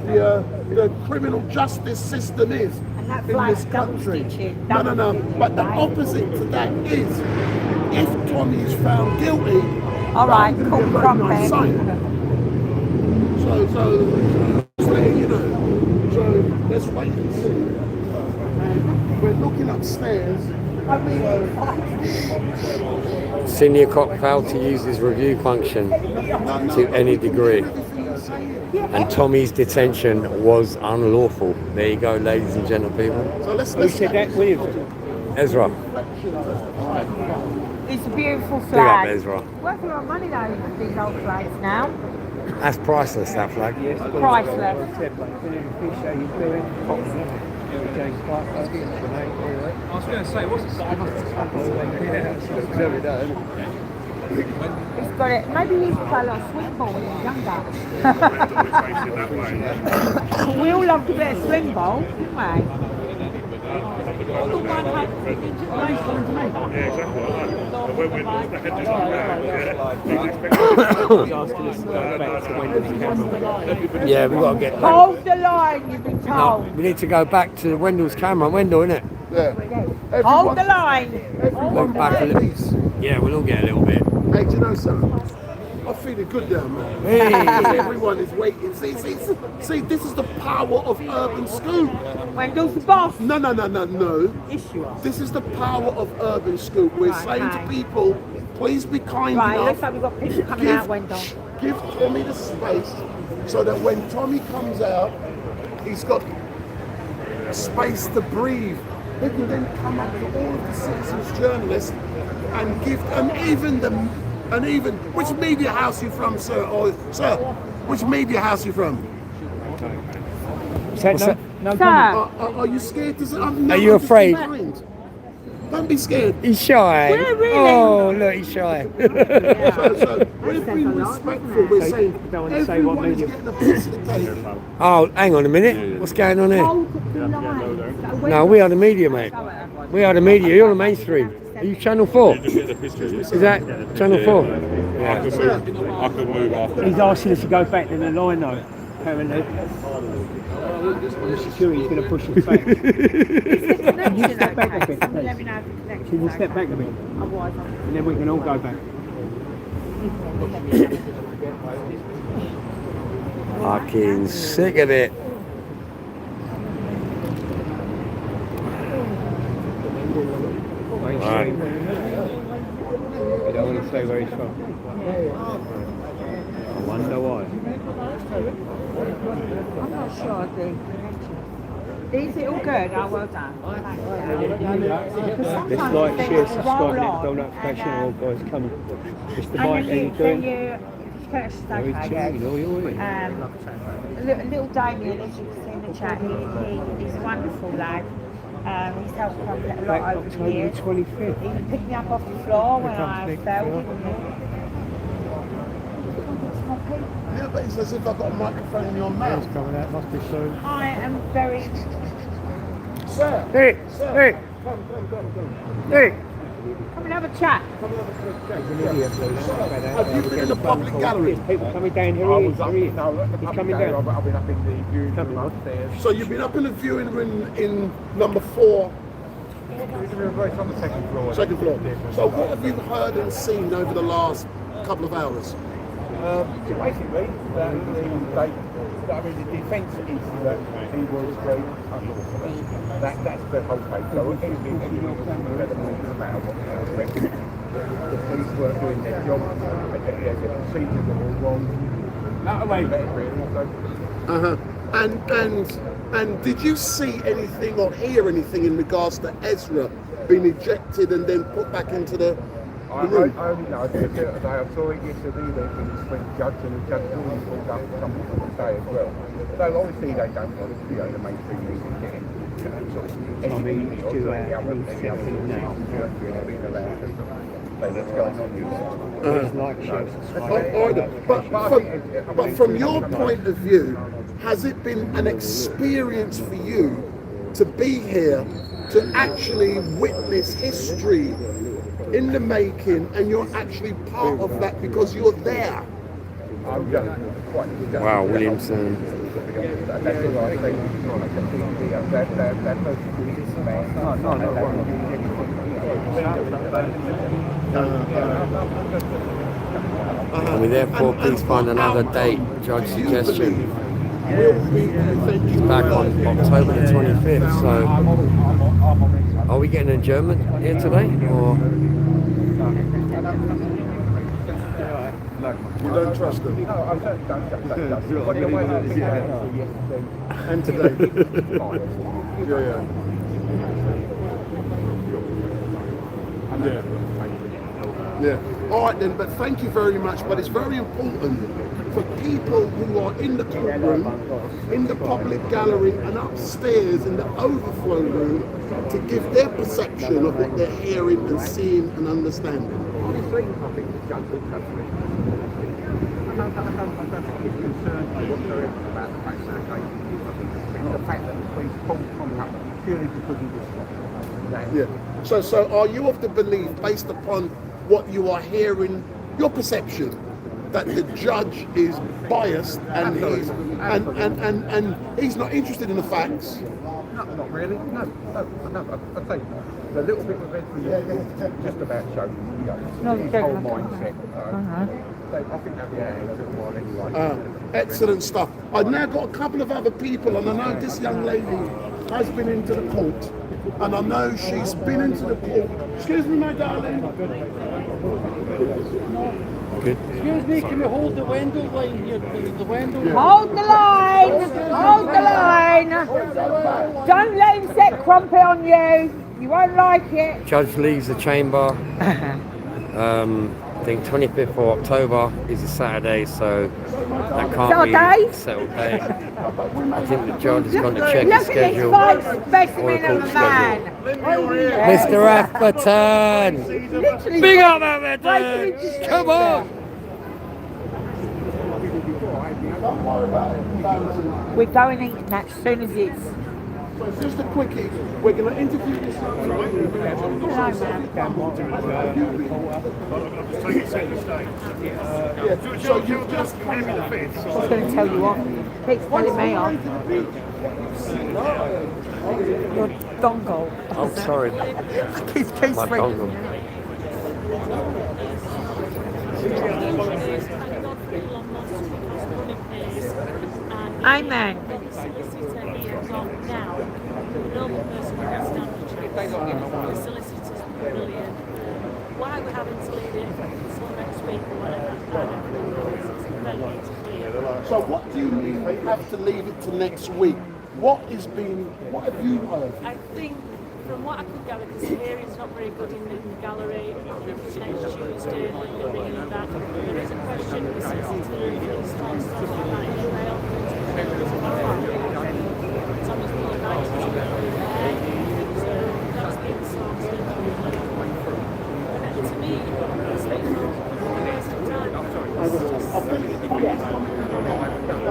the criminal justice system is that in this country. No. But the opposite to that is, if Tommy is found guilty, all right, cool, my sign. So, just letting you know. So let's wait and see. We're looking upstairs. Senior cop failed to use his review function to any degree. And Tommy's detention was unlawful. There you go, ladies and gentlemen. So let's Who said that? Williams. Ezra. It's a beautiful Big up, flag. Ezra. Worth a lot of money though, these old flags now. That's priceless, that flag. Priceless. Appreciate you doing. James Clark, I was going to say, what's He's got it. Maybe he used to play a lot of swing ball when he was younger. We all loved a bit of swing ball, didn't we? Yeah, we've got to get back. Hold the line, you've been No, told. we need to go back to Wendell's camera. Wendell, innit? Yeah. Hold the line. Look back a little. Yeah, we'll all get a little bit. Hey, do you know something? I'm feeling good now, man. Hey. Everyone is waiting. See, this is the power of Urban Scoop. Wendell's the boss. No. This is the power of Urban Scoop. We're saying to people, please be kind Right, enough. looks like we've got people coming out, Wendell. Give Tommy the space so that when Tommy comes out, he's got space to breathe. He can then come up to all of the citizens, journalists, and give, and even, which media house are you from, sir? Or, sir, which media house are you from? What's that? No, Are you scared to say? Are you afraid? Don't be scared. He's shy. We're really. Oh, look, he's shy. So we're being respectful. We're saying everyone is getting a piece of the cake. Oh, hang on a minute. What's going on here? Hold the line. No, we are the media, mate. We are the media. You're the mainstream. Are you Channel 4? Is that Channel 4? I could move after. He's asking us to go back to the line though, apparently. The security's going to push us back. Can you step back a bit, please? Let me know if the connection's Can you step back a bit? Otherwise, And then we can all go back. Fucking sick of it. Right. You don't want to stay very strong. I wonder why. I'm not sure. Is it all good? Oh, well done. This like, share, subscribe, next bell notification, all guys coming. Mr. Mike, how you doing? Very chill, you know, you're in. Little Damien, as you can see in the chat, he's a wonderful lad. He's helped quite a lot Back over the October years. 25th. He picked me up off the floor when I fell, didn't he? Yeah, but it's as if I've got a microphone in your mouth. It's coming out, must be soon. I am very... Sir. Hey, hey, hey. Come and have a chat. Have you been in the public gallery? People coming down here. He's coming down. I've been up in the viewing room upstairs. So you've been up in the viewing room in number 4. It's on the second floor. Second floor. So what have you heard and seen over the last couple of hours? Basically, the defence is that he was very unorthodox. That's the whole case. So anything no matter what the police weren't doing their job, the procedures were all wrong. And did you see anything or hear anything in regards to Ezra being ejected and then put back into the I only know, I saw it yesterday, when the judge and the judge always pulled up something on the day as well. So obviously they don't want to, the mainstream media getting sort of any But from your point of view, has it been an experience for you to be here, to actually witness history in the making, and you're actually part of that because you're there? Wow, Williamson. And we therefore please find another date, judge suggestion. It's back on October the 25th, so are we getting an adjournment here today? Or you don't trust them? And today? Yeah. Yeah. All right then, but thank you very much. But it's very important for people who are in the courtroom, in the public gallery, and upstairs in the overflow room to give their perception of what they're hearing and seeing and understanding. Honestly, I think the judge looks at it. I don't think he's concerned whatsoever about the fact that the fact that the police pulled Tom up purely because he was stopped. Yeah. So are you of the belief, based upon what you are hearing, your perception, that the judge is biased and he's not interested in the facts? No, not really. No. I think the little bit of evidence just about shows his whole mindset. I think that'll be a little while anyway. Excellent stuff. I've now got a couple of other people, and I know this young lady has been into the court, and I know she's been into the court. Excuse me, my darling. Good. Excuse me, can you hold the window line here, please? The window. Hold the line! Hold the line! Don't let him set crumpet on you. You won't like it. Judge leaves the chamber. I think 25th of October is a Saturday, so that can't be a settled day. I think the judge is going to check the schedule or the court schedule. Mr. Atherton! Big up Atherton! Come on! We're going in as soon as it's. So just a quickie, we're going to interview this so you've just come in. I was going to tell you what. Keeps telling me off. Your dongle. Oh, sorry. Keeps My dongle. Amen. Now, the normal person would stand the solicitors brilliant. Why we're having to leave it until next week or whatever, So what do you mean we have to leave it to next week? What have you heard? I think from what I could gather, because the hearing's not very good in the gallery, it's next Tuesday and that. There is a question of the solicitors, stuff like that in email. Tommy's been invited to go there, so that's been sorted. And to me, it's like a waste of time.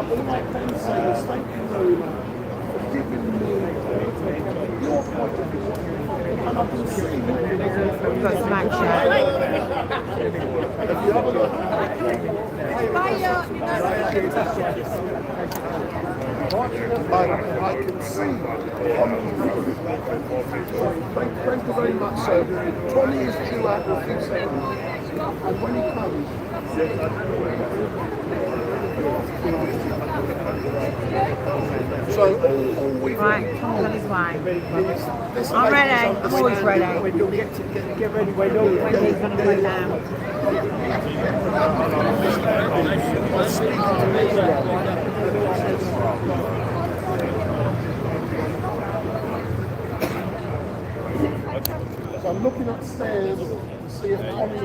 All I can say is thank you very much for giving me your point of view. And I've been sitting here. We've got some action. Have you ever looked? I can see. Thank you very much, sir. Tommy is due out in a few seconds. And when he comes, so all we Right, Tom's on his way. I'm ready. I'm always ready. Get ready, wait, no. When he's going to go down. So I'm looking upstairs to see if Tommy is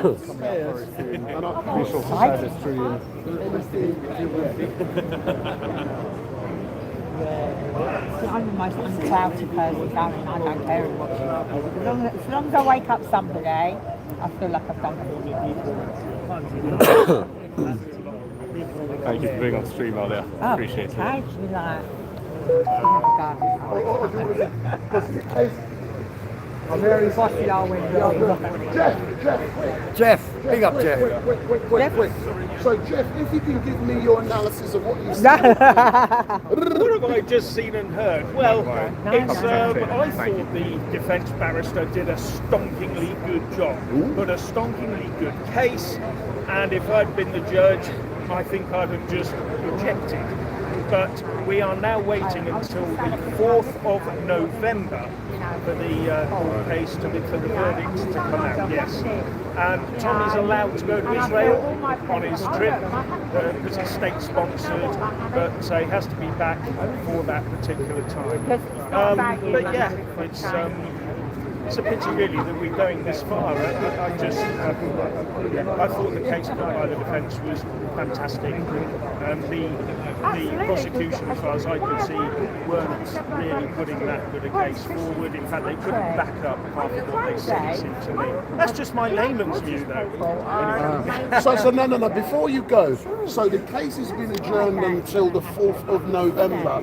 upstairs. And I can't I'm the most uncloudy person going. I don't care what as long as I wake up somebody, I feel like I've done it. Thank you for being on stream earlier. Appreciate it. Okay, you like. I'm very fussy all window. Jeff, big up Jeff. Quick. So Jeff, if you can give me your analysis of what you see. What have I just seen and heard? Well, I thought the defence barrister did a stonkingly good job, but a stonkingly good case, and if I'd been the judge, I think I'd have just rejected. But we are now waiting until the 4th of November for the court case for the verdict to come out, yes. And Tommy's allowed to go to Israel on his trip because it's state-sponsored, but he has to be back for that particular time. But yeah, it's it's a pity really that we're going this far. I just, I thought the case put by the defence was fantastic. The prosecution, as far as I could see, weren't really putting that good a case forward. In fact, they couldn't back up half of what they said, it seemed to me. That's just my layman's view, though. So no. Before you go, so the case has been adjourned until the 4th of November.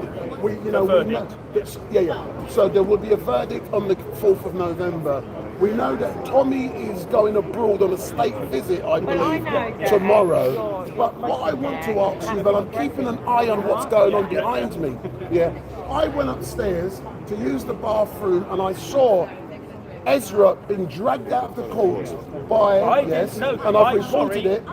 So there will be a verdict on the 4th of November. We know that Tommy is going abroad on a state visit, I believe, tomorrow. But what I want to ask you, but I'm keeping an eye on what's going on behind me. Yeah, I went upstairs to use the bathroom and I saw Ezra being dragged out of the court by and I've reported it.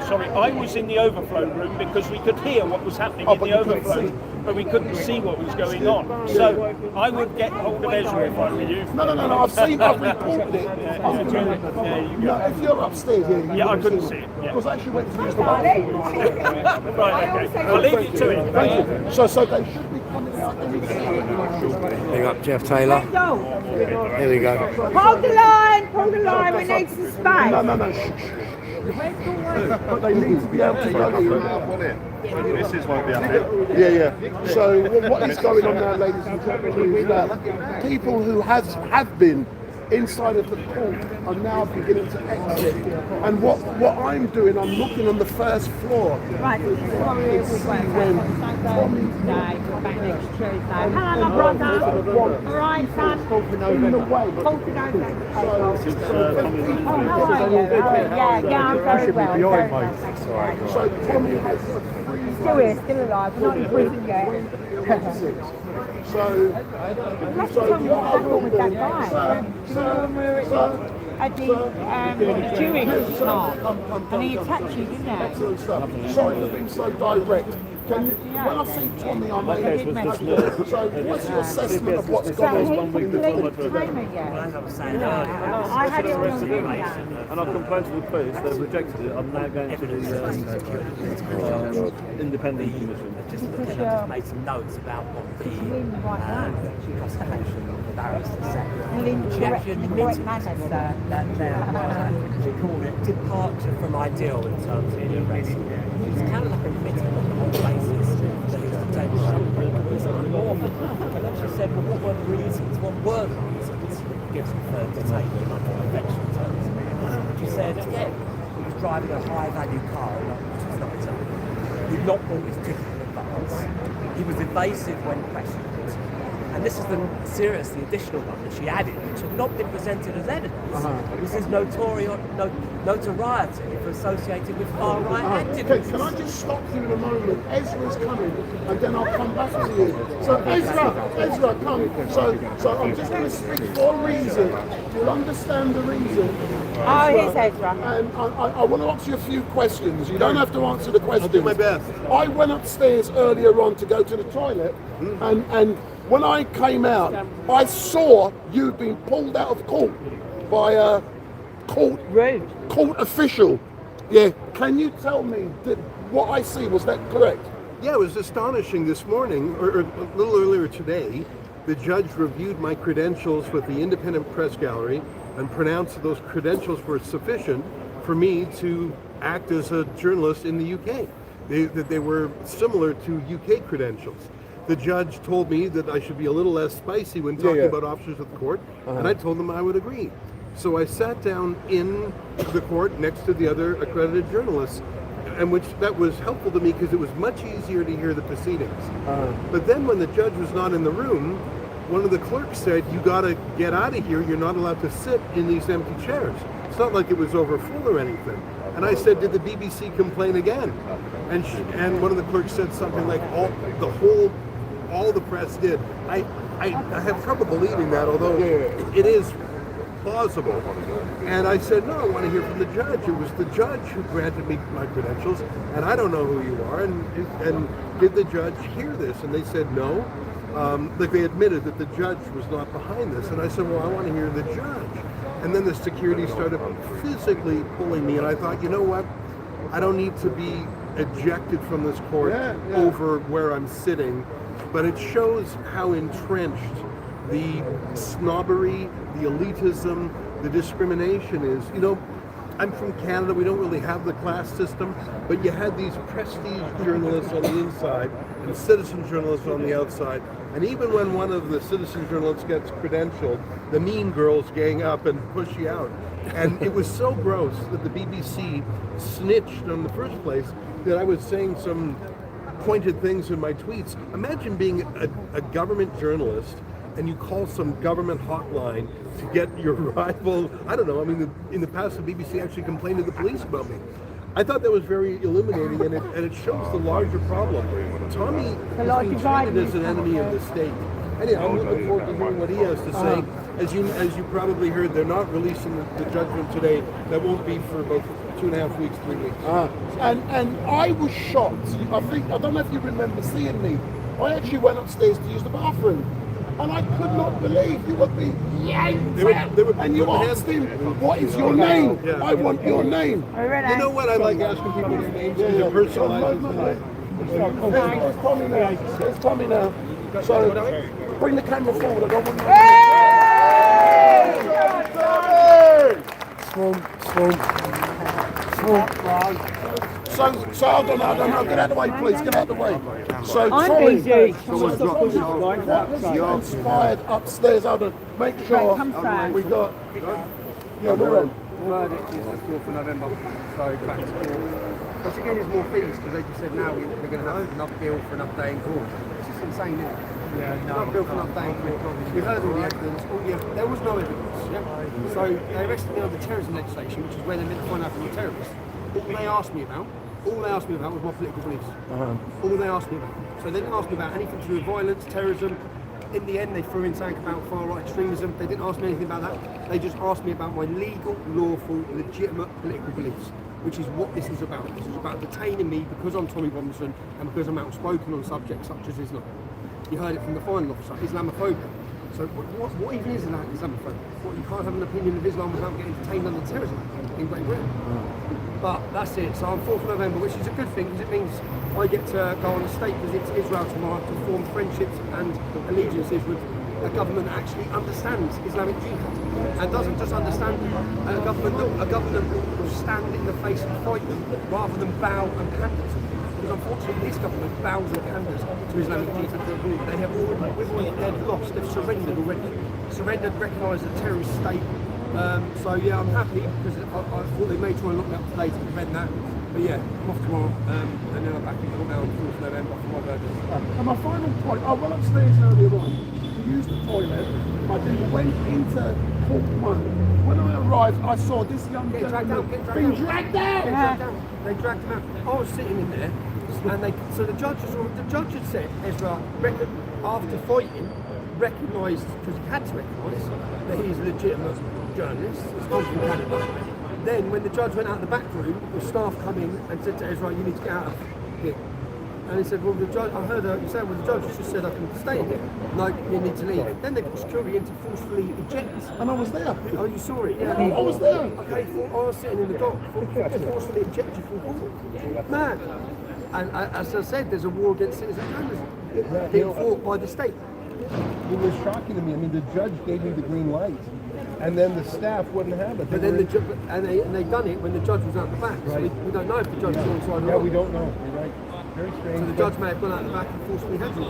Sorry, I was in the overflow room because we could hear what was happening in the overflow, but we couldn't see what was going on. So I would get hold of Ezra if I were you. No, I've reported it. If you're upstairs, I couldn't see it. Because I actually went to use the bathroom. Right, okay. I'll leave you to it. Thank you. So they should be coming out any second. Big up Jeff Taylor. Here we go. Hold the line, we need some space. No. But they need to be able to go. This is won't be up here. Yeah. So what is going on now, ladies and gentlemen, is that people who have been inside of the court are now beginning to exit. And what I'm doing, I'm looking on the first floor. Right, this is what we're back next Tuesday. Hello, my brother. All right, son. In the way. How are you? Yeah, I'm very well. So Tommy has still here, still alive. We're not in prison yet. So what happened with that guy? When we were at the Jewish part, and he attacked you, didn't he? excellent stuff. Sorry for being so direct. When I say Tommy, I mean, so what's your assessment of what's gone on in the I had it on video. And I've complained to the police, they've rejected it. I'm now going to the independent commission. Just made some notes about what the prosecution of the barrister said. She actually admitted that she called it departure from ideal in terms of the arrest. It's kind of like admitting on the whole basis that his detention was unlawful. And then she said, well, what were the reasons? What were the reasons gives him for detaining under conventional terms? She said, again, he was driving a high-value car, which is not his own. He'd not bought his ticket in advance. He was evasive when questioned. And this is the additional one that she added, which had not been presented as evidence. This is notoriety for associating with far-right activists. Can I just stop you in a moment? Ezra's coming, and then I'll come back to you. So Ezra, come. So I'm just going to speak for a reason. You'll understand the reason. Oh, here's Ezra. And I want to ask you a few questions. You don't have to answer the questions. I'll do my best. I went upstairs earlier on to go to the toilet, and when I came out, I saw you being pulled out of court by a court official. Yeah, can you tell me that what I see, was that correct? Yeah, it was astonishing this morning, or a little earlier today. The judge reviewed my credentials with the Independent Press Gallery and pronounced those credentials were sufficient for me to act as a journalist in the UK. That they were similar to UK credentials. The judge told me that I should be a little less spicy when talking about officers of the court, and I told them I would agree. So I sat down in the court next to the other accredited journalists, and that was helpful to me because it was much easier to hear the proceedings. But then when the judge was not in the room, one of the clerks said, "You got to get out of here. You're not allowed to sit in these empty chairs." It's not like it was overfull or anything. And I said, "Did the BBC complain again?" And one of the clerks said something like, all the press did. I have trouble believing that, although it is plausible. And I said, no, I want to hear from the judge. It was the judge who granted me my credentials, and I don't know who you are. And did the judge hear this? And they said no. Like they admitted that the judge was not behind this. And I said, well, I want to hear the judge. And then the security started physically pulling me, and I thought, you know what? I don't need to be ejected from this court over where I'm sitting. But it shows how entrenched the snobbery, the elitism, the discrimination is, you know, I'm from Canada, we don't really have the class system, but you had these prestige journalists on the inside and citizen journalists on the outside. And even when one of the citizen journalists gets credentialed, the mean girls gang up and push you out. And it was so gross that the BBC snitched in the first place that I was saying some pointed things in my tweets. Imagine being a government journalist and you call some government hotline to get your rival, I don't know, I mean, in the past the BBC actually complained to the police about me. I thought that was very illuminating, and it shows the larger problem. Tommy is being treated as an enemy of the state. Anyway, I'm looking forward to hearing what he has to say. As you probably heard, they're not releasing the judgment today. That won't be for about 2.5 weeks, 3 weeks. And I was shocked. I don't know if you remember seeing me. I actually went upstairs to use the bathroom. And I could not believe you were being yanked out. And you asked him, what is your name? I want your name. You know what I like asking people their names? Because it personalizes it. It's Tommy now. So bring the camera forward. I don't want So hold on, get out of the way, please, get out of the way. So Tommy, what was inspired upstairs? Hold on, make sure we got, we're on. Verdict is the 4th of November, so back to court. Once again, there's more fees, because they just said now they're going to have another bill for another day in court. It's just insane, isn't it? Another bill for another day in court. We heard all the evidence, there was no evidence, So they arrested me under terrorism legislation, which is where they're meant to find out from the terrorists. All they asked me about was my political beliefs. All they asked me about. So they didn't ask me about anything to do with violence, terrorism. In the end, they threw in something about far-right extremism. They didn't ask me anything about that. They just asked me about my legal, lawful, legitimate political beliefs, which is what this is about. This is about detaining me because I'm Tommy Robinson and because I'm outspoken on subjects such as Islam. You heard it from the final officer, Islamophobia. So what even is Islamophobia? What, you can't have an opinion of Islam without getting detained under terrorism in Great Britain? But that's it. So I'm 4th of November, which is a good thing because it means I get to go on a state visit to Israel tomorrow to form friendships and allegiances with a government that actually understands Islamic jihad and doesn't just understand a government that will stand in the face and fight them rather than bow and pander to them. Because unfortunately this government bows and panders to Islamic jihad. They have they've lost, they've surrendered already. Surrendered, recognised a terrorist state. So yeah, I'm happy because I thought they may try and lock me up today to prevent that. But yeah, I'm off tomorrow, and then I'm back in court now on 4th of November for my verdict. And my final point, I went upstairs earlier on to use the toilet. I then went into court 1. When I arrived, I saw this young gentleman being dragged out. They dragged him out. I was sitting in there, and so the judge had said, Ezra, after fighting, recognised, because he had to recognise that he's a legitimate journalist, he's come from Canada. Then when the judge went out the back room, the staff come in and said to Ezra, you need to get out of here. And he said, well, the judge, I heard you saying, well, the judge just said I can stay here. No, you need to leave. Then they put security in to forcefully eject. And I was there. Oh, you saw it? Yeah. I was there. Okay, I was sitting in the dock, forcefully ejected from court. Man. And as I said, there's a war against citizen journalism being fought by the state. It was shocking to me. I mean, the judge gave me the green light, and then the staff wouldn't have it. But then they done it when the judge was out the back. So we don't know if the judge was on side or not. Yeah, we don't know. You're right. Very strange. So the judge may have gone out the back and forcibly had you.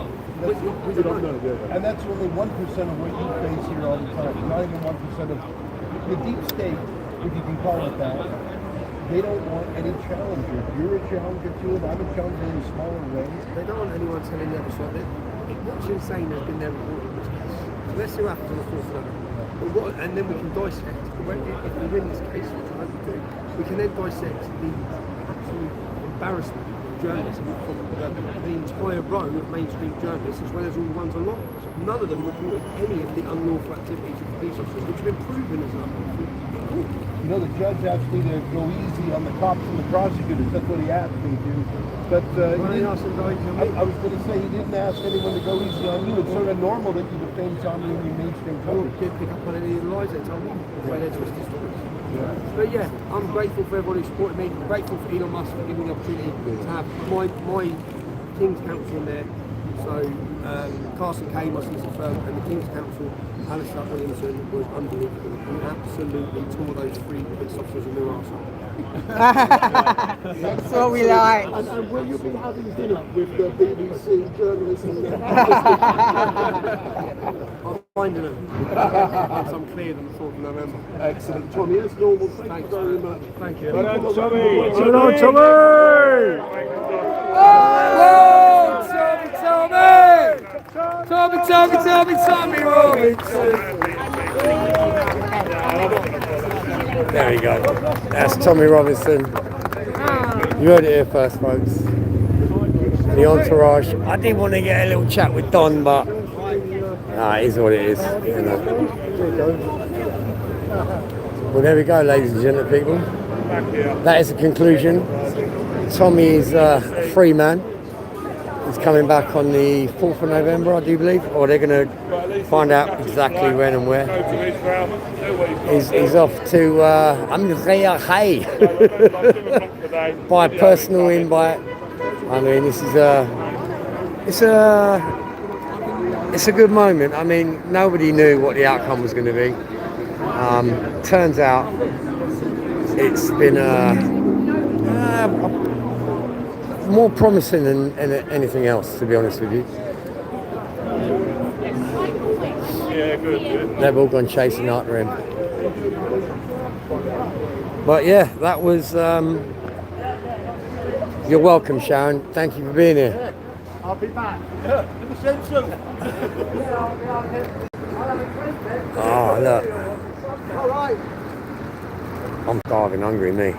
We don't know. And that's only 1% of what you face here all the time. Not even 1% of the deep state, if you can call it that. They don't want any challenger. You're a challenger to it. I'm a challenger in smaller ways. They don't want anyone telling the other side. What's insane has been their reward in this case. So let's see what happens on the 4th of November. And then we can dissect. If we win this case, which I hope we do, we can then dissect the absolute embarrassment of journalism from the entire row of mainstream journalists, as well as all the ones on lockdown. None of them reported any of the unlawful activities of police officers, which have been proven as unlawful. You know, the judge asked me to go easy on the cops and the prosecutors. That's what he asked me to. But I was going to say he didn't ask anyone to go easy on you. It's sort of normal that you defend Tommy in your mainstream coverage. Didn't pick up on any of the lies they told me, the way they twisted stories. But yeah, I'm grateful for everyone who supported me. Grateful for Elon Musk for giving me the opportunity to have my King's Counsel in there. So Carson Kane was his firm, and the King's Counsel, Alistair Williamson, was unbelievable. He absolutely tore those 3 police officers in their arse. That's what we like. And will you be having dinner with the BBC journalists? I'm finding them. Once I'm cleared on the 4th of November. Excellent, Tommy. As normal, thank you very much. Thank you. Well done, Tommy. Well done, Tommy Robinson. There we go. That's Tommy Robinson. You heard it here first, folks. The entourage. I did want to get a little chat with Don, but it is what it is. You know. Well, there we go, ladies and gentlemen, people. That is the conclusion. Tommy is a free man. He's coming back on the 4th of November, I do believe, or they're going to find out exactly when and where. He's off to Andrea Hay by personal invite. I mean, this is it's a good moment. I mean, nobody knew what the outcome was going to be. Turns out it's been more promising than anything else, to be honest with you. Yeah, good. They've all gone chasing after him. But yeah, that was. You're welcome, Sharon. Thank you for being here. I'll be back. In the sense of... Oh, look. All right. I'm starving hungry, me.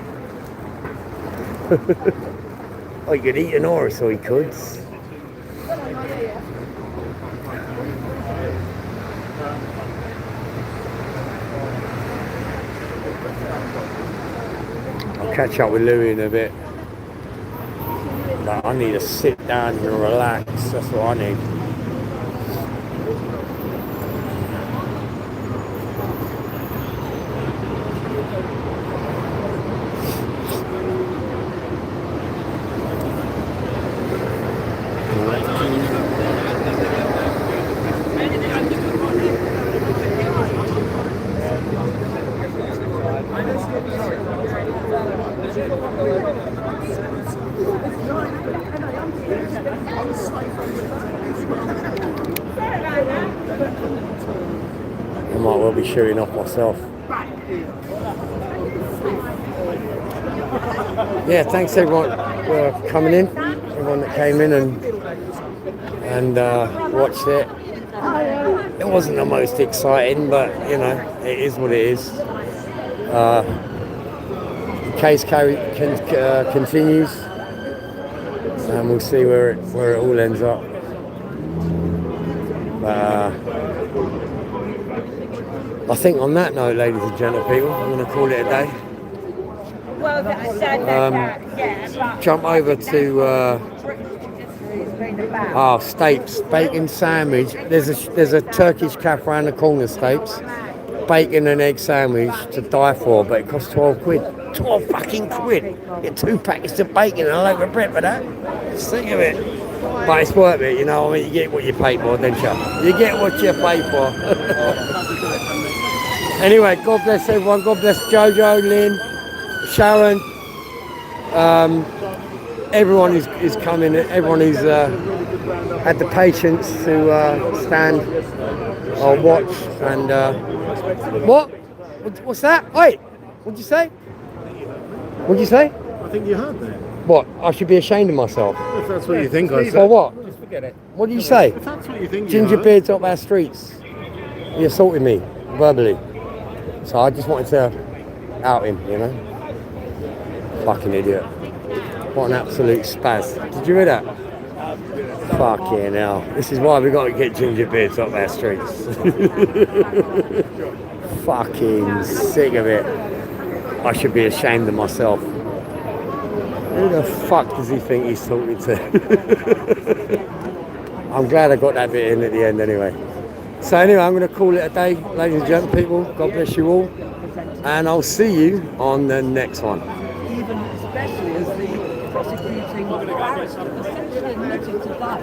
Oh, he could eat an horse, or he could. I'll catch up with Louis in a bit. But I need to sit down and relax. That's what I need. I might well be shooting off myself. Yeah, thanks everyone for coming in. Everyone that came in and watched it. It wasn't the most exciting, but you know, it is what it is. The case continues, and we'll see where it all ends up. I think on that note, ladies and gentlemen, people, I'm going to call it a day. Well, Jump over to Stapes bacon sandwich. There's a Turkish cafe around the corner, Stapes. Bacon and egg sandwich to die for, but it costs 12 quid. 12 fucking quid. Get 2 packets of bacon and a load of bread for that. Think of it. But it's worth it, you know. I mean, you get what you pay for, don't you? You get what you pay for. Anyway, God bless everyone. God bless Jojo, Lynn, Sharon. Everyone is coming. Everyone who's had the patience to stand or watch. And what's that? Wait, what'd you say? What'd you say? I think you heard that. What? I should be ashamed of myself. If that's what you think, I said. Or what? Just forget it. What do you say? If that's what you think, Ginger beards up our streets. You assaulted me verbally. So I just wanted to out him, you know. Fucking idiot. What an absolute spaz. Did you hear that? Fucking hell. This is why we got to get ginger beards up our streets. Fucking sick of it. I should be ashamed of myself. Who the fuck does he think he's talking to? I'm glad I got that bit in at the end anyway. So anyway, I'm going to call it a day, ladies and gentlemen, people. God bless you all. And I'll see you on the next one. Even especially as the prosecuting barrister essentially admitted to that.